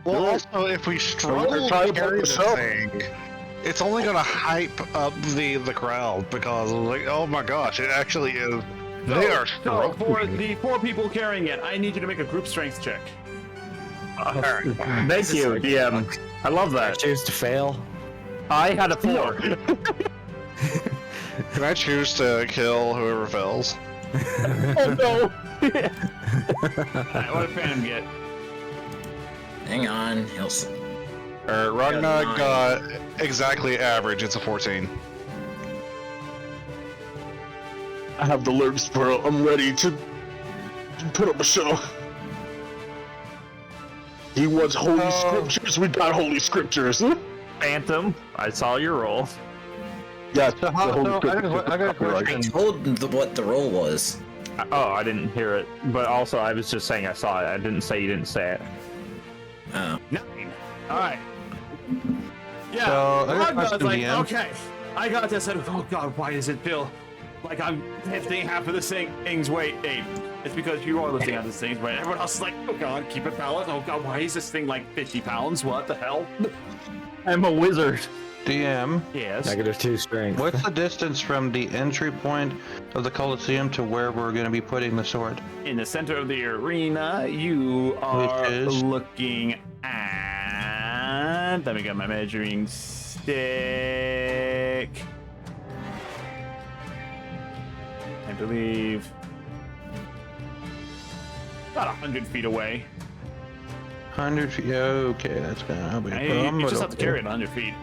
Well, also, if we struggle to carry this thing, it's only gonna hype up the crowd because, like, oh my gosh, it actually is. They are So for struggling. the 4 people carrying it, I need you to make a group strength check. thank you, DM. I love I that. choose to fail. I had a 4. Can I choose to kill whoever fails? Oh no! Alright, what did Phantom get? Hang on, Ragna nine. got exactly average. It's a 14. I have the lyrics, bro. I'm ready to put up a show. He wants holy scriptures. We got holy scriptures. Phantom, I saw your roll. Yeah, So how, so I got a I question. told what the role was. Oh, I didn't hear it. But also, I was just saying I saw it. I didn't say you didn't say it. Oh. 9. Alright. Yeah, So, I got a Ragna's question, like, DM. okay. I got this. Oh god, why does it feel like I'm lifting half of the thing's weight? 8. It's because you are lifting half of the thing's weight. Everyone else is like, oh god, keep it balanced. Oh god, why is this thing like 50 pounds? What the hell? I'm a wizard. DM, Yes. -2 strength. what's the distance from the entry point of the Colosseum to where we're going to be putting the sword? In the center of the arena, you are Which is? looking at. Let me get my measuring stick. I believe about 100 feet away. 100 feet. Okay, that's gonna be a problem. You but just have to okay. carry it 100 feet.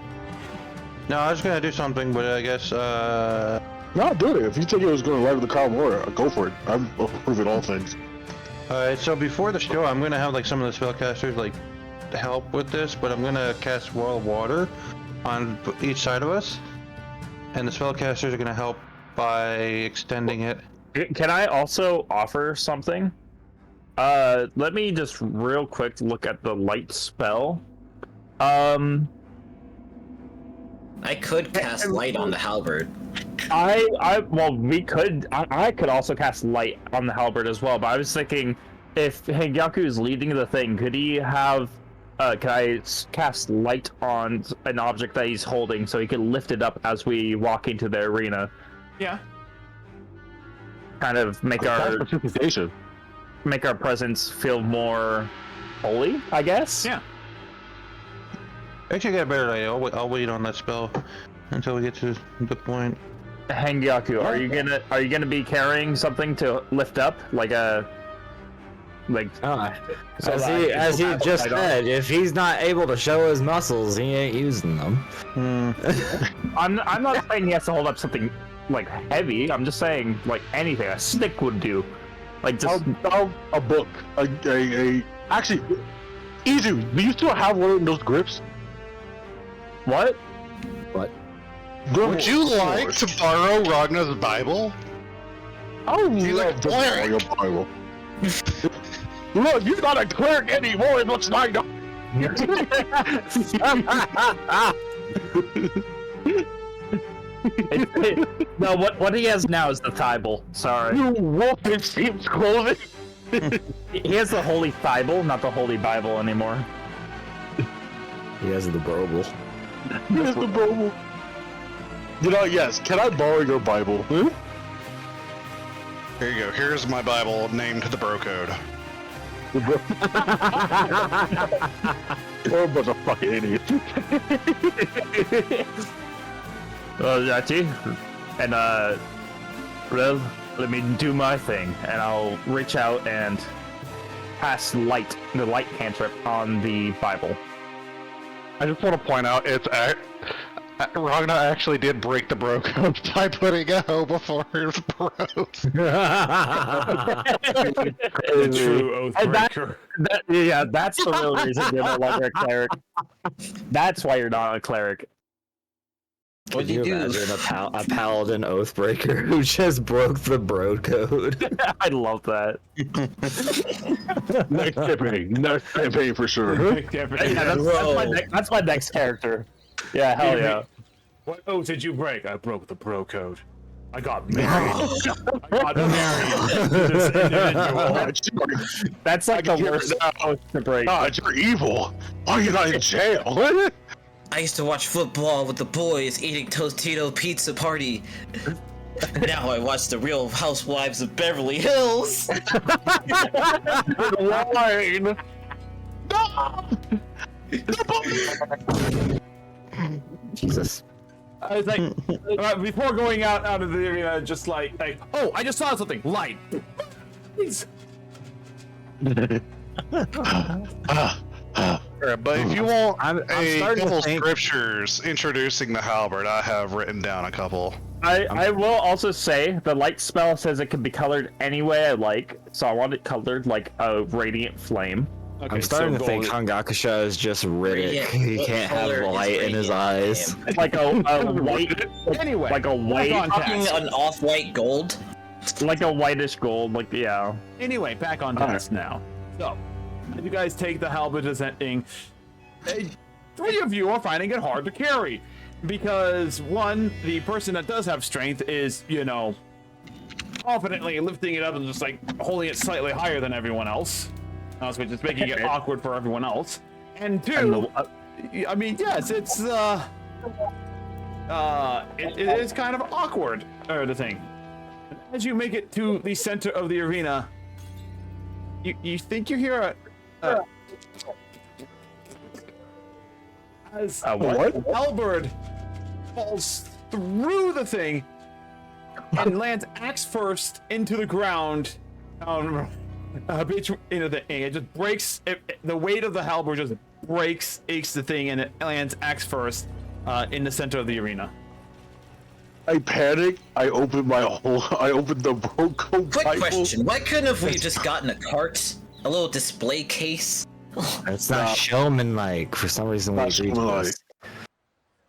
No, I was gonna do something, but I guess No, do it. If you think it was going to rival the Kyle Moore, go for it. I'm approving all things. Alright, so before the show, I'm gonna have like some of the spellcasters like help with this, but I'm gonna cast Wall of Water on each side of us, and the spellcasters are gonna help by extending it. Can I also offer something? Let me just real quick look at the light spell. I could cast light on the halberd. Well, we could. I could also cast light on the halberd as well. But I was thinking, if Hengyaku is leading the thing, could he have? Can I cast light on an object that he's holding so he can lift it up as we walk into the arena? Yeah. Kind of make our presence feel more holy, I guess. Yeah. Actually, I got a better idea. I'll wait on that spell until we get to the point. Hengyaku, are you gonna be carrying something to lift up, like a so as he just said, if he's not able to show his muscles, he ain't using them. I'm not saying he has to hold up something like heavy. I'm just saying like anything a stick would do, like just a book, actually easy. Do you still have one of those grips? What? What? Would you like to borrow Ragna's Bible? I love to borrow your Bible. Look, you're not a cleric anymore. It looks like. No, what he has now is the Thibel. Sorry. You wolf in sheep's clothing. He has the Holy Thibel, not the Holy Bible anymore. He has the Broble. He has the Broble. You know, yes. Can I borrow your Bible? Hmm? Here you go. Here's my Bible named the Bro Code. Or was a fucking idiot. Well, Yachi, and well, let me do my thing, and I'll reach out and cast the light cantrip on the Bible. I just want to point out, Ragnar actually did break the Bro Code by putting a hoe before his bros. The true oath breaker. Yeah, that's the real reason you're no longer a cleric. That's why you're not a cleric. Could you imagine a paladin oathbreaker who just broke the bro code? I love that. Next campaign for sure. Yeah, that's my next character. Yeah, hell yeah. What oath did you break? I broke the bro code. I got married. I got married to this individual. That's like the worst oath to break. God, you're evil. Why are you not in jail? I used to watch football with the boys eating Tostito pizza party. Now I watch the Real Housewives of Beverly Hills. Wine. Jesus. I was like, before going out of the arena, just like, oh, I just saw something. Light. Please. But if you want I'm a starting to couple think- scriptures introducing the halberd, I have written down a couple. I will also say the light spell says it can be colored any way I like, so I want it colored like a radiant flame. Okay, I'm starting so to think gold- Hangakusha is just Riddick. Yeah, He what can't have color is light in his radiant eyes. flame? Like a white, Anyway, like a white, back on Talking task. an off-white gold. like a whitish gold, like yeah. Anyway, back on task now. So, as you guys take the halberd descending, three of you are finding it hard to carry. Because, one, the person that does have strength is, confidently lifting it up and just, holding it slightly higher than everyone else. Which is making it awkward for everyone else. And two, I mean, yes, it's, it is kind of awkward, the thing. As you make it to the center of the arena, you think you hear as what? halberd falls through the thing and lands axe first into the ground. It just breaks. The weight of the halberd just aches the thing, and it lands axe first in the center of the arena. I panic. I open the broken Quick Bible. question: why couldn't have we just gotten a cart, a little display case? It's not showman-like. For some reason, we Not agreed to showman-like. this.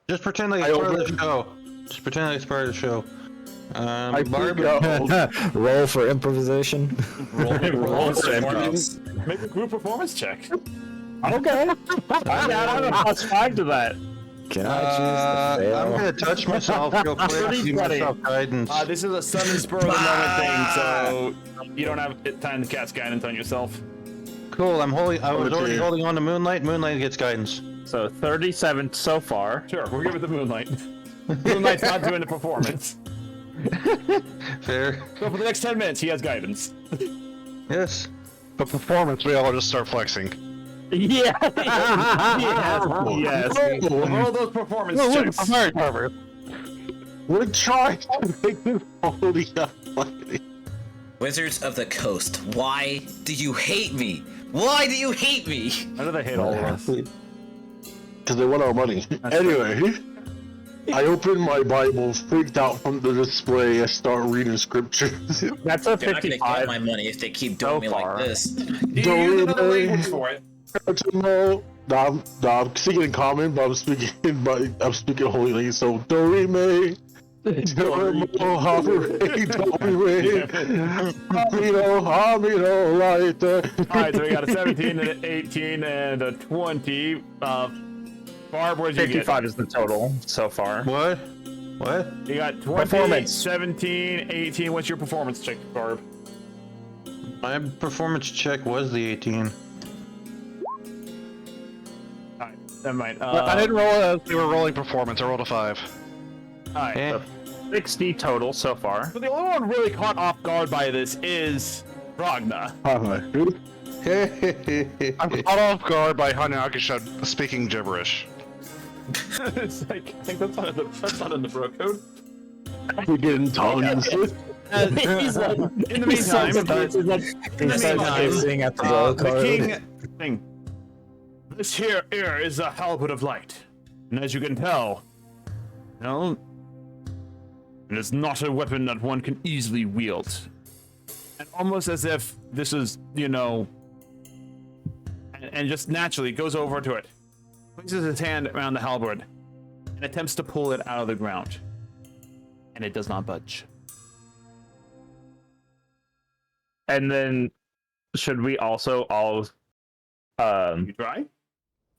Just pretend like it's part of the show. Just pretend like it's part of the show. I Barbie. Roll for improvisation. Roll for performance. Make a group performance check. Okay. I'm a +5 to that. Can I choose the fail? I'm gonna touch myself real quick. Give myself guidance. This is a sudden spur of the moment thing, so you don't have time to cast guidance on yourself. Cool. I was already holding on to Moonlight. Moonlight gets guidance. So 37 so far. Sure, we'll give it to Moonlight. Moonlight's not doing the performance. Fair. So for the next 10 minutes, he has guidance. Yes. The performance, we all just start flexing. Yeah. Yes. Roll those performance checks. We're trying to make this holy funny. Wizards of the Coast, why do you hate me? Why do you hate me? How do they hate all of us? Because they want our money. Anyway, I open my Bible, freaked out from the display. I start reading scriptures. That's a They're not gonna 55. get my money if they keep doing me like this. Do you use another language for it? No, I'm speaking in common, but I'm speaking holy. So Dorime, Light. Alright, so we got a 17 and an 18 and a 20. Barb, what did you get? 55 is the total so far. What? What? You got 20, Performance. 17, 18. What's your performance check, Barb? My performance check was the 18. Alright, never mind. I didn't roll as we were rolling performance. I rolled a 5. Alright. Eh. 60 total so far. So the only one really caught off guard by this is Ragna. I'm caught off guard by Hanyakusha speaking gibberish. It's like, I think that's not in the bro code. We getting tongues. He's like, in the meantime, Sing at the bro the code. king thing. This here is a halberd of light, and as you can tell, no, it is not a weapon that one can easily wield. And almost as if this is, you know, and just naturally goes over to it, places his hand around the halberd, and attempts to pull it out of the ground, and it does not budge. And then, should we also all You try?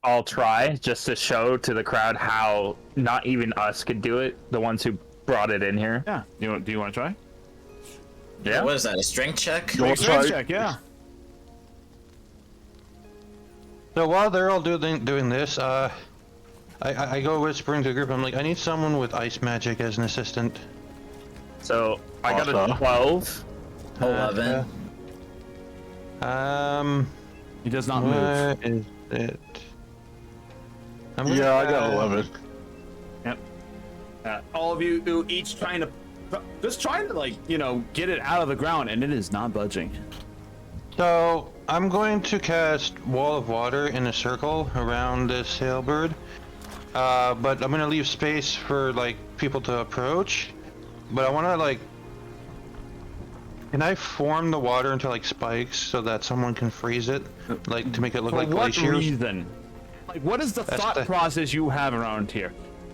all try just to show to the crowd how not even us could do it, the ones who brought it in here? Yeah. Do you want to try? Yeah. What is that? A strength check? Make a strength check, yeah. So while they're all doing this, I go whispering to the group. I'm like, I need someone with ice magic as an assistant. So I got a 12. 11. He does not move. What is it? Yeah, I got 11. Yep. All of you each trying to, like, you know, get it out of the ground, and it is not budging. So I'm going to cast Wall of Water in a circle around this halberd, but I'm gonna leave space for like people to approach. But I want to like, can I form the water into like spikes so that someone can freeze it, like to make it look like glaciers? For what reason? Like, what is the thought process you have around here?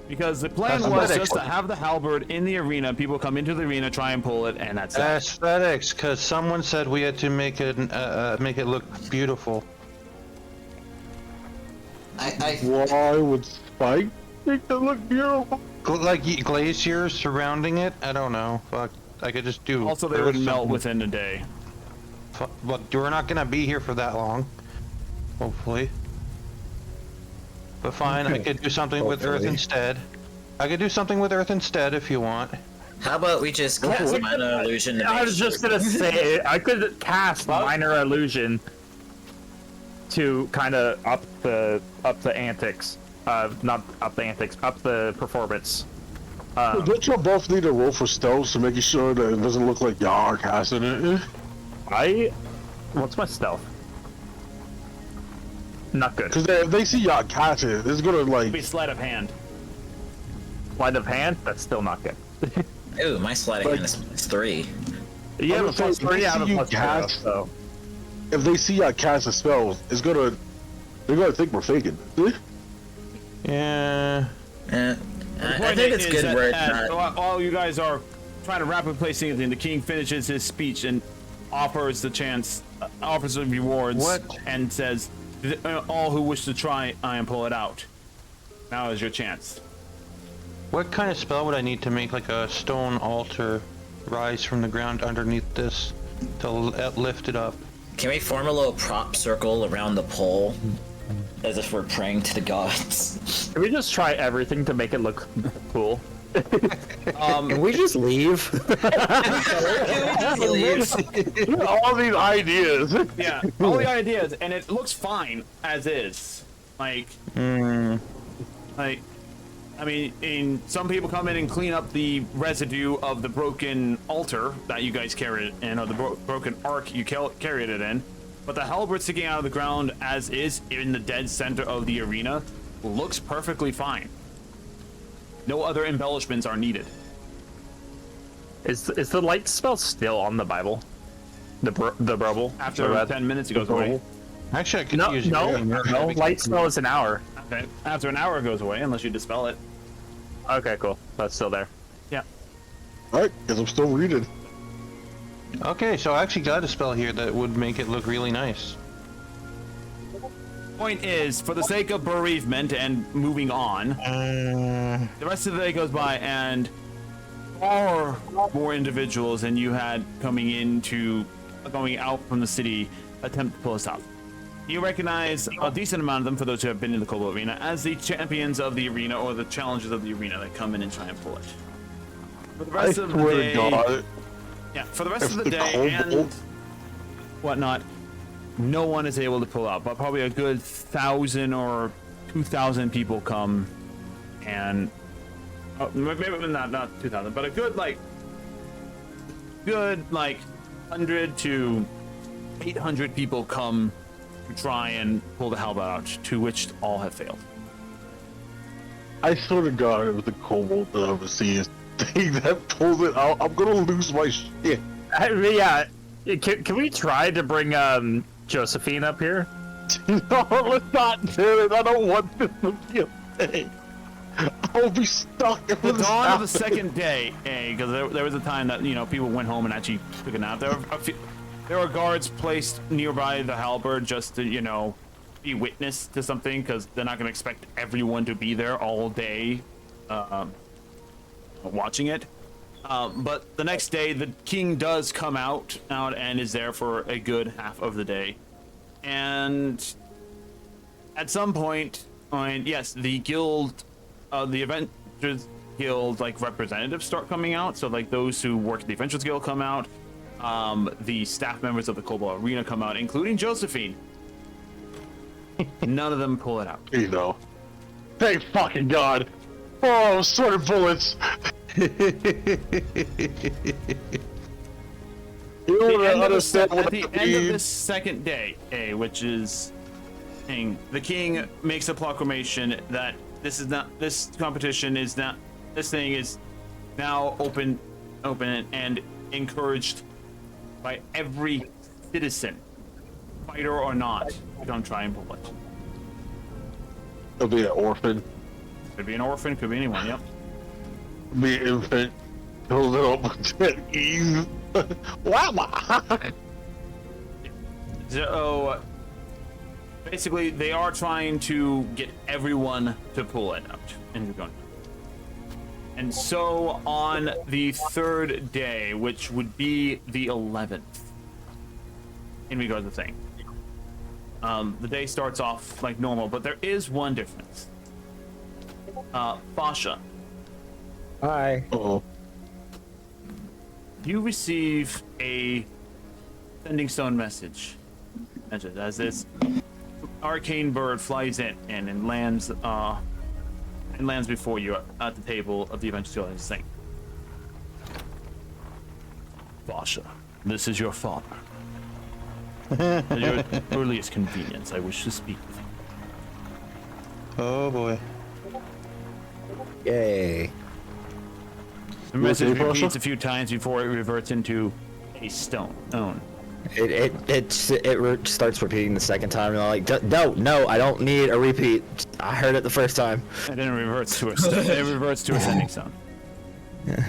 Because the plan was just to have the halberd in the arena, people come into the arena, try and pull it, and that's it. Aesthetics, because someone said we had to make it look beautiful. Why would Spike make it look beautiful? Like glaciers surrounding it? I don't know. Fuck. I could just do. Also, they would melt within a day. But we're not gonna be here for that long. Hopefully. But fine, I could do something with Earth instead. I could do something with Earth instead if you want. How about we just cast minor illusion to make I was just gonna say, I could cast minor illusion to kind of up the antics. Not up the antics, up the performance. Don't you both need a roll for stealth to make sure that it doesn't look like y'all are casting it? What's my stealth? Not good. Because if they see y'all catch it, it's gonna like Be sleight of hand. Sleight of hand? That's still not good. Ooh, my sleight of hand is 3. You have a plus 3 out of plus 0, so. If they see y'all cast a spell, they're gonna think we're faking. Yeah. I think it's good where it's not. All you guys are trying to rapidly place things in. The king finishes his speech and offers the chance, offers the rewards, and says, all who wish to try and pull it out. Now is your chance. What kind of spell would I need to make like a stone altar rise from the ground underneath this to lift it up? Can we form a little prop circle around the pole as if we're praying to the gods? Can we just try everything to make it look cool? Can we just leave? All these ideas. Yeah, all the ideas, and it looks fine as is. Like, I mean, some people come in and clean up the residue of the broken altar that you guys carried in, or the broken ark you carried it in. But the halberd sticking out of the ground as is in the dead center of the arena looks perfectly fine. No other embellishments are needed. Is the light spell still on the Bible? The Brobel? After 10 minutes it goes away. Actually, I could use no. Light spell is an hour. Okay. After an hour it goes away, unless you dispel it. Okay, cool. That's still there. Yeah. Alright, because I'm still reading. Okay, so I actually got a spell here that would make it look really nice. Point is, for the sake of bereavement and moving on, the rest of the day goes by, and far more individuals than you had going out from the city attempt to pull us out. You recognize a decent amount of them, for those who have been in the Kobold Arena, as the champions of the arena or the challengers of the arena that come in and try and pull it. For the rest of the day, for the rest of the day and whatnot, no one is able to pull out, but probably a good 1,000 or 2,000 people come, and maybe not 2,000, but a good 100 to 800 people come to try and pull the halberd out, to which all have failed. I swear to God, it was the kobold that overseas thing that pulls it out. I'm gonna lose my shit. Yeah. Can we try to bring Josephine up here? No, let's not do it. I don't want this to be a thing. I'll be stuck in The this dawn of the house. second day, because there was a time that people went home and actually took a nap. There were guards placed nearby the halberd just to be witness to something, because they're not going to expect everyone to be there all day watching it. But the next day, the king does come out and is there for a good half of the day. And at some point, yes, the guild, the Adventurers Guild, representatives start coming out. So, those who work at the Adventurers Guild come out. The staff members of the Kobold Arena come out, including Josephine. None of them pull it out. Thank fucking God. Oh, sword bullets. You don't understand At the end of this second day, which is the king makes a proclamation that this competition is not, this thing is now open and encouraged by every citizen, fighter or not, to come try and pull it. It'll be an orphan. Could be an orphan, could be anyone, yep. Be an infant. A little Eve. Wow. So, basically, they are trying to get everyone to pull it out in Dragonia. And so, on the third day, which would be the 11th, in regards to the thing, the day starts off like normal, but there is one difference. Fasha. Hi. Uh-oh. You receive a sending stone message as this arcane bird flies in and lands before you at the table of the Adventure and saying, Fasha, this is your father. At your earliest convenience, I wish to speak with you. Oh boy. Yay. The message repeats a few times before it reverts into a stone. It starts repeating the second time, and I'm like, no, I don't need a repeat. I heard it the first time. And then it reverts to a stone. It reverts to a sending stone. Yeah.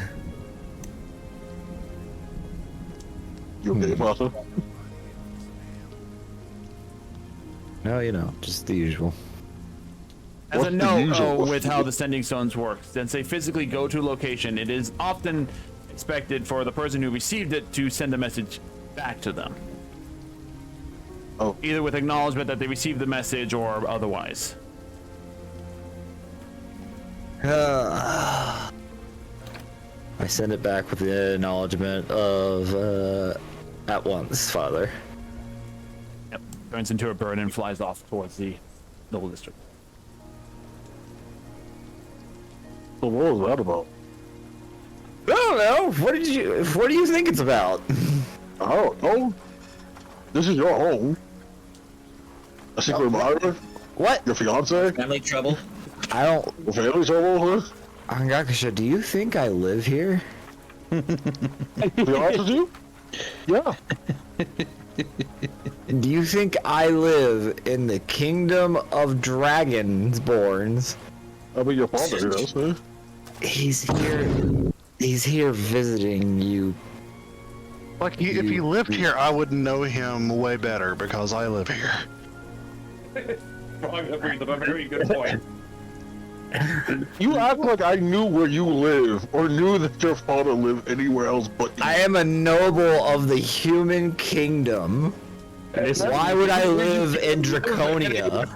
You okay, Pastor? No, just the usual. As a note with how the sending stones work, since they physically go to a location, it is often expected for the person who received it to send a message back to them. Oh. Either with acknowledgement that they received the message or otherwise. I send it back with the acknowledgement of, at once, father. Yep. Turns into a bird and flies off towards the noble district. So what was that about? I don't know. What do you think it's about? I don't know. This is your home. A secret admirer? What? Your fiance? Family trouble? I don't. Your family trouble? Huh? Hangakusha, do you think I live here? To be honest with you? Yeah. Do you think I live in the kingdom of Dragonsborns? I mean, your father does, huh? He's here He's here visiting you. Like, if he lived here, I would know him way better because I live here. Wrong, that brings up a very good point. You act like I knew where you live, or knew that your father lived anywhere else but you. I am a noble of the human kingdom. Why would I live in Dragonia?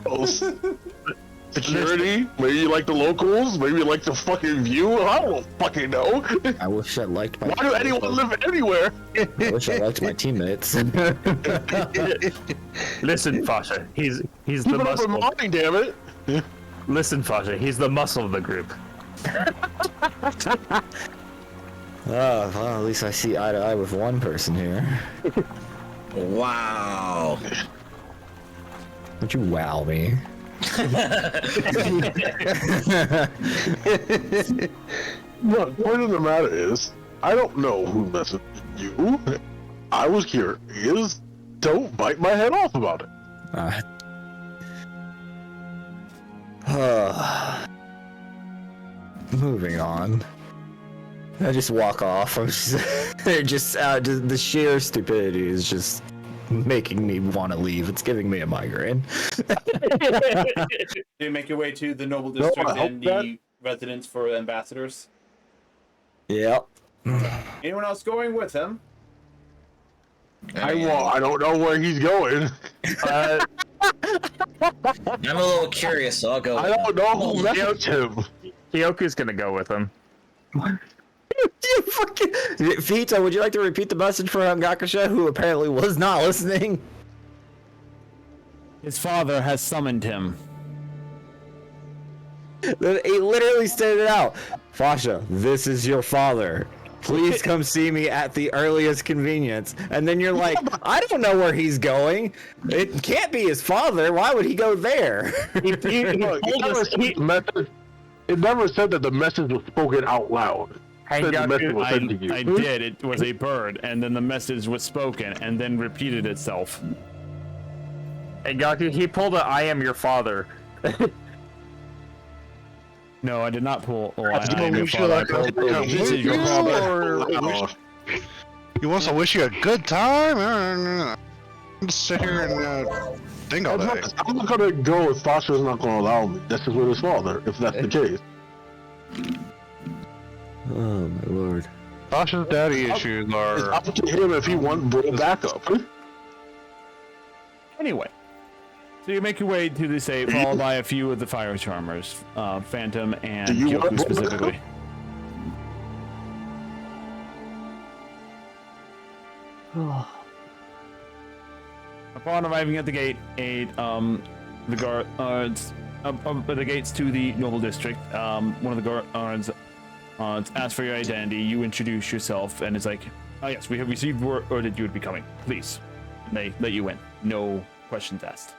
Security? Maybe you like the locals? Maybe you like the fucking view? I don't fucking know. I wish I liked my. Why do anyone live anywhere? I wish I liked my teammates. Listen, Fasha, he's Keep the it up in muscle. mind, damn it. Listen, Fasha, he's the muscle of the group. Oh, well, at least I see eye to eye with one person here. Wow. Would you wow me? Look, point of the matter is, I don't know who messaged you. I was curious. Don't bite my head off about it. Moving on. I just walk off. I'm just the sheer stupidity is just making me want to leave. It's giving me a migraine. Do you make your way to the Noble District and the residence for ambassadors? Yep. Anyone else going with him? I don't know where he's going. I'm a little curious, so I'll go. I don't know who messaged him. Kyoku's gonna go with him. You fucking Vito, would you like to repeat the message for Hangakusha, who apparently was not listening? His father has summoned him. He literally stated it out. Fasha, this is your father. Please come see me at the earliest convenience. And then you're like, I don't know where he's going. It can't be his father. Why would he go there? It never said that the message was spoken out loud. I did. It was a bird, and then the message was spoken, and then repeated itself. Hey, Gaku, he pulled a "I am your father." No, I did not pull. Oh, I I am your father. This is your father. He wants to wish you a good time? Just sit here and think all day. I'm not gonna go if Fasha's not gonna allow me. This is with his father, if that's the case. Oh my lord. Fasha's daddy issues It's are... up to him if he wants bro backup. Anyway, so you make your way to the estate, followed by a few of the fire charmers, Phantom and Do you Kyoku want bro specifically. Upon arriving at the gate, the guards the gates to the noble district. One of the guards asks for your identity. You introduce yourself, and it's like, "Oh yes, we have received word that you would be coming. Please," and they let you in. No questions asked.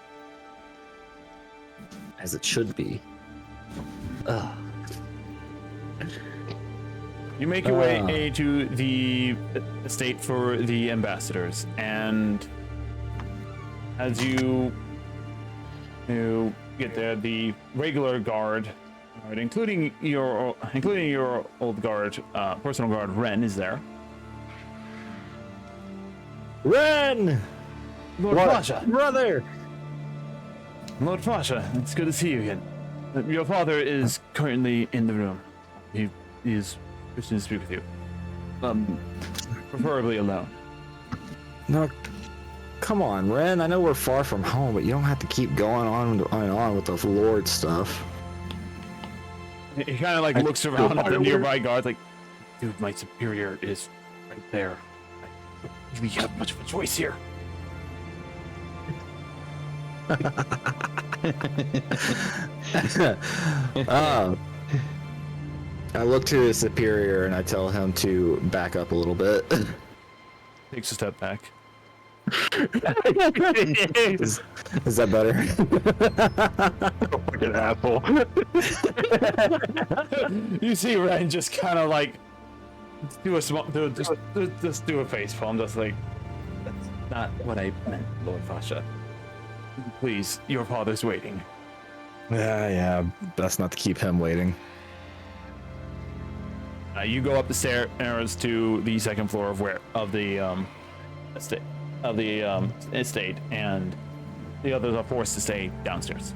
As it should be. Ugh. You make your way to the estate for the ambassadors, and as you get there, the regular guard, including your old guard, personal guard Ren, is there. Ren! Lord Fasha, brother! Lord Fasha, it's good to see you again. Your father is currently in the room. He is wishing to speak with you. Preferably alone. No, come on, Ren. I know we're far from home, but you don't have to keep going on and on with the Lord stuff. He kind of like looks around at the nearby guards, like, dude, my superior is right there. I don't really have much of a choice here. I look to his superior and I tell him to back up a little bit. Takes a step back. Is that better? Fucking asshole. You see Ren just kind of like do a face palm, just like, that's not what I meant, Lord Fasha. Please, your father's waiting. Yeah, best not to keep him waiting. You go up the stairs to the second floor of the estate, and the others are forced to stay downstairs.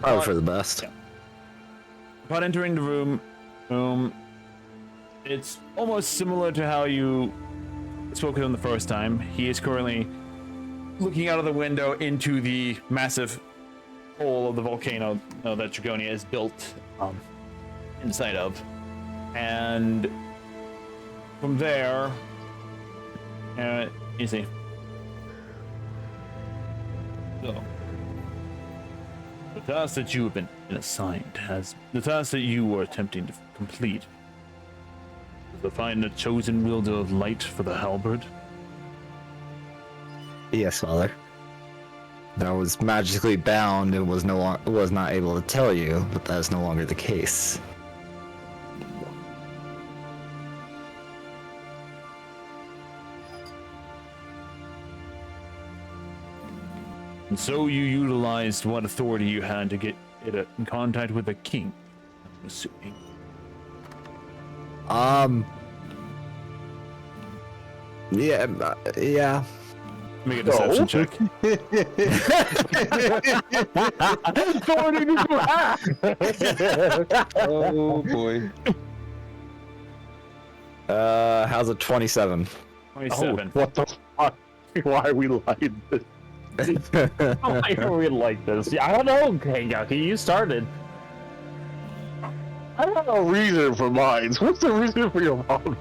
Probably for the best. Yeah. Upon entering the room, it's almost similar to how you spoke with him the first time. He is currently looking out of the window into the massive hole of the volcano that Dragonia is built inside of. And from there, you see. So, the task that you have been assigned the task that you were attempting to complete was to find the chosen wielder of light for the halberd. Yes, Father. That was magically bound and was not able to tell you, but that is no longer the case. And so you utilized what authority you had to get it in contact with the king, I'm assuming. Yeah. Make a deception check. Oh boy. How's a 27? 27. What the fuck? Why are we like this? Why are we like this? Yeah, I don't know, Hangaki. You started. I don't have a reason for mine. What's the reason for your mom?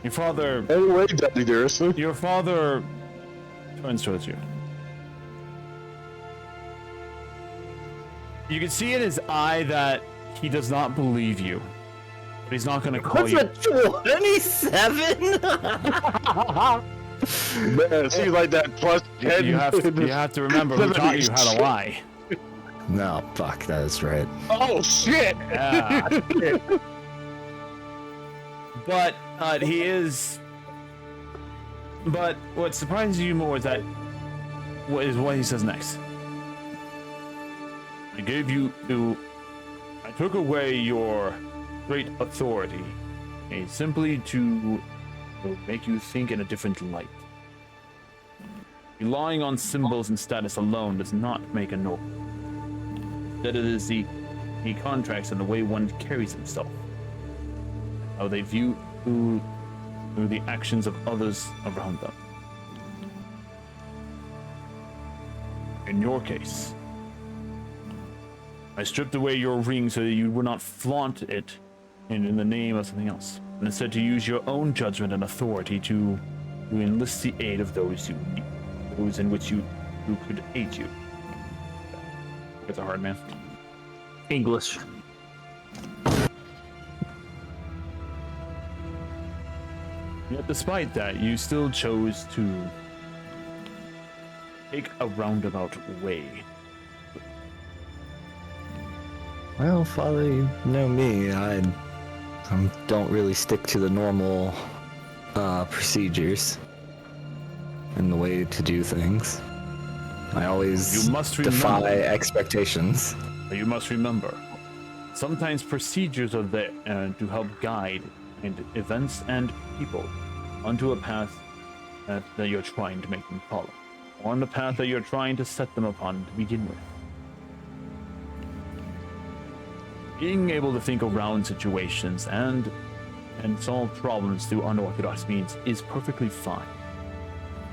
Your father. Anyway, Daddy dearest. Your father turns towards you. You can see in his eye that he does not believe you. But he's not going to call you. What's a 27? Man, it seems like that plus 10. You have to remember who taught you how to lie. No, fuck, that is right. Oh, shit! Yeah. But he is. But what surprises you more is that what he says next. I took away your great authority, simply to make you think in a different light. Relying on symbols and status alone does not make a noble. That it is the contracts and the way one carries himself, how they view through the actions of others around them. In your case, I stripped away your ring so that you would not flaunt it in the name of something else, and instead to use your own judgment and authority to enlist the aid of those those in which who could aid you. It's a hard man. English. Yet despite that, you still chose to take a roundabout way. Well, Father, you know me. I don't really stick to the normal procedures and the way to do things. I always defy expectations. You must remember, sometimes procedures are there to help guide events and people onto a path that you're trying to make them follow, or on the path that you're trying to set them upon to begin with. Being able to think around situations and solve problems through unorthodox means is perfectly fine.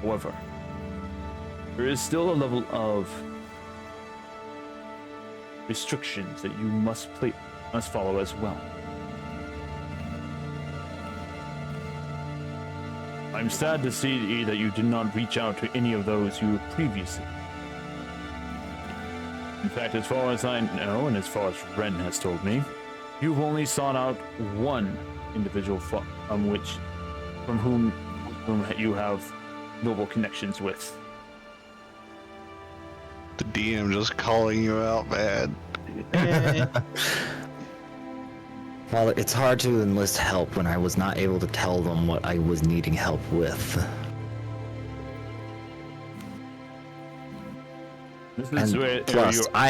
However, there is still a level of restrictions that you must follow as well. I'm sad to see that you did not reach out to any of those you previously. In fact, as far as I know, and as far as Ren has told me, you've only sought out one individual from whom you have noble connections with. The DM just calling you out, man. Well, it's hard to enlist help when I was not able to tell them what I was needing help with. This is And where plus, you're... I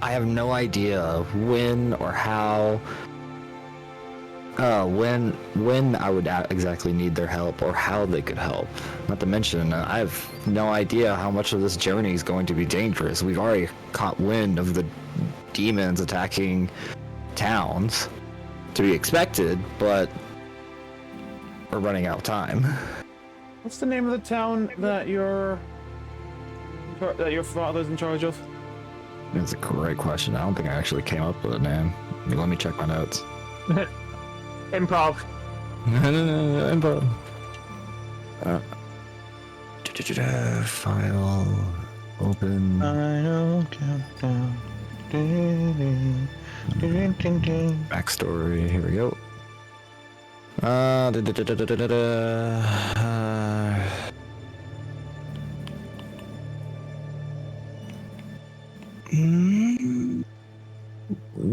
have no idea when or how, when I would exactly need their help or how they could help. Not to mention, I have no idea how much of this journey is going to be dangerous. We've already caught wind of the demons attacking towns, to be expected, but we're running out of time. What's the name of the town that your father's in charge of? That's a great question. I don't think I actually came up with a name. Let me check my notes. Improv. Improv. File open. Final countdown. Backstory. Here we go.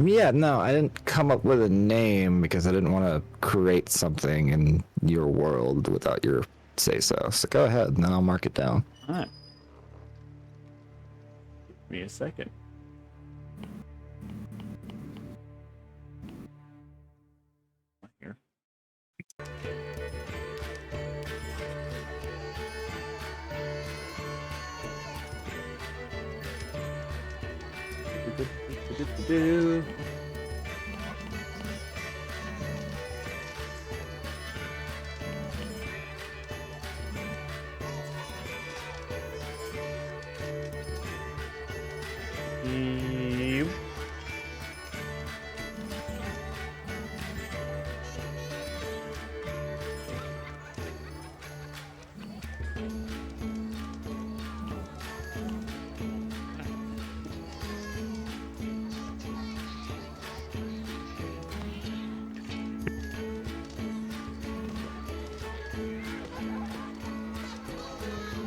Yeah, no, I didn't come up with a name because I didn't want to create something in your world without your say-so. So go ahead, and then I'll mark it down. All right. Give me a second. Here. Yep.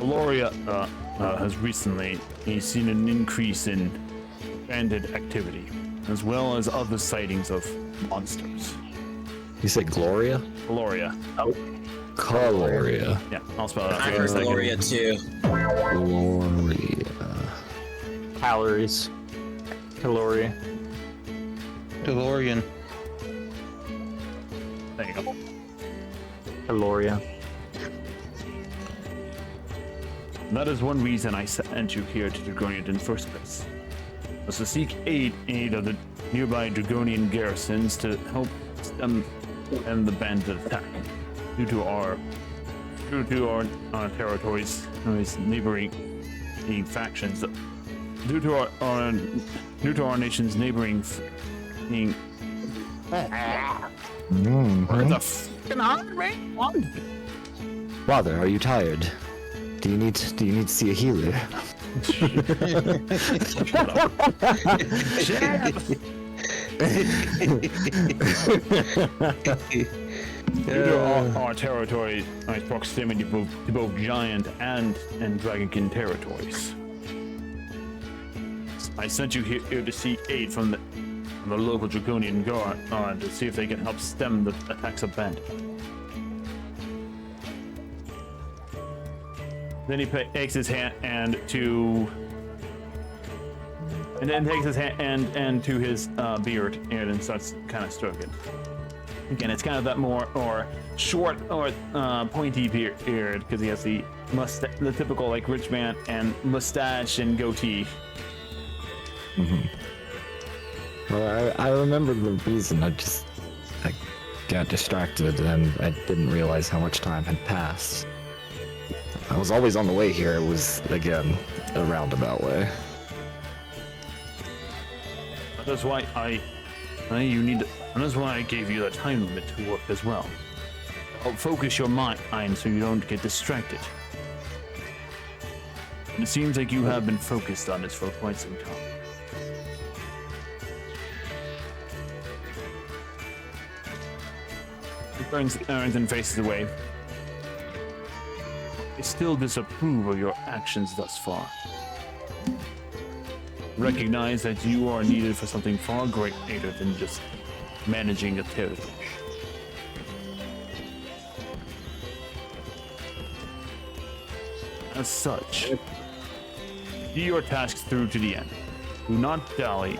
Gloria has recently seen an increase in bandit activity, as well as other sightings of monsters. You said Gloria? Gloria. Oh. Gloria. Yeah, I'll spell it out I for you in a heard second. Gloria too. Gloria. Calories. Calorie. DeLorean. There you go. Caloria. That is one reason I sent you here to Dragonia in the first place, was to seek aid of the nearby Dragonian garrisons to help stem the bandit attack. Due to our territories, neighboring factions, due to our nation's neighboring. Where the f***ing hard, man? Father, are you tired? Do you need to see a healer? Shut up. Due to our territory, our proximity to both giant and dragonkin territories, I sent you here to seek aid from the local Dragonian guard to see if they can help stem the attacks of bandits. Then he takes his hand to his beard and starts kind of stroking. Again, it's kind of that more or short or pointy beard because he has the typical like rich man and mustache and goatee. Mm-hmm. Well, I remember the reason. I got distracted and I didn't realize how much time had passed. I was always on the way here. It was, again, a roundabout way. That's why that's why I gave you the time limit to work as well. Help focus your mind so you don't get distracted. And it seems like you have been focused on this for quite some time. He turns and faces away. I still disapprove of your actions thus far. Recognize that you are needed for something far greater than just managing a territory. As such, see your tasks through to the end. Do not dally.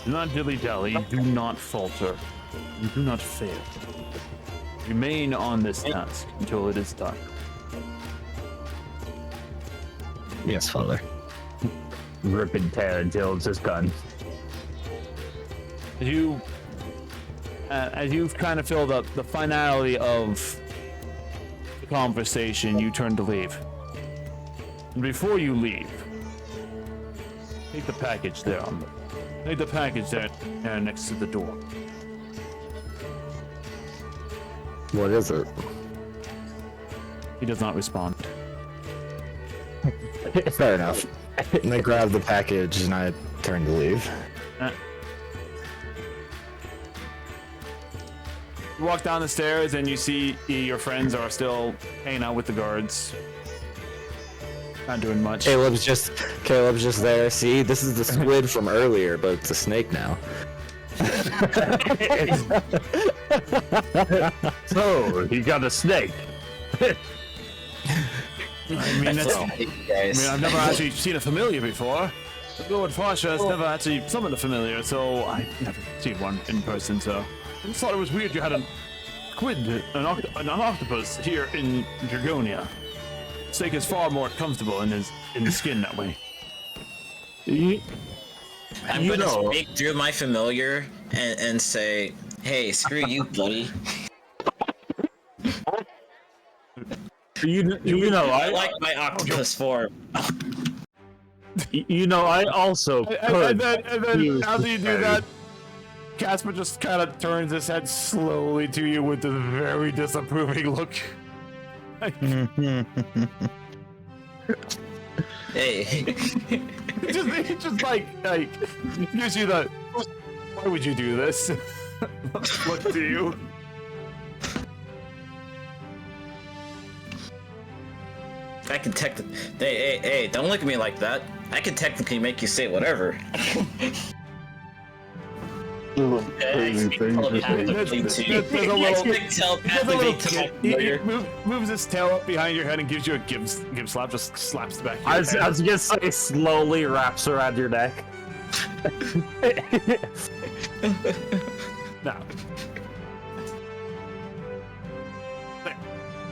Do not dilly-dally. Do not falter. And do not fail. Remain on this task until it is done. Yes, Father. Rip and tear until it's just done. As you've kind of filled up the finality of the conversation, you turn to leave. And before you leave, take the package there. Take the package there next to the door. What is it? He does not respond. Fair enough. And I grab the package and I turn to leave. You walk down the stairs and you see your friends are still hanging out with the guards. Not doing much. Caleb's just there. See, this is the squid from earlier, but it's a snake now. So, you got a snake. I've never actually seen a familiar before. Lord Fasha has never actually summoned a familiar, so I've never seen one in person, so I just thought it was weird you had a squid, an octopus here in Dragonia. Snake is far more comfortable in the skin that way. I'm gonna speak through my familiar and say, hey, screw you, buddy. You know, I like my octopus form. You know, I also could. And then after you do that, Casper just kind of turns his head slowly to you with a very disapproving look. Hey. It just like gives you the, why would you do this? Look to you. I can hey, don't look at me like that. I can technically make you say whatever. He moves his tail up behind your head and gives you a give slap, just slaps the back of your head. I was gonna say, slowly wraps around your neck. No.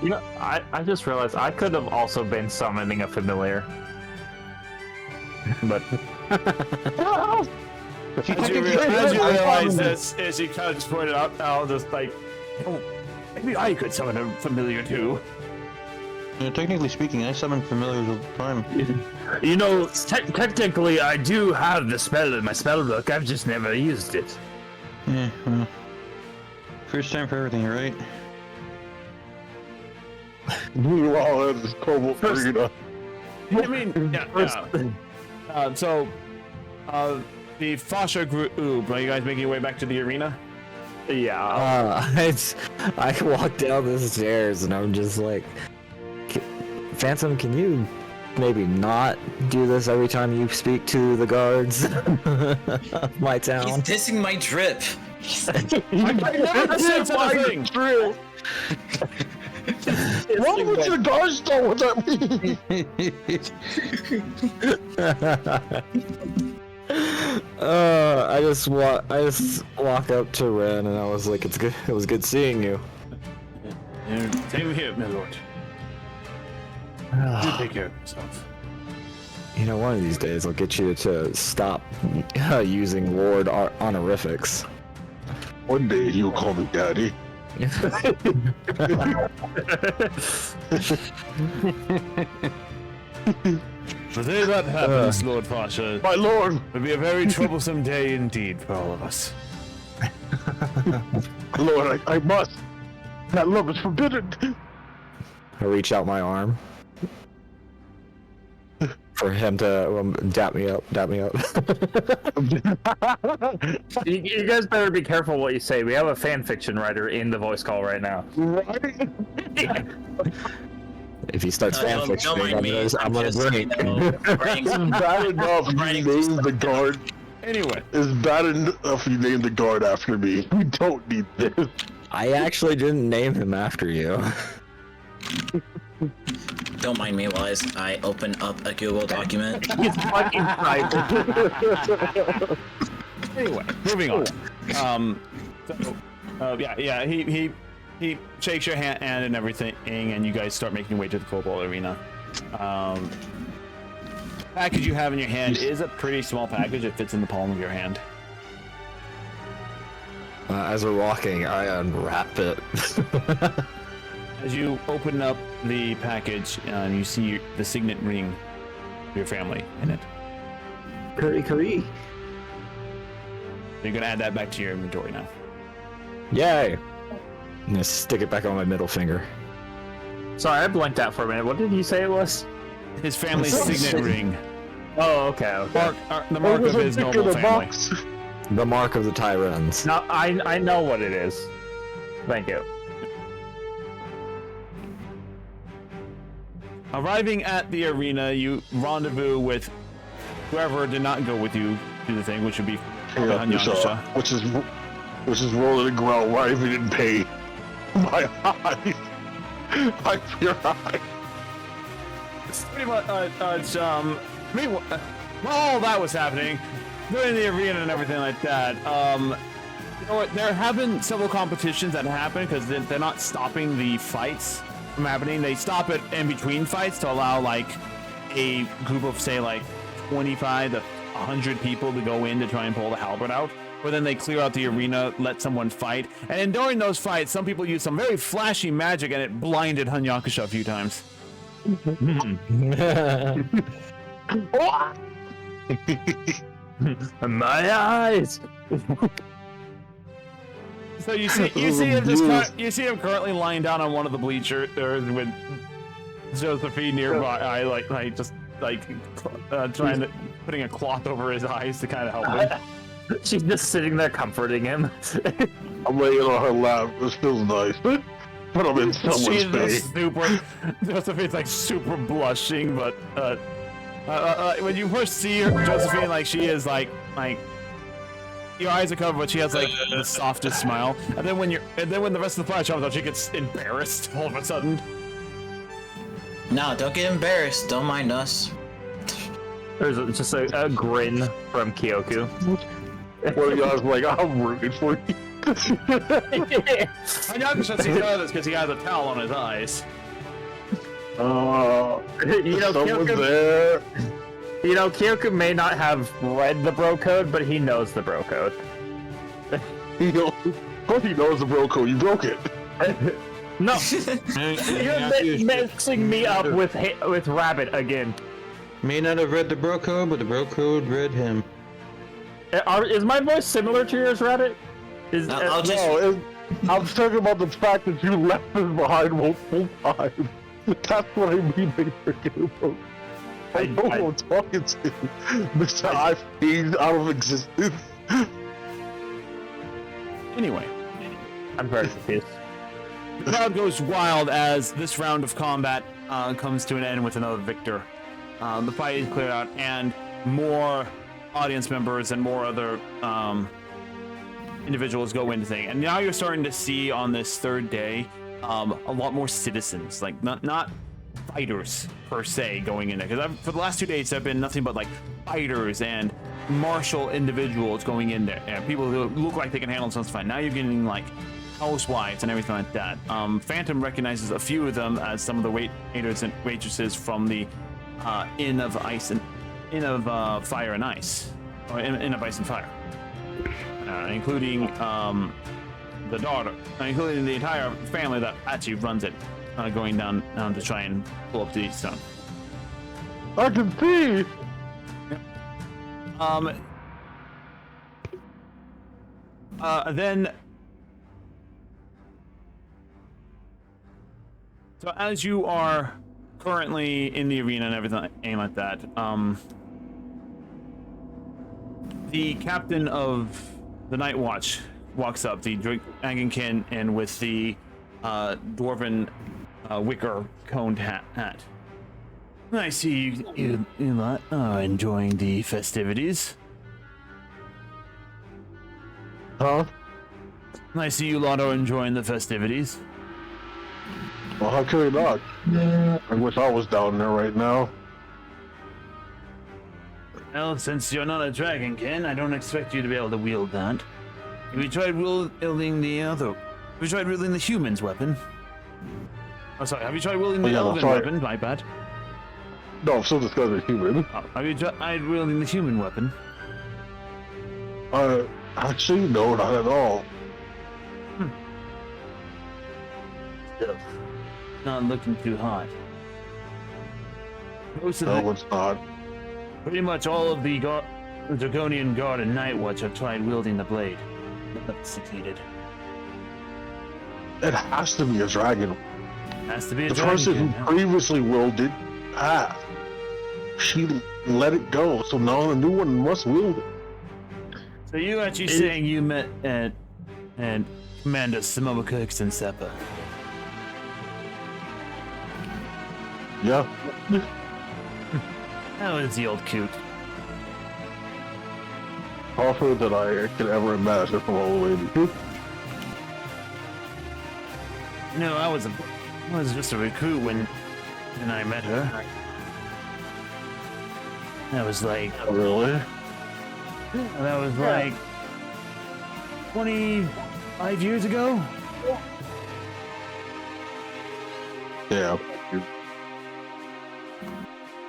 You know, I just realized I could have also been summoning a familiar. But as you realize this, as you kind of just pointed out, Al, just like, oh, maybe I could summon a familiar too. Technically speaking, I summon familiars all the time. You know, technically I do have the spell in my spell book, I've just never used it. Yeah, well, first time for everything, right? Meanwhile, at this cobalt arena. I mean, yeah. So, the Fasha group, are you guys making your way back to the arena? Yeah. I walk down the stairs and I'm just like, Phantom, can you maybe not do this every time you speak to the guards of my town? He's dissing my drip. I never said such a thing. True. What would your guards know what that means? I just walk up to Ren and I was like, it's good. It was good seeing you. Same here, my lord. You take care of yourself. You know, one of these days I'll get you to stop using Lord honorifics. One day you'll call me daddy. The day that happens, Lord Fasha, my lord, will be a very troublesome day indeed for all of us. Lord, I must. That love is forbidden. I reach out my arm for him to dap me up. You guys better be careful what you say. We have a fan fiction writer in the voice call right now. Right? If he starts fan fiction, I'm gonna break. It's bad enough you name the guard. Anyway. It's bad enough you name the guard after me. We don't need this. I actually didn't name him after you. Don't mind me while I open up a Google document. He's fucking private. Anyway, moving on. He shakes your hand and everything, and you guys start making your way to the Cobalt Arena. Package you have in your hand is a pretty small package. It fits in the palm of your hand. As we're walking, I unwrap it. As you open up the package, you see the signet ring of your family in it. Curry. You're gonna add that back to your inventory now. Yay! I'm gonna stick it back on my middle finger. Sorry, I blanked out for a minute. What did you say it was? His family's signet ring. Oh, okay. The mark of his noble family. The mark of the Tyrants. No, I know what it is. Thank you. Arriving at the arena, you rendezvous with whoever did not go with you to the thing, which would be Hanyasha. Which is rolling the ground where I even didn't pay my eyes. My pure eyes. Pretty much, while all that was happening, during the arena and everything like that, you know what, there have been several competitions that happen because they're not stopping the fights from happening. They stop it in between fights to allow, like, a group of, say, like, 25 to 100 people to go in to try and pull the halberd out. But then they clear out the arena, let someone fight. And then during those fights, some people use some very flashy magic, and it blinded Hanyakusha a few times. My eyes. So you see him currently lying down on one of the bleachers with Josephine nearby, putting a cloth over his eyes to kind of help him. She's just sitting there comforting him. I'm laying on her lap. This feels nice. But I'm in someone's face. Josephine's like super blushing, but when you first see her, Josephine, like she is like your eyes are covered, but she has like the softest smile. And then when the rest of the party comes out, she gets embarrassed all of a sudden. No, don't get embarrassed. Don't mind us. There's just a grin from Kyoku. One of y'all's like, I'm rooting for you. Hanyakusha sees none of this because he has a towel on his eyes. You know, someone's there. You know, Kyoku may not have read the bro code, but he knows the bro code. Of course he knows the bro code. You broke it. No, you're mixing me up with Rabbit again. May not have read the bro code, but the bro code read him. Is my voice similar to yours, Rabbit? I'm talking about the fact that you left us behind multiple times. That's what I mean by freaking about. I know who I'm talking to. Mr. I phased out of existence. Anyway, I'm very confused. The crowd goes wild as this round of combat comes to an end with another victor. The fight is cleared out, and more audience members and more other individuals go into thing. And now you're starting to see on this third day a lot more citizens, like not fighters per se going in there. Because for the last 2 days, there have been nothing but like fighters and martial individuals going in there, and people who look like they can handle something fine. Now you're getting like housewives and everything like that. Phantom recognizes a few of them as some of the waiters and waitresses from the Inn of Fire and Ice, or Inn of Ice and Fire, including the daughter, including the entire family that actually runs it, going down to try and pull up the stone. I can see. Then. So as you are currently in the arena and everything like that, the captain of the Night Watch walks up, the Dragonkin, and with the dwarven wicker coned hat. I see you lot are enjoying the festivities. Huh? I see you lot are enjoying the festivities. Well, how can we not? I wish I was down there right now. Well, since you're not a dragonkin, I don't expect you to be able to wield that. Have you tried wielding the other? Have you tried wielding the human's weapon? Oh, sorry. Have you tried wielding the elven weapon? My bad. No, I'm still discussing human. Oh, have you tried wielding the human weapon? Actually, no, not at all. Still, not looking too hot. Most of No, it's not. pretty much all of the Dragonian Guard and Night Watch have tried wielding the blade. None have succeeded. It has to be a dragon. Has to be a The dragon. person who previously wielded passed. She let it go, so now the new one must wield it. So you actually saying you met at Commander Samoa Kirkson Seppa? Yeah. How is the old coot? Tougher than I could ever imagine from an old lady. No, I was just a recruit when I met her. That was like Really? that was like 25 years ago. Yeah.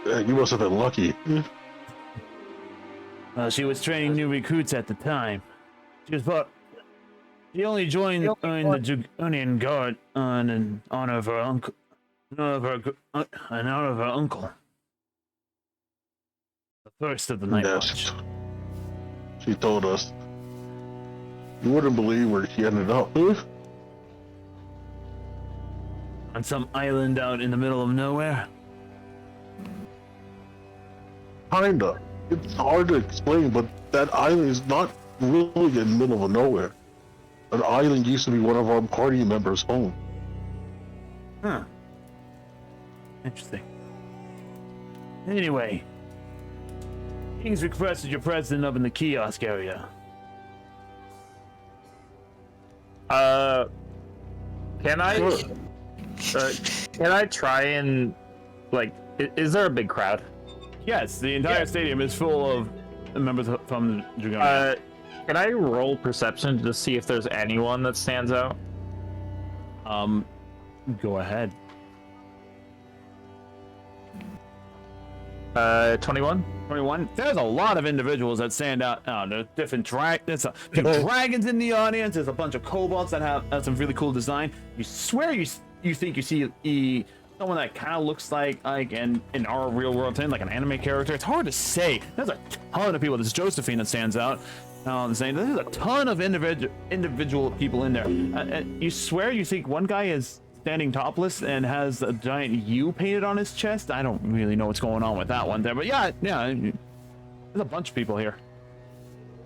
You must have been lucky. She was training new recruits at the time. She only joined the Dragonian Guard in honor of her uncle. In honor of her uncle. The first of the Night Watch. She told us. You wouldn't believe where she ended up. On some island out in the middle of nowhere. Kinda. It's hard to explain, but that island is not really in the middle of nowhere. An island used to be one of our party members' home. Huh. Interesting. Anyway. King's requested your presence up in the kiosk area. Can I try and, like, is there a big crowd? Yes, the entire stadium is full of members from Dragonia. Can I roll perception to see if there's anyone that stands out? Go ahead. 21? 21. There's a lot of individuals that stand out. There's different there's a few dragons in the audience. There's a bunch of kobolds that have some really cool design. You swear you think you see someone that kind of looks like in our real world thing, like an anime character. It's hard to say. There's a ton of people. There's Josephine that stands out. There's a ton of individual people in there. You swear you think one guy is standing topless and has a giant U painted on his chest. I don't really know what's going on with that one there, but yeah, there's a bunch of people here.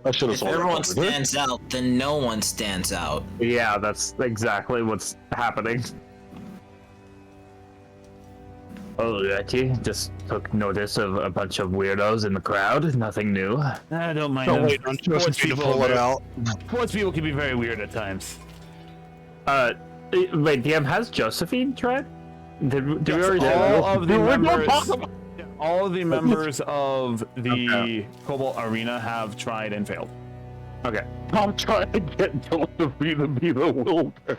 I should have If everyone stands out, then no one stands out. Yeah, that's exactly what's happening. Oh, Letty just took notice of a bunch of weirdos in the crowd. Nothing new. I don't mind. Don't wait on Josephine to pull it out. Sports people can be very weird at times. Wait, DM, has Josephine tried? Did we already all of the members of the Cobalt Arena have tried and failed. Okay. I'm trying to get Josephine to be the wilder.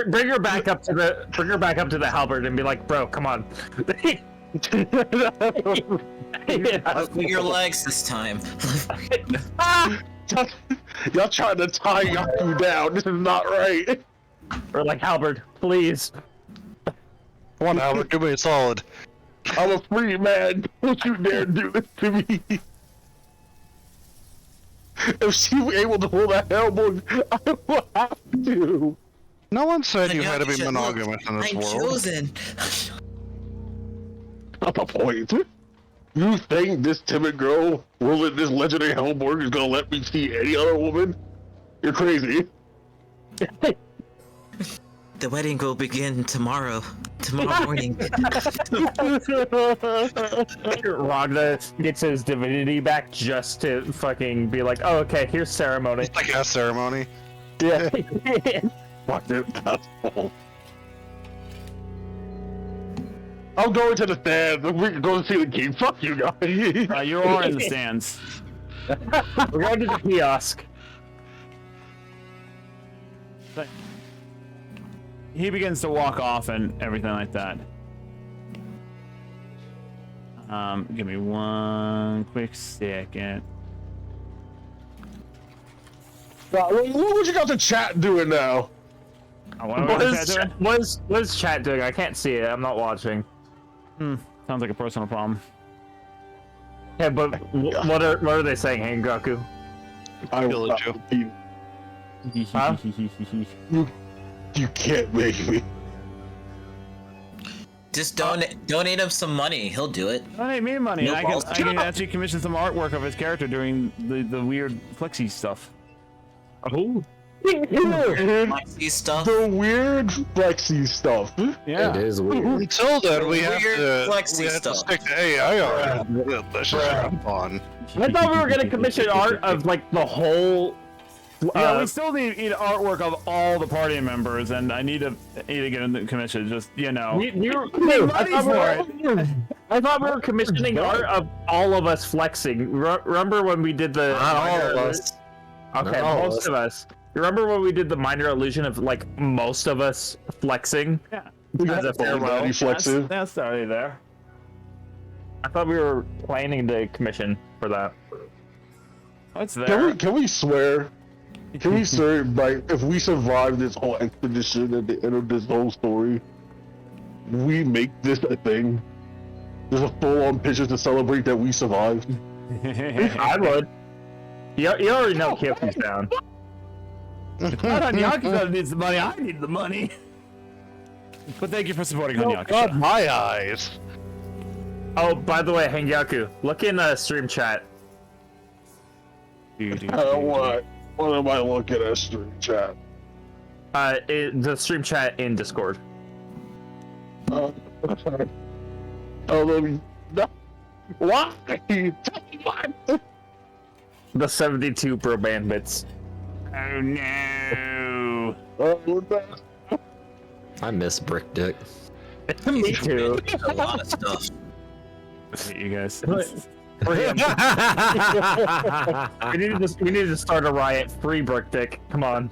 Bring her back up to the halberd and be like, bro, come on. Look at your legs this time. Y'all trying to tie Yaku down. This is not right. Or like, halberd, please. Come on, Albert, give me a solid. I'm a free man. Don't you dare do this to me. If she were able to pull that elbow, I will have to. No one said you had to be monogamous in this I'm world. chosen. Not the point. You think this timid girl, this legendary Hellborg, is gonna let me see any other woman? You're crazy. The wedding will begin tomorrow morning. Ragna gets his divinity back just to fucking be like, oh, okay, here's ceremony. It's like a ceremony. Yeah. Fuck it, that's all. I'm going to the stands. We can go see the game. Fuck you guys. You are in the stands. We're going to the kiosk. But he begins to walk off and everything like that. Give me one quick second. What you got the chat doing now? Oh, what is chat doing? I can't see it. I'm not watching. Sounds like a personal problem. Yeah, but what are they saying, Hangaku? I will not repeat it. Huh? You can't make me. Just donate him some money. He'll do it. Donate me money. No I balls. can actually commission some artwork of his character doing the weird flexi stuff. Oh. Flexi stuff. The weird flexi stuff. Yeah. It is weird. Until then, we have Weird to flexi stick stuff. to AI art. That's just fun. I thought we were gonna commission art of like the whole. Yeah, we still need artwork of all the party members, and I need to get in the commission. Just I thought we were commissioning art of all of us flexing. Remember when we did the? Not all of us. Okay, most of us. You remember when we did the minor illusion of like most of us flexing? Yeah. As a farewell. That's already there. I thought we were planning to commission for that. What's there? Can we swear? Can we swear, like, if we survive this whole expedition at the end of this whole story, we make this a thing? There's a full-on picture to celebrate that we survived. I would. You already know Kyoku's down. Not Hanyakusa needs the money. I need the money. But thank you for supporting Hanyakusa. God, my eyes. Oh, by the way, Hangyaku, look in stream chat. What am I looking at stream chat? The stream chat in Discord. Let me. No. Why? The 72 bro band bits. Oh no! I miss Brick Dick. Me too. A lot of stuff. I hate you guys. For him. we need to start a riot. Free Brick Dick. Come on.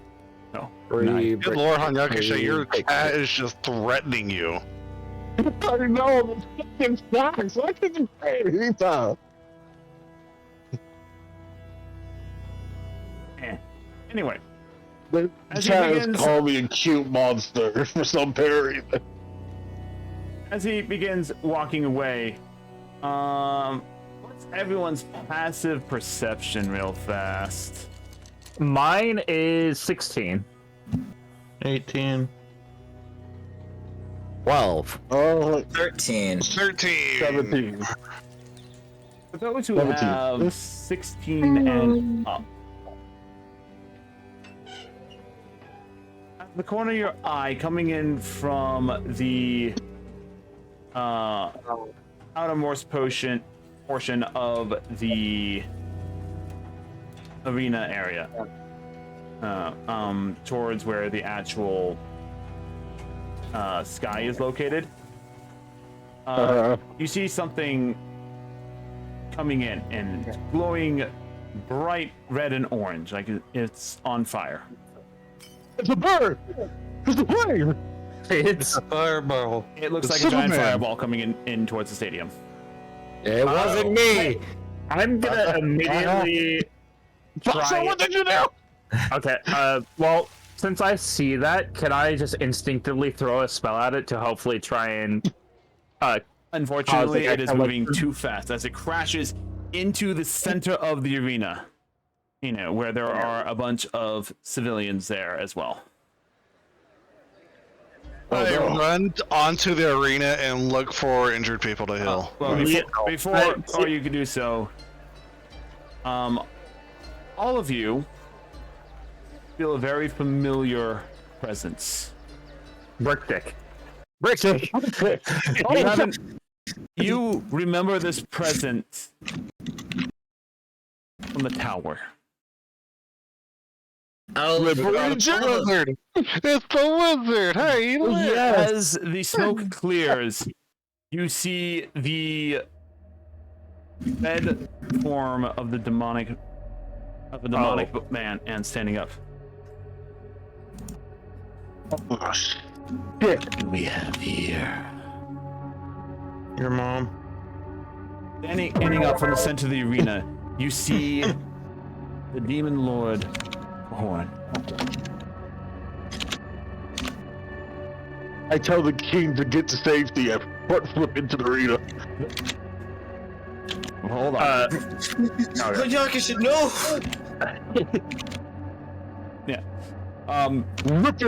No. Good Lord, Hanyakusha, your cat is just threatening you. I know, the fucking facts. I can pay anytime. Anyway. The As he chat begins- has called me a cute monster for some reason. As he begins walking away, what's everyone's passive perception real fast? Mine is 16. 18. 12. Oh, 13. 17. For those who 17. have 16 and up, at the corner of your eye, coming in from the outermost portion of the arena area, towards where the actual sky is located. You see something coming in and it's glowing bright red and orange, like it's on fire. It's a bird! It's a plane! It's A fireball. It looks It's like a giant Superman. fireball coming in towards the stadium. It wasn't me. I'm gonna immediately try. What did you do? Okay. Well, since I see that, can I just instinctively throw a spell at it to hopefully try and Unfortunately, Cause it is moving too fast as it crashes into the center of the arena. You know, where there are a bunch of civilians there as well. I run onto the arena and look for injured people to heal. Well, before you can do so, all of you feel a very familiar presence. Brick Dick. Brick Dick. You remember this presence from the tower. Oh, It's the wizard! It's the wizard! Hey, look! As the smoke clears, you see the red form of the demonic man and standing up. Oh, shit. What do we have here? Your mom. Standing up from the center of the arena, you see the demon lord Horn. I tell the king to get to safety and butt flip into the arena. Hold on. Konyaki should know. Yeah. Rip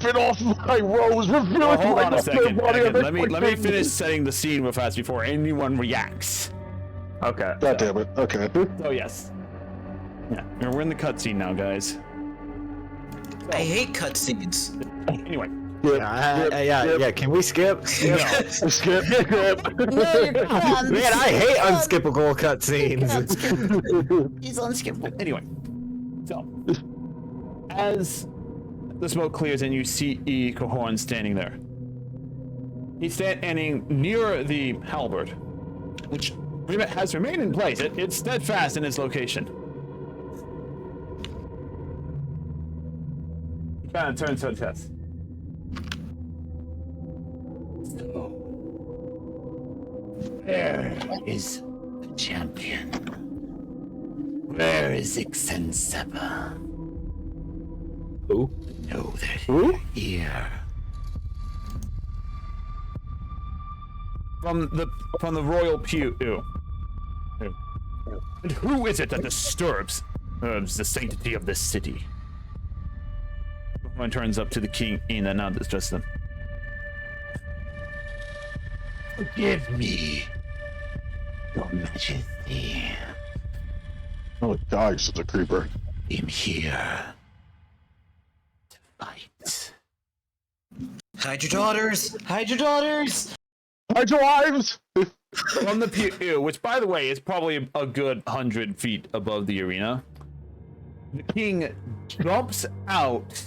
it off my rose. Well, hold on a second. Let me finish setting the scene real fast before anyone reacts. Okay. God damn it. Okay. Oh yes. Yeah, we're in the cutscene now, guys. I hate cutscenes. Anyway. Yeah. Can we skip? Skip. No, you can't. Man, I hate unskippable cutscenes. He's unskippable. Anyway, so as the smoke clears and you see Cohorn standing there, he's standing near the halberd, which has remained in place. It's steadfast in its location. He kind of turns to the chest. So, where is the champion? Where is Ixenseba? Who? No, they're Who? here. From the royal pew. And who is it that disturbs the sanctity of this city? One turns up to the king and now distress them. Forgive me, Your Majesty. Oh, God, she's a creeper. I'm here to fight. Hide your daughters! Hide your daughters! Hide your wives! From the pew, which by the way is probably a good 100 feet above the arena, the king jumps out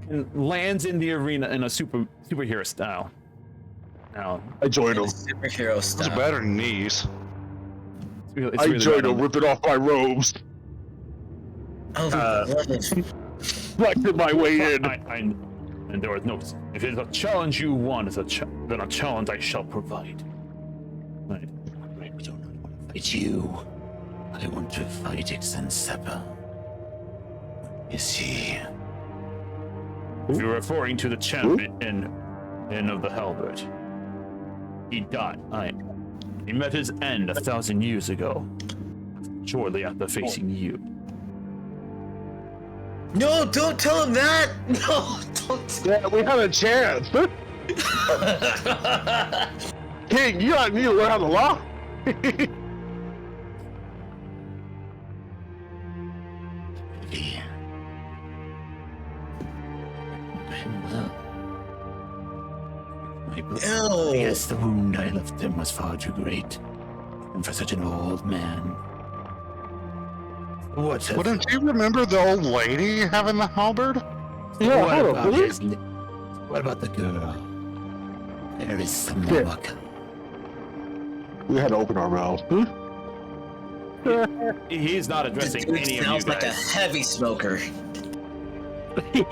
and lands in the arena in a superhero style. Now, I join him. Superhero It's stuff. better than knees. I join him, ripping off my robes. Oh, Flexing my way in. And there was no. If it's a challenge you want, then a challenge I shall provide. Right. I do not want to fight you. I want to fight Ixenseba. Is he? If you're referring to the champion of the halberd, he died. He met his end 1,000 years ago, shortly after facing you. No, don't tell him that! No, don't. Yeah, we had a chance. King, you need to learn how to law. I guess the wound I left him was far too great, and for such an old man. Wouldn't you remember the old lady having the halberd? Yeah, what about the girl? There is some luck. We had to open our mouths. He's not addressing Dude any of you sounds like a guys. heavy smoker.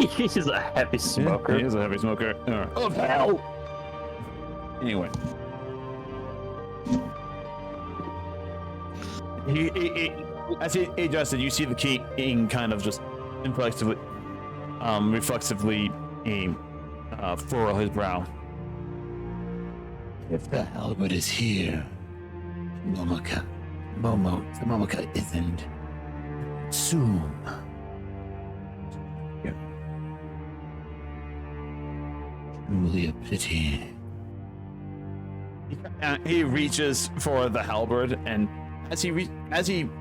He's a heavy smoker. He is a heavy smoker. Oh hell! Anyway. As he adjusted, you see the king kind of just reflexively furrow his brow. If the halberd is here, Momoka isn't. Soon. Truly a pity. He reaches for the halberd, and as he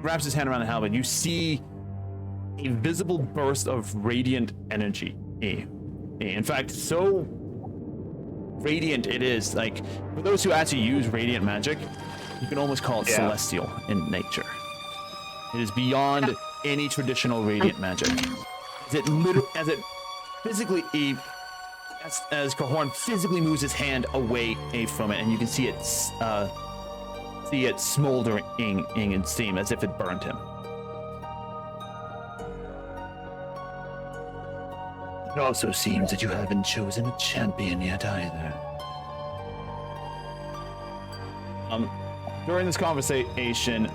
wraps his hand around the halberd, you see a visible burst of radiant energy. In fact, so radiant it is, like, for those who actually use radiant magic, you can almost call it celestial in nature. It is beyond any traditional radiant magic. as it physically as Cahorn physically moves his hand away from it, and you can see it smoldering in steam as if it burned him. It also seems that you haven't chosen a champion yet either. During this conversation,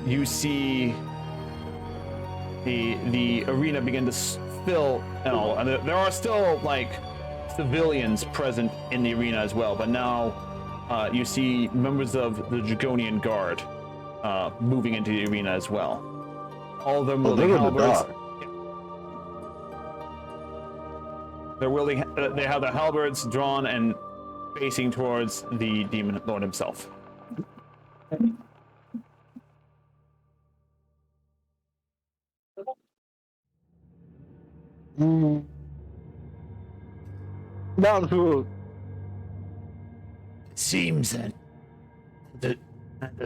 you see the arena begin to fill, and there are still like civilians present in the arena as well, but now you see members of the Dragonian Guard moving into the arena as well. All of them wielding halberds. They have their halberds drawn and facing towards the Demon Lord himself. It seems that the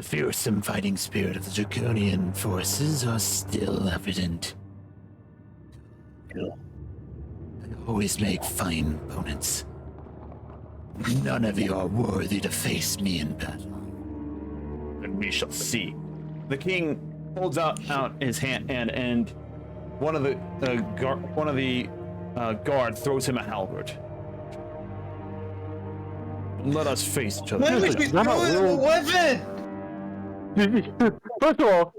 fearsome fighting spirit of the Draconian forces are still evident. They always make fine opponents. None of you are worthy to face me in battle. And we shall see. The king holds out his hand, and one of the guard throws him a halberd. Let us face each other. Why would you throw him a weapon? First of all,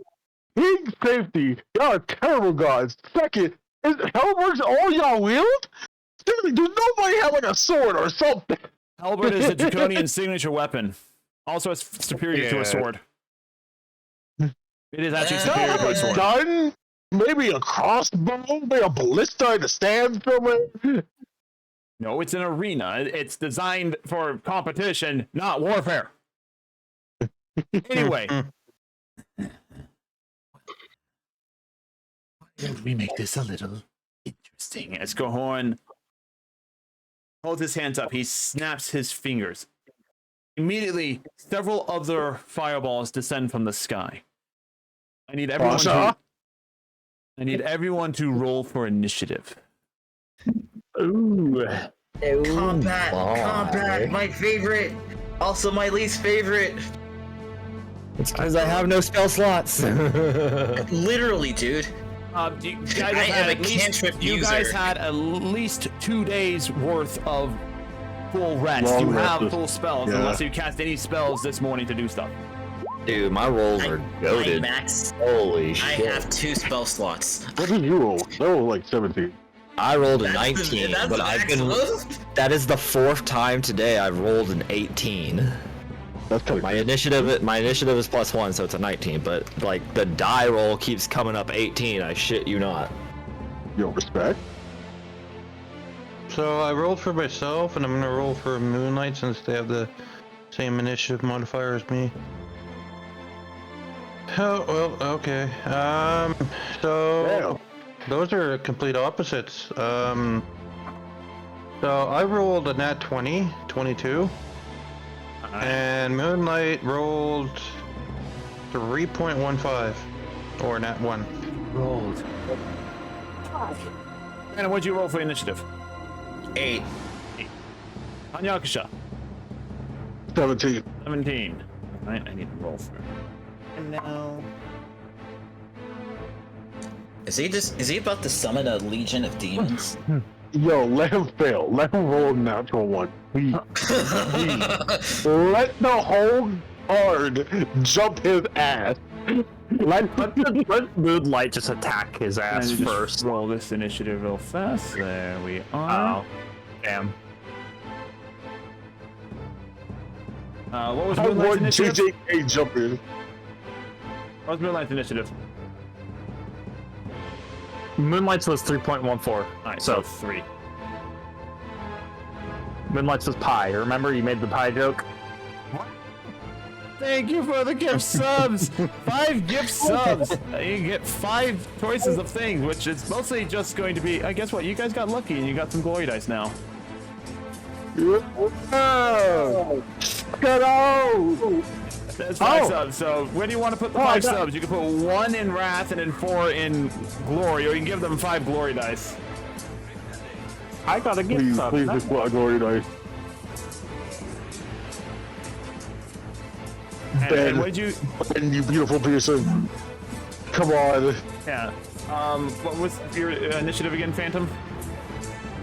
king safety. Y'all are terrible gods. Second, is halberds all y'all wield? Seriously, does nobody have like a sword or something? Halberd is a Draconian signature weapon. Also, it's superior to a sword. It is actually superior to a sword. Gun? Maybe a crossbow? Maybe a ballista to stand somewhere? No, it's an arena. It's designed for competition, not warfare. Anyway. Why don't we make this a little interesting? As Cahorn holds his hands up, he snaps his fingers. Immediately, several other fireballs descend from the sky. I need everyone to roll for initiative. Ooh. Combat, my favorite. Also my least favorite. It's because I have no spell slots. Literally, dude. You guys had at least 2 days worth of full rest. You have full spells, unless you cast any spells this morning to do stuff. Dude, my rolls are goated. Holy shit. I have 2 spell slots. What did you roll? I rolled like 17. I rolled a 19, but I've been. That is the 4th time today I've rolled an 18. That's kind of my initiative is +1, so it's a 19. But like the die roll keeps coming up 18. I shit you not. Yo, respect. So I rolled for myself, and I'm gonna roll for Moonlight since they have the same initiative modifier as me. Oh well, okay. So those are complete opposites. So I rolled a nat 20, 22. And Moonlight rolled 3.15, or nat 1. Rolled. And what'd you roll for initiative? 8. Hanyakasha. 17. 17. Alright, I need to roll for it. And now. Is he about to summon a legion of demons? Yo, let him fail. Let him roll a natural one. Please. Please. Let the whole guard jump his ass. Let Moonlight just attack his ass first. Roll this initiative real fast. There we are. Oh, damn. What was I Moonlight's want initiative? JJK jumping. What was Moonlight's initiative? Moonlight's was 3.14. Alright, so 3. Moonlight's was pie. Remember you made the pie joke? Thank you for the gift subs! 5 gift subs! You get 5 choices of things, which is mostly just going to be. Guess what? You guys got lucky and you got some glory dice now. Oh, get out! That's 5 subs. So where do you want to put the 5 subs? You can put 1 in Wrath and then 4 in Glory, or you can give them 5 Glory dice. I got a gift sub. Please just put a glory dice. And what did you... Ben, you beautiful person. Come on. Yeah. What was your initiative again, Phantom?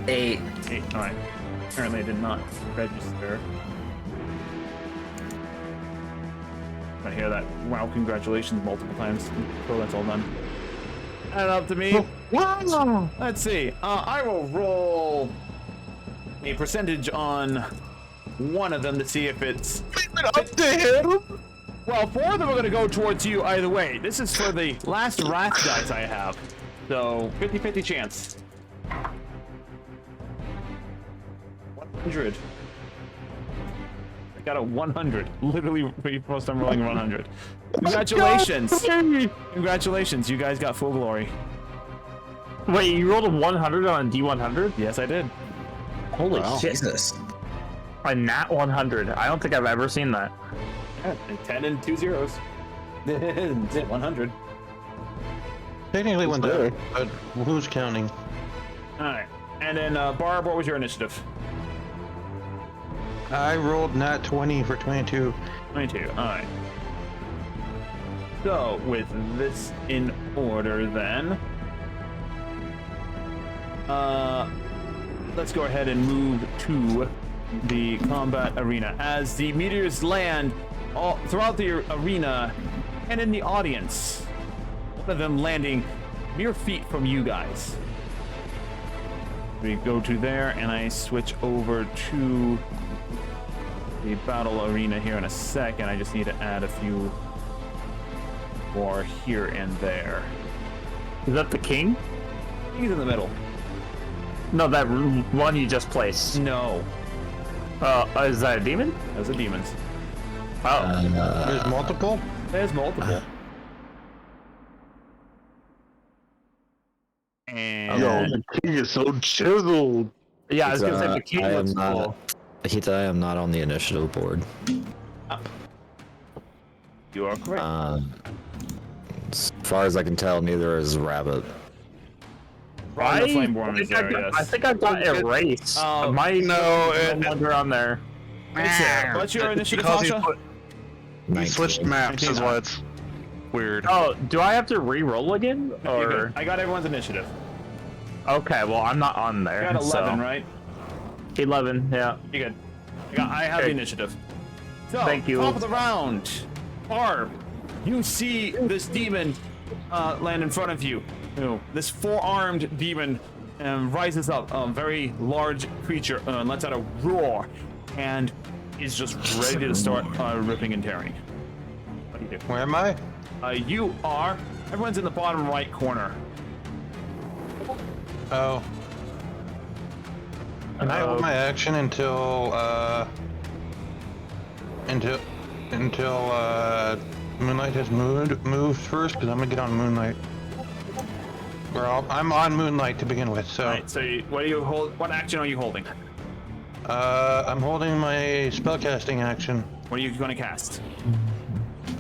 8. 8. All right. Apparently, I did not register. I hear that. Wow! Congratulations multiple times. So that's all done. Add up to me. Wow. Let's see. I will roll a percentage on one of them to see if it's up to him. Well, 4 of them are going to go towards you either way. This is for the last Wrath dice I have. So, 50-50 chance. 100. I got a 100. Literally, for the first time rolling 100. Congratulations. Congratulations, you guys got full glory. Wait, you rolled a 100 on a D100? Yes, I did. Holy shit. Jesus. A nat 100. I don't think I've ever seen that. Yeah, 10 and 2 zeros. 100. Technically went there, but who's counting? Alright. And then, Barb, what was your initiative? I rolled nat 20 for 22. 22, alright. So, with this in order then, let's go ahead and move to the combat arena. As the meteors land all throughout the arena and in the audience, one of them landing mere feet from you guys. We go to there, and I switch over to the battle arena here in a second. I just need to add a few more here and there. Is that the king? He's in the middle. No, that one you just placed. No. Is that a demon? Those are demons. Oh. There's multiple? There's multiple. And Yo, the king is so chiseled. Yeah, I was gonna say the king looks cool. Akita, I am not on the initiative board. You are correct. As far as I can tell, neither is Rabbit. Ron the Flameborn is there, yes. I think I got erased. No longer on there. What's your initiative, Because Tasha? he switched maps is why it's weird. Oh, do I have to re-roll again? Or I got everyone's initiative. okay, well I'm not on there. You got 11, so. right? 11, yeah. You good? I have the initiative. So, thank you. Top of the round, Barb. You see this demon land in front of you. This 4-armed demon rises up, a very large creature, and lets out a roar, and is just ready to start ripping and tearing. What do you do? Where am I? You are. Everyone's in the bottom right corner. Oh. Can I hold my action until Moonlight has moved first? Because I'm gonna get on Moonlight. I'm on Moonlight to begin with, so. Right, so what do you hold? What action are you holding? I'm holding my spellcasting action. What are you going to cast?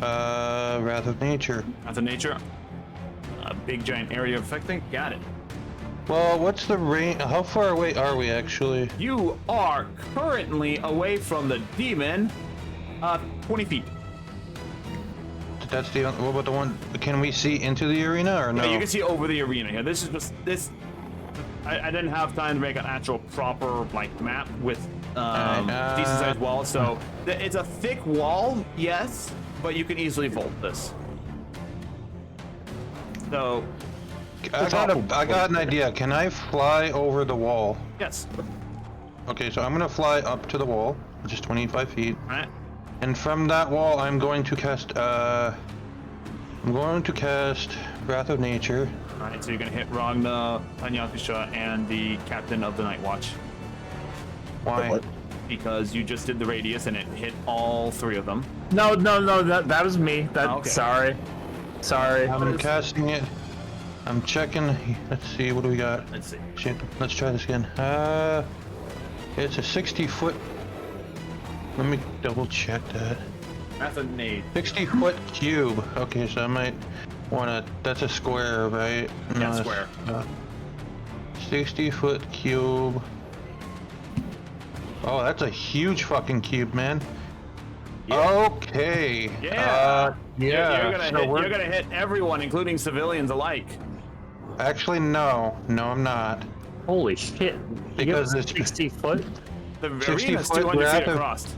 Wrath of Nature. Wrath of Nature. A big giant area of affecting. Got it. Well, what's the range? How far away are we actually? You are currently away from the demon, 20 feet. That's the. What about the one? Can we see into the arena or no? Yeah, you can see over the arena here. This is just this. I didn't have time to make an actual proper map with decent sized walls, so it's a thick wall, yes, but you can easily vault this. So I got an idea. Can I fly over the wall? Yes. Okay, so I'm gonna fly up to the wall, which is 25 feet. All right. And from that wall, I'm going to cast. Wrath of Nature. All right, so you're gonna hit Ragna, Panyakusha, and the Captain of the Night Watch. Why? Because you just did the radius and it hit all 3 of them. No, that was me. Okay. Sorry. I'm casting it. I'm checking. Let's see, what do we got? Let's see. Shit, let's try this again. It's a 60-foot. Let me double check that. That's a nade. 60-foot cube. Okay, so I might wanna. That's a square, right? Yeah, square. 60-foot cube. Oh, that's a huge fucking cube, man. Yeah. Okay. Yeah. Yeah. You're gonna hit everyone, including civilians alike. Actually, no. No, I'm not. Holy shit. Because it's 60 foot? The 60 arena's foot 200 feet rapid- across.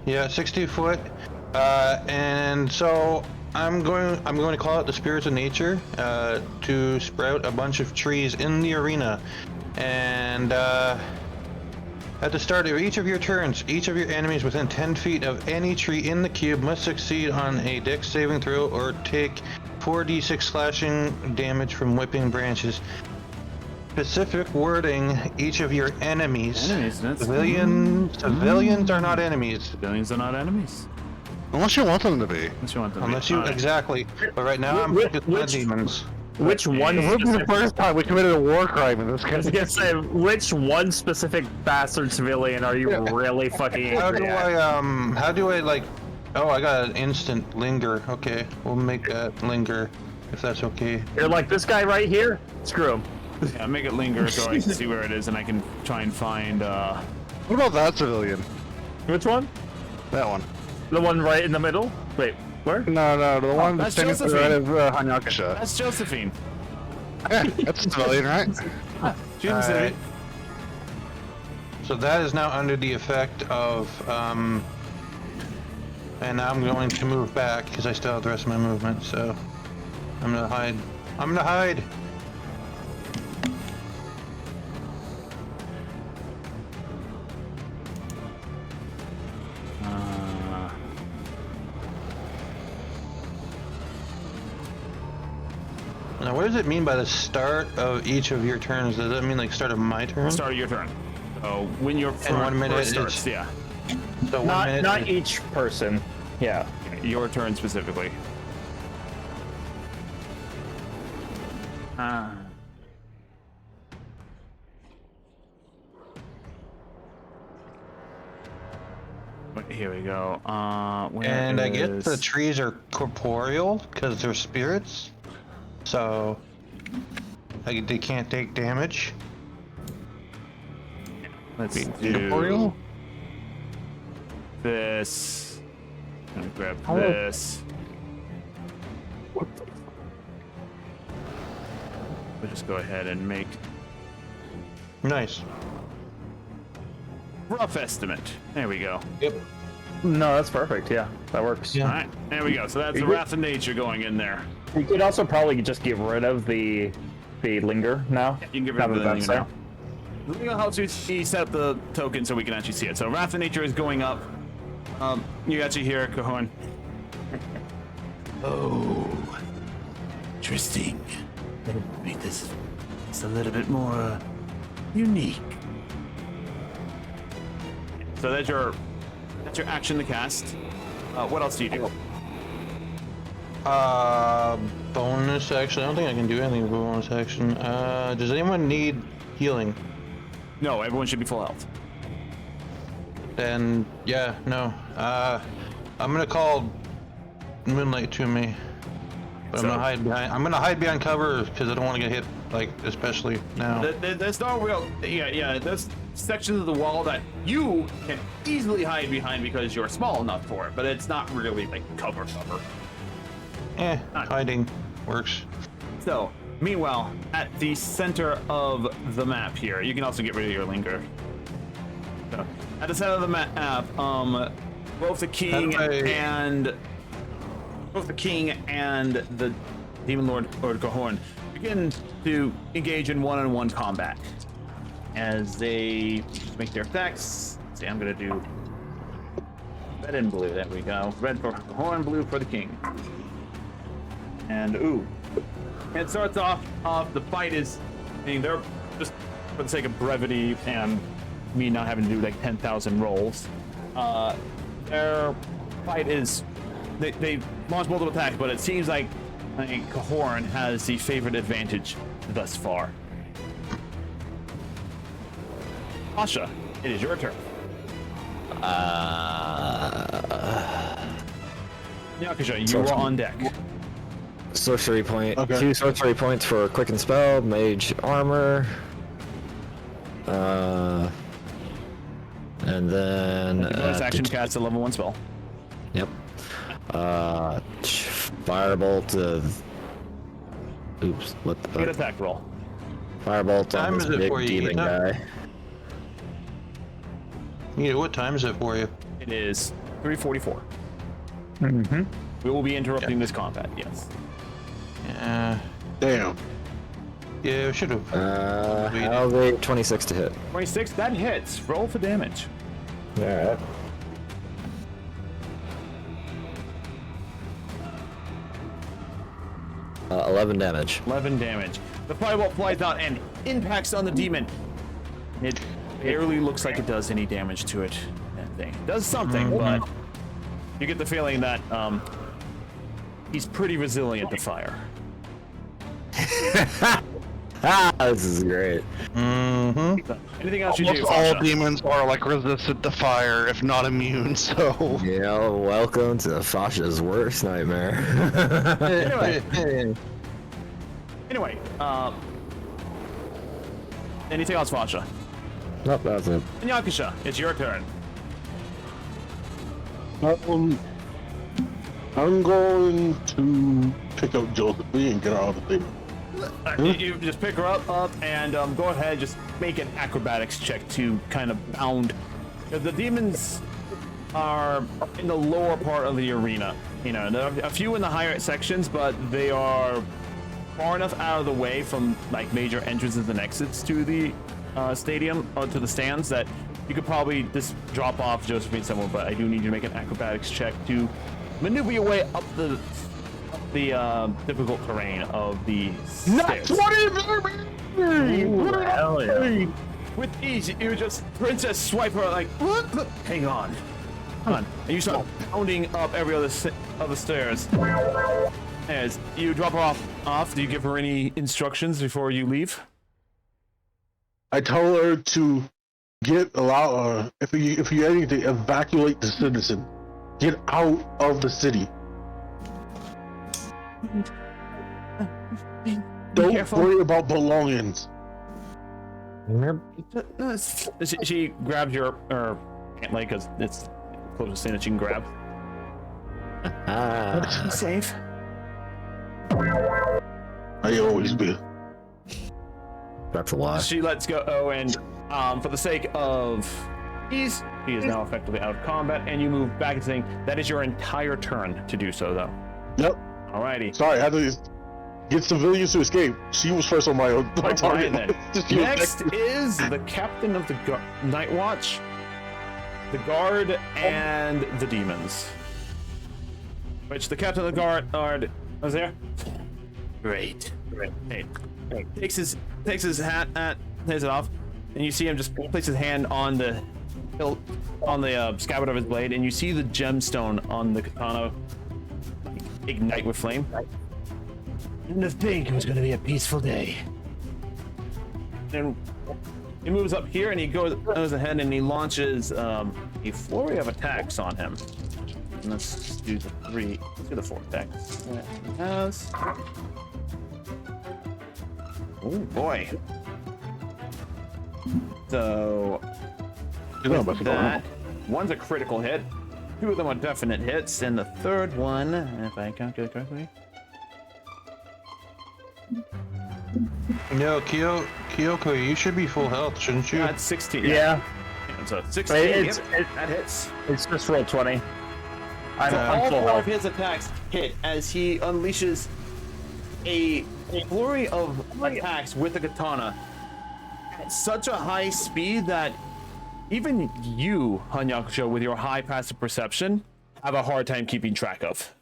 Yeah, 60 foot. And so I'm going to call out the spirits of nature to sprout a bunch of trees in the arena. And at the start of each of your turns, each of your enemies within 10 feet of any tree in the cube must succeed on a dex saving throw or take 4d6 slashing damage from whipping branches. Specific wording: each of your enemies. Civilians are not enemies. Civilians are not enemies. Unless you want them to be. Exactly. But right now I'm focused on demons. Which one? This is the first time we committed a war crime in this I was country. gonna say, which one specific bastard civilian are you really fucking angry at? How do I like? Oh, I got an instant linger. Okay, we'll make that linger, if that's okay. You're like this guy right here? Screw him. Yeah, make it linger so I can see where it is and I can try and find. What about that civilian? Which one? That one. The one right in the middle? Wait, where? No, the one that's standing to the right of Hanyakasha. That's Josephine. Yeah, that's a civilian, right? She's a civilian. So that is now under the effect of and I'm going to move back because I still have the rest of my movement. So I'm gonna hide. Now, what does it mean by the start of each of your turns? Does that mean like start of my turn? Start of your turn. So when your And 1 minute starts, yeah. So 1 minute. Not each person. Yeah. Your turn specifically. Here we go. And I guess the trees are corporeal because they're spirits, so they can't take damage. Let's do corporeal? This. I'm gonna grab this. We'll just go ahead and make Nice. rough estimate. There we go. Yep. No, that's perfect. Yeah, that works. All right, there we go. So that's the Wrath of Nature going in there. You could also probably just get rid of the linger now. You can get rid of the linger now. The linger helps you set up the token so we can actually see it. So Wrath of Nature is going up. You actually hear Cajon. Oh, interesting. Make this a little bit more unique. So that's your action to cast. What else do you do? Bonus action. I don't think I can do anything with bonus action. Does anyone need healing? No, everyone should be full health. Then yeah, no. I'm gonna call Moonlight to me, but I'm gonna hide behind cover because I don't want to get hit, like especially now. There's no real, yeah. There's sections of the wall that you can easily hide behind because you're small enough for it, but it's not really like cover. Hiding works. So, meanwhile, at the center of the map here, you can also get rid of your linger. So, at the center of the map, both the king and the demon lord or Cajon begin to engage in one-on-one combat as they make their attacks. Let's see, I'm gonna do red and blue. There we go. Red for Cajon, blue for the king. And it starts off. The fight is. I mean, they're just for the sake of brevity and me not having to do like 10,000 rolls. Their fight is. They launch multiple attacks, but it seems like Cajon has the favored advantage thus far. Asha, it is your turn. Yakusha, you are on deck. Sorcery point. Okay. 2 sorcery points for quicken spell, mage armor. And then Bonus action cast a level 1 spell. Yep. Firebolt. Oops. What the Get fuck? attack roll. Firebolt Time on is this it big for you, demon Ethan? guy. Yeah, what time is it for you? It is 3:44. Mm-hmm. We will be interrupting this combat. Yes. Yeah. Damn. Yeah, we should have. I'll wait 26 to hit. 26. That hits. Roll for damage. Alright. Uh, 11 damage. 11 damage. The firebolt flies out and impacts on the demon. It barely looks like it does any damage to it. That thing does something, but you get the feeling that he's pretty resilient to fire. This is great. Anything else you Almost do? all Fasha? demons are like resistant to fire, if not immune. So Yeah, welcome to Fasha's worst nightmare. Anyway, anything else, Fasha? Nope, that's it. And Yakusha, it's your turn. I'm going to pick up Josephine and get her out of the thing. You just pick her up and go ahead, just make an acrobatics check to kind of bound. Because the demons are in the lower part of the arena. You know, there are a few in the higher sections, but they are far enough out of the way from like major entrances and exits to the stadium or to the stands that you could probably just drop off Josephine somewhere. But I do need you to make an acrobatics check to maneuver your way up the difficult terrain of the stairs. Hell yeah. With ease, you just princess swipe her like, hang on, and you start pounding up every other stairs. As you drop her off, do you give her any instructions before you leave? I tell her to if you need to evacuate the citizen, get out of the city. Don't worry about belongings. She grabs your pant leg because it's the closest thing that she can grab. She's safe. I always be. That's a lie. She lets go, and for the sake of ease, he is now effectively out of combat, and you move back and saying that is your entire turn to do so, though. Yep. Alrighty. Sorry, I had to get civilians to escape. She was first on my target. Then. Next is the captain of the Night Watch, the guard, and the demons. Which the captain of the guard was there. Great. Hey, takes his hat, takes it off, and you see him just place his hand on the hilt, on the scabbard of his blade, and you see the gemstone on the katana ignite with flame. And to think it was going to be a peaceful day. And he moves up here and he goes ahead and he launches a flurry of attacks on him. And let's do the 4 attacks that he has. Oh boy. So with that, one's a critical hit. 2 of them are definite hits, and the third one, if I calculate correctly. No, Kyoko, you should be full health, shouldn't you? That's 16. Yeah. So 16. That hits. It's just roll 20. So I'm all full 4 of health. his attacks hit as he unleashes a flurry of attacks with the katana at such a high speed that even you, Hanyakusho, with your high passive perception, have a hard time keeping track of.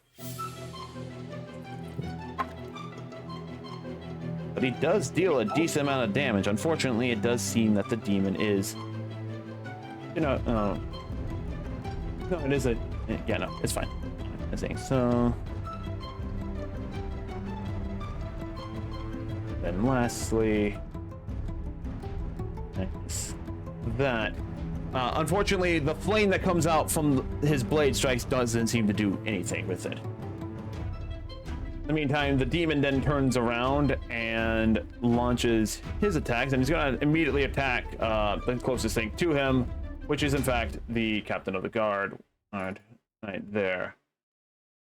But he does deal a decent amount of damage. Unfortunately, it does seem that the demon is, no, it is yeah, no, it's fine. I think so. Then lastly, that Unfortunately, the flame that comes out from his blade strikes doesn't seem to do anything with it. In the meantime, the demon then turns around and launches his attacks, and he's going to immediately attack the closest thing to him, which is in fact the captain of the guard. Right there.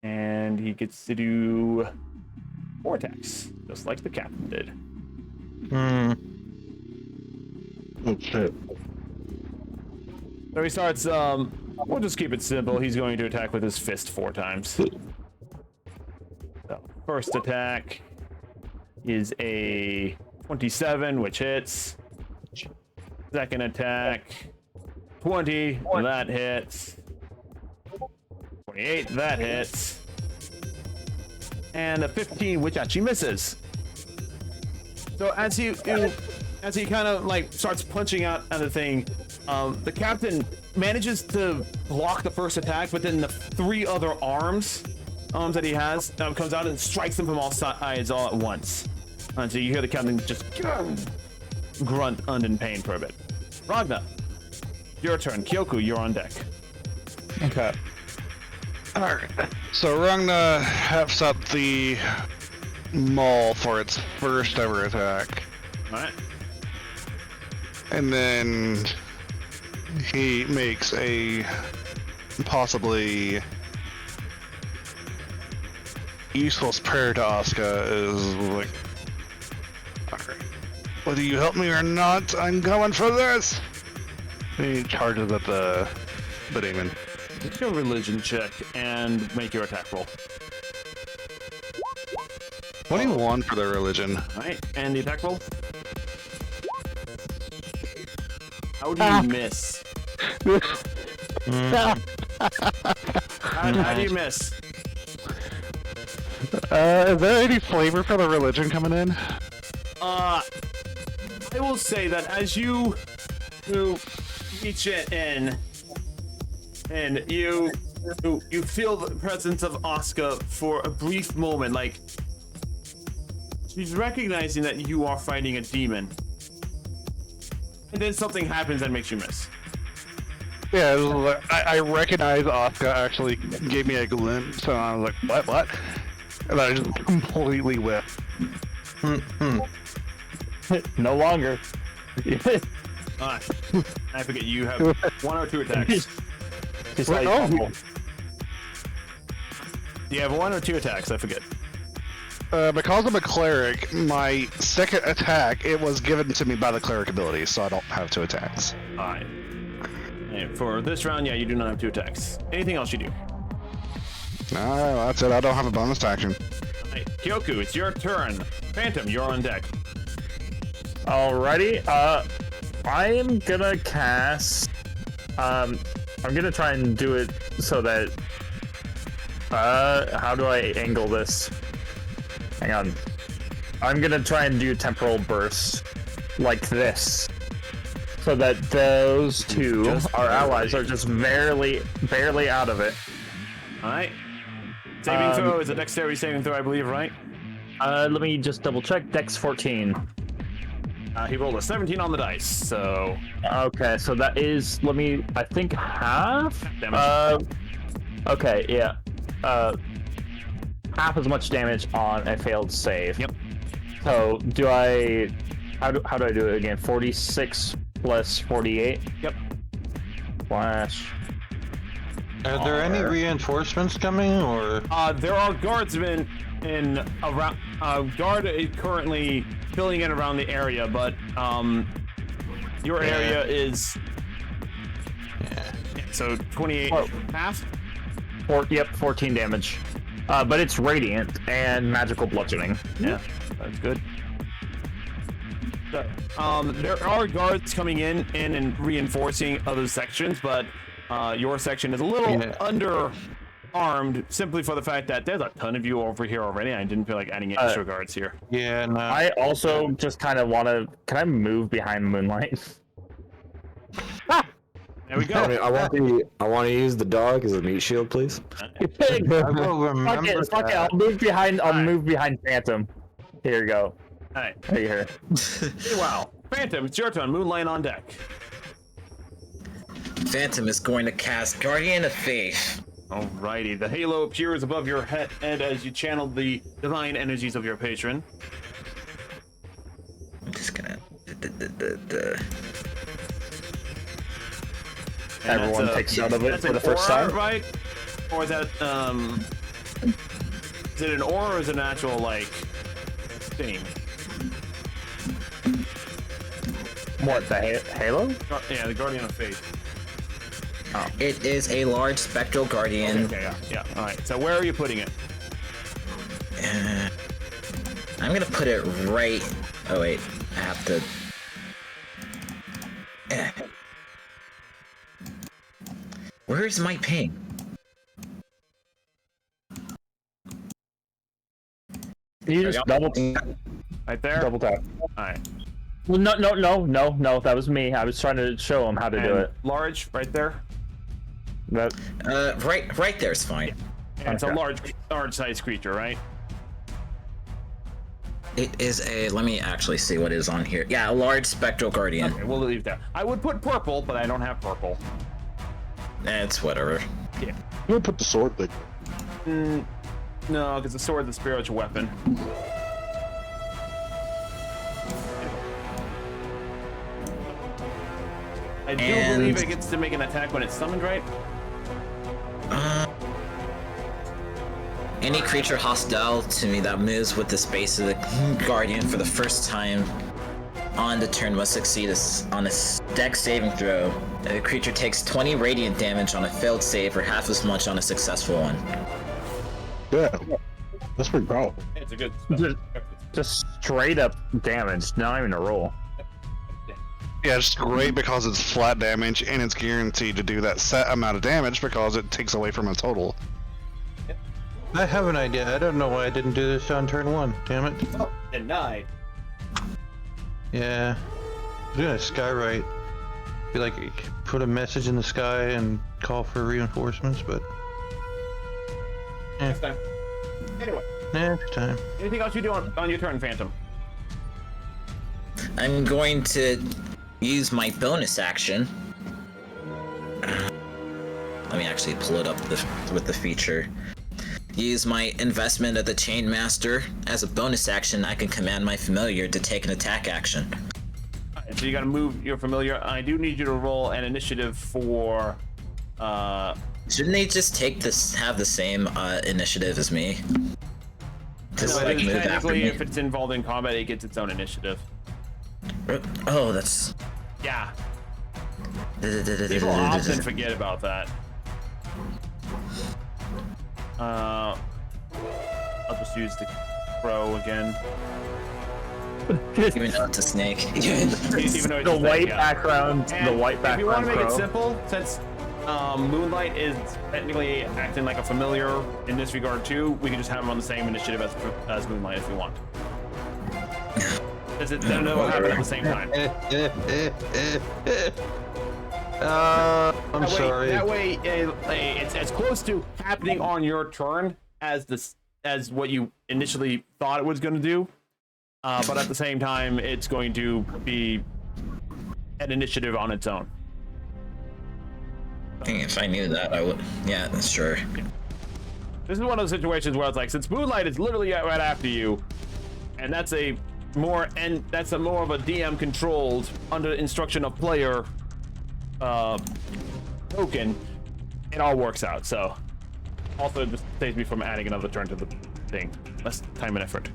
And he gets to do 4 attacks, just like the captain did. Okay. So he starts, we'll just keep it simple. He's going to attack with his fist 4 times. So, first attack is a 27, which hits. Second attack, 20, that hits. 28, that hits. And a 15, which actually misses. So as he kind of like starts punching out at the thing, the captain manages to block the first attack, but then the 3 other arms that he has comes out and strikes him from all sides all at once. And so you hear the captain just grunt in pain for a bit. Ragna, your turn. Kyoku, you're on deck. Okay. Alright. So Ragna hefts up the maul for its first ever attack. Alright. And then he makes a possibly useless prayer to Asuka, is like, alright, whether you help me or not, I'm going for this! He charges at the demon. Make your religion check and make your attack roll. 21 for the religion. Alright, and the attack roll? How do you miss? How do you miss? Is there any flavor for the religion coming in? I will say that as you reach it in, and you feel the presence of Asuka for a brief moment, like she's recognizing that you are fighting a demon, and then something happens that makes you miss. Yeah, it was like, I recognize Asuka actually gave me a glimpse, and I was like, what? And I just completely whiffed. No longer. I forget you have 1 or 2 attacks. No. You have 1 or 2 attacks, I forget. Because I'm a cleric, my second attack, it was given to me by the cleric ability, so I don't have 2 attacks. Alright. And for this round, yeah, you do not have 2 attacks. Anything else you do? No, that's it. I don't have a bonus action. Alright, Kyoku, it's your turn. Phantom, you're on deck. Alrighty, I am gonna cast, I'm gonna try and do it so that, how do I angle this? Hang on. I'm gonna try and do temporal burst like this, so that those 2, our allies, are just barely out of it. Alright. Saving throw is a dexterity saving throw, I believe, right? Let me just double check. Dex 14. He rolled a 17 on the dice, so... Okay, so that is, I think half? Damage. Okay, yeah. Half as much damage on a failed save. Yep. So, how do I do it again? 46 plus 48? Yep. Flash. Are there any reinforcements coming, or? There are guardsmen in around. Guard is currently filling in around the area, but your area is. Yeah. So 28 half. 14 damage. But it's radiant and magical bludgeoning. Yeah, that's good. There are guards coming in and reinforcing other sections, but your section is a little underarmed simply for the fact that there's a ton of you over here already. I didn't feel like adding extra guards here. Yeah, no. I also just kind of want to. Can I move behind Moonlight? There we go. I want to use the dog as a meat shield, please. I will remember Fuck it. I'll move behind. Move behind Phantom. Here you go. All right. Right here. Wow. Phantom, it's your turn. Moonlight on deck. Phantom is going to cast Guardian of Faith. Alrighty, the halo appears above your head as you channel the divine energies of your patron. I'm just gonna. Everyone takes out of it for the first aura, time, right? Or is that is it an aura or is it an actual like thing? What, the halo? Yeah, the Guardian of Faith. Oh. It is a large spectral guardian. Okay, yeah. All right. So where are you putting it? I'm gonna put it right. Oh wait, I have to. Where's my ping? You just double tap. Right there? Double tap. Alright. Well, no, that was me. I was trying to show him how to do it. Large, right there? That... right there's fine. Yeah, it's a large size creature, right? It is a, let me actually see what is on here. Yeah, a large spectral guardian. Okay, we'll leave that. I would put purple, but I don't have purple. It's whatever. Yeah. You would put the sword thing. No, because the sword is a spiritual weapon. I do believe it gets to make an attack when it's summoned, right? Any creature hostile to me that moves with the space of the guardian for the first time on the turn must succeed on a dex saving throw. The creature takes 20 radiant damage on a failed save or half as much on a successful one. Yeah, that's pretty powerful. It's a good just straight up damage, not even a roll. Yeah, it's great because it's flat damage and it's guaranteed to do that set amount of damage because it takes away from a total. I have an idea. I don't know why I didn't do this on turn 1. Damn it. Oh, denied. Yeah. I was gonna skywrite. Be like, put a message in the sky and call for reinforcements, but. Next time. Anyway. Next time. Anything else you do on your turn, Phantom? I'm going to use my bonus action. Let me actually pull it up with the feature. Use my investment of the Chain Master. As a bonus action, I can command my familiar to take an attack action. Alright, so you gotta move your familiar. I do need you to roll an initiative for Shouldn't they just have the same initiative as me? No, technically, if it's involved in combat, it gets its own initiative. Oh, that's... Yeah. People often forget about that. I'll just use the crow again. Even though it's a snake. Even though it's the white background. And the white background. If you want to make crow. it simple, since Moonlight is technically acting like a familiar in this regard too, we can just have him on the same initiative as Moonlight if we want. Does it then it'll happen at the same time? I'm sorry. That way, it's as close to happening on your turn as what you initially thought it was going to do, but at the same time, it's going to be an initiative on its own. If I knew that, I would. Yeah, that's sure. Yeah. This is one of those situations where it's like, since Moonlight is literally right after you, and that's more of a DM controlled under instruction of player token, it all works out. So also just saves me from adding another turn to the thing. Less time and effort.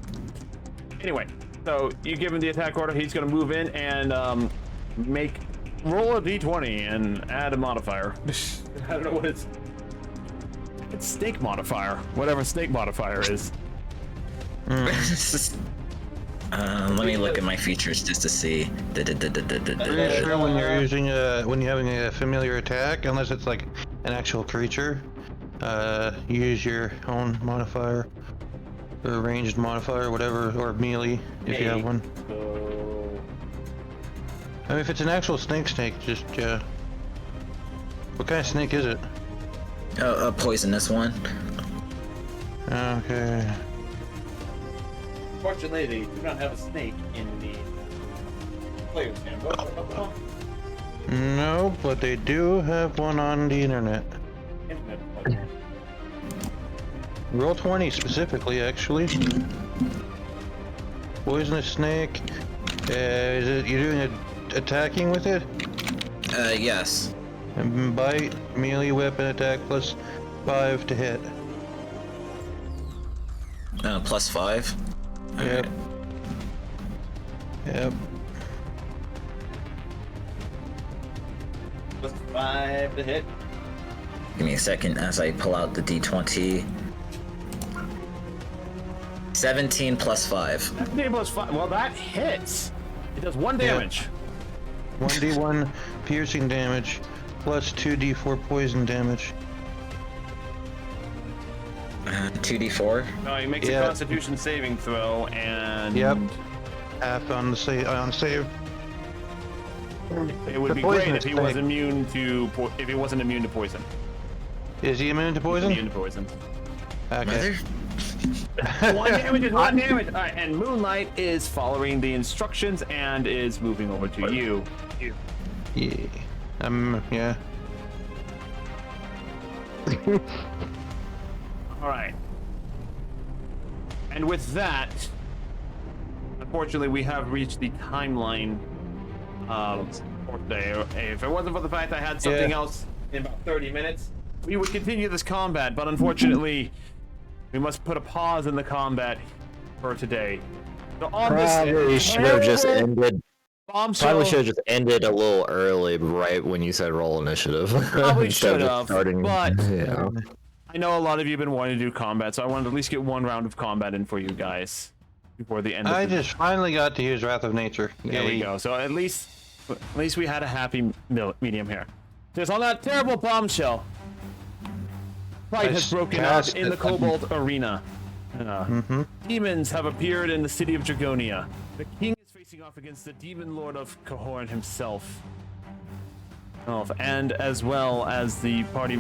Anyway, so you give him the attack order. He's going to move in and roll a d20 and add a modifier. I don't know what it's snake modifier, whatever snake modifier is. Let me look at my features just to see. Pretty sure when you're using when you're having a familiar attack, unless it's like an actual creature, use your own modifier or ranged modifier, whatever, or melee if you have one. I mean, if it's an actual snake, just what kind of snake is it? A poisonous one. Okay. Fortunately, they do not have a snake in the player's handbook. No, but they do have one on the internet. Roll 20 specifically, actually. Poisonous snake. Is it you doing attacking with it? Yes. And bite, melee weapon attack plus 5 to hit. Plus 5. Yep. Yep. Plus 5 to hit. Give me a second as I pull out the d20. 17 plus 5. 17 plus 5. Well, that hits. It does 1 damage. 1d1 piercing damage plus 2d4 poison damage. 2d4. No, he makes a Constitution saving throw, and Yep. Half on the save. it would be great if he was immune to if he wasn't immune to poison. Is he immune to poison? He's immune to poison. Okay. 1 damage is 1 damage. All right, and Moonlight is following the instructions and is moving over to you. Yeah. Yeah. All right. And with that, unfortunately, we have reached the timeline for today. If it wasn't for the fact I had something else in about 30 minutes, we would continue this combat, but unfortunately, we must put a pause in the combat for today. So on Probably should have just ended. Bombshell. Probably should have just ended a little early, right when you said roll initiative. Probably should have, starting, but yeah. I know a lot of you have been wanting to do combat, so I wanted to at least get 1 round of combat in for you guys before the end of I the just finally got to use Wrath of Nature. There we go. So at least we had a happy medium here. Just on that terrible bombshell, fight has broken out in the Cobalt Arena. Demons have appeared in the city of Dragonia. The king is facing off against the demon lord of Cahorn himself. And as well as the party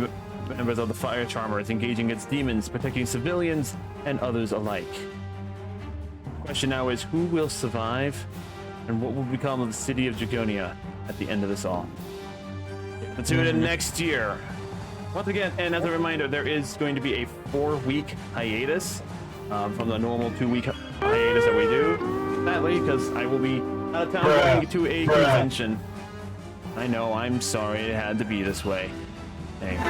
members of the Fire Charmers engaging against demons, protecting civilians and others alike. The question now is, who will survive, and what will become of the city of Dragonia at the end of this all? Let's tune in next year. Once again, and as a reminder, there is going to be a 4-week hiatus from the normal 2-week hiatus that we do. Sadly, because I will be out of town going to a convention. I know, I'm sorry it had to be this way.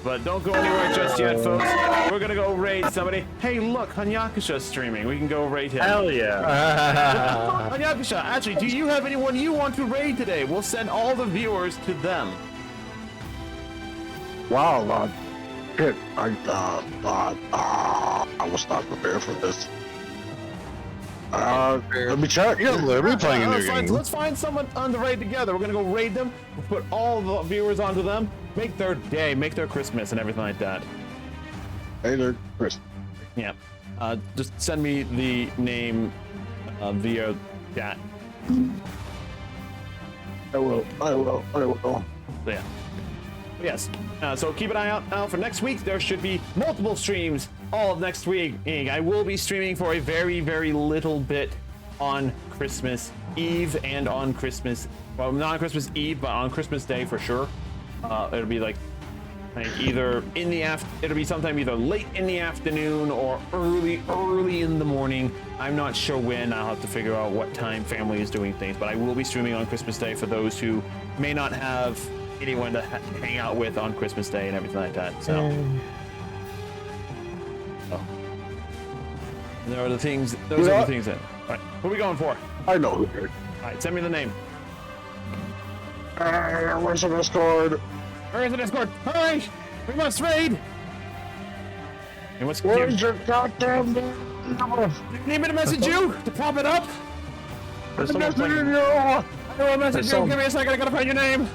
But don't go anywhere just yet, folks. We're gonna go raid somebody. Hey, look, Hanyakusha's streaming. We can go raid him. Hell yeah. Hanyakusha, actually, do you have anyone you want to raid today? We'll send all the viewers to them. Wow, shit, I was not prepared for this. Let me check. Yeah, we're playing a new game. Let's find someone on the raid together. We're gonna go raid them. We'll put all the viewers onto them. Make their day, make their Christmas, and everything like that. Hey, their Christmas. Yeah. Just send me the name via chat. I will. Yeah. Yes. So keep an eye out now for next week. There should be multiple streams all of next week. I will be streaming for a very, very little bit on Christmas Eve and on Christmas. Well, not on Christmas Eve, but on Christmas Day for sure. It'll be like either in the it'll be sometime either late in the afternoon or early in the morning. I'm not sure when. I'll have to figure out what time family is doing things, but I will be streaming on Christmas Day for those who may not have anyone to hang out with on Christmas Day and everything like that. So there are the things. Those are the things that. All right, what are we going for? I know. All right, send me the name. Where's the Discord? Where is the Discord? Hurry! We must raid! Where's your goddamn number? Need me to message you? To pop it up? I'm messaging you! I will message you. Give me a second, I gotta find your name.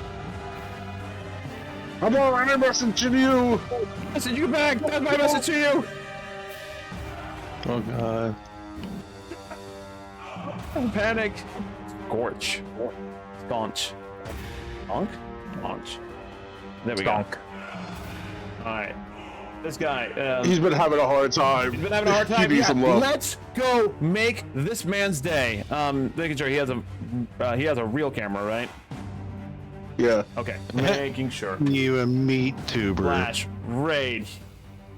I'm already messaging you! Message you back! That's my message to you! Oh god. Panic. Scorch. Staunch. Stonk? Staunch. There we go. Alright. This guy. He's been having a hard time. He's been having a hard time. He needs some love. Let's go make this man's day. Making sure he has a real camera, right? Yeah. Okay, making sure. You a meat tuber. Flash raid.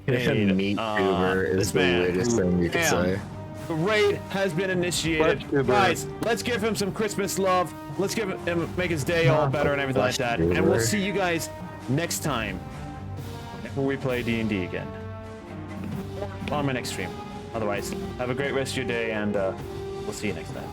Meat tuber is this the man. weirdest thing you could say. The raid has been initiated. Guys, let's give him some Christmas love. Let's give him make his day all better and everything like that. And we'll see you guys next time whenever we play D&D again. On my next stream. Otherwise, have a great rest of your day, and we'll see you next time.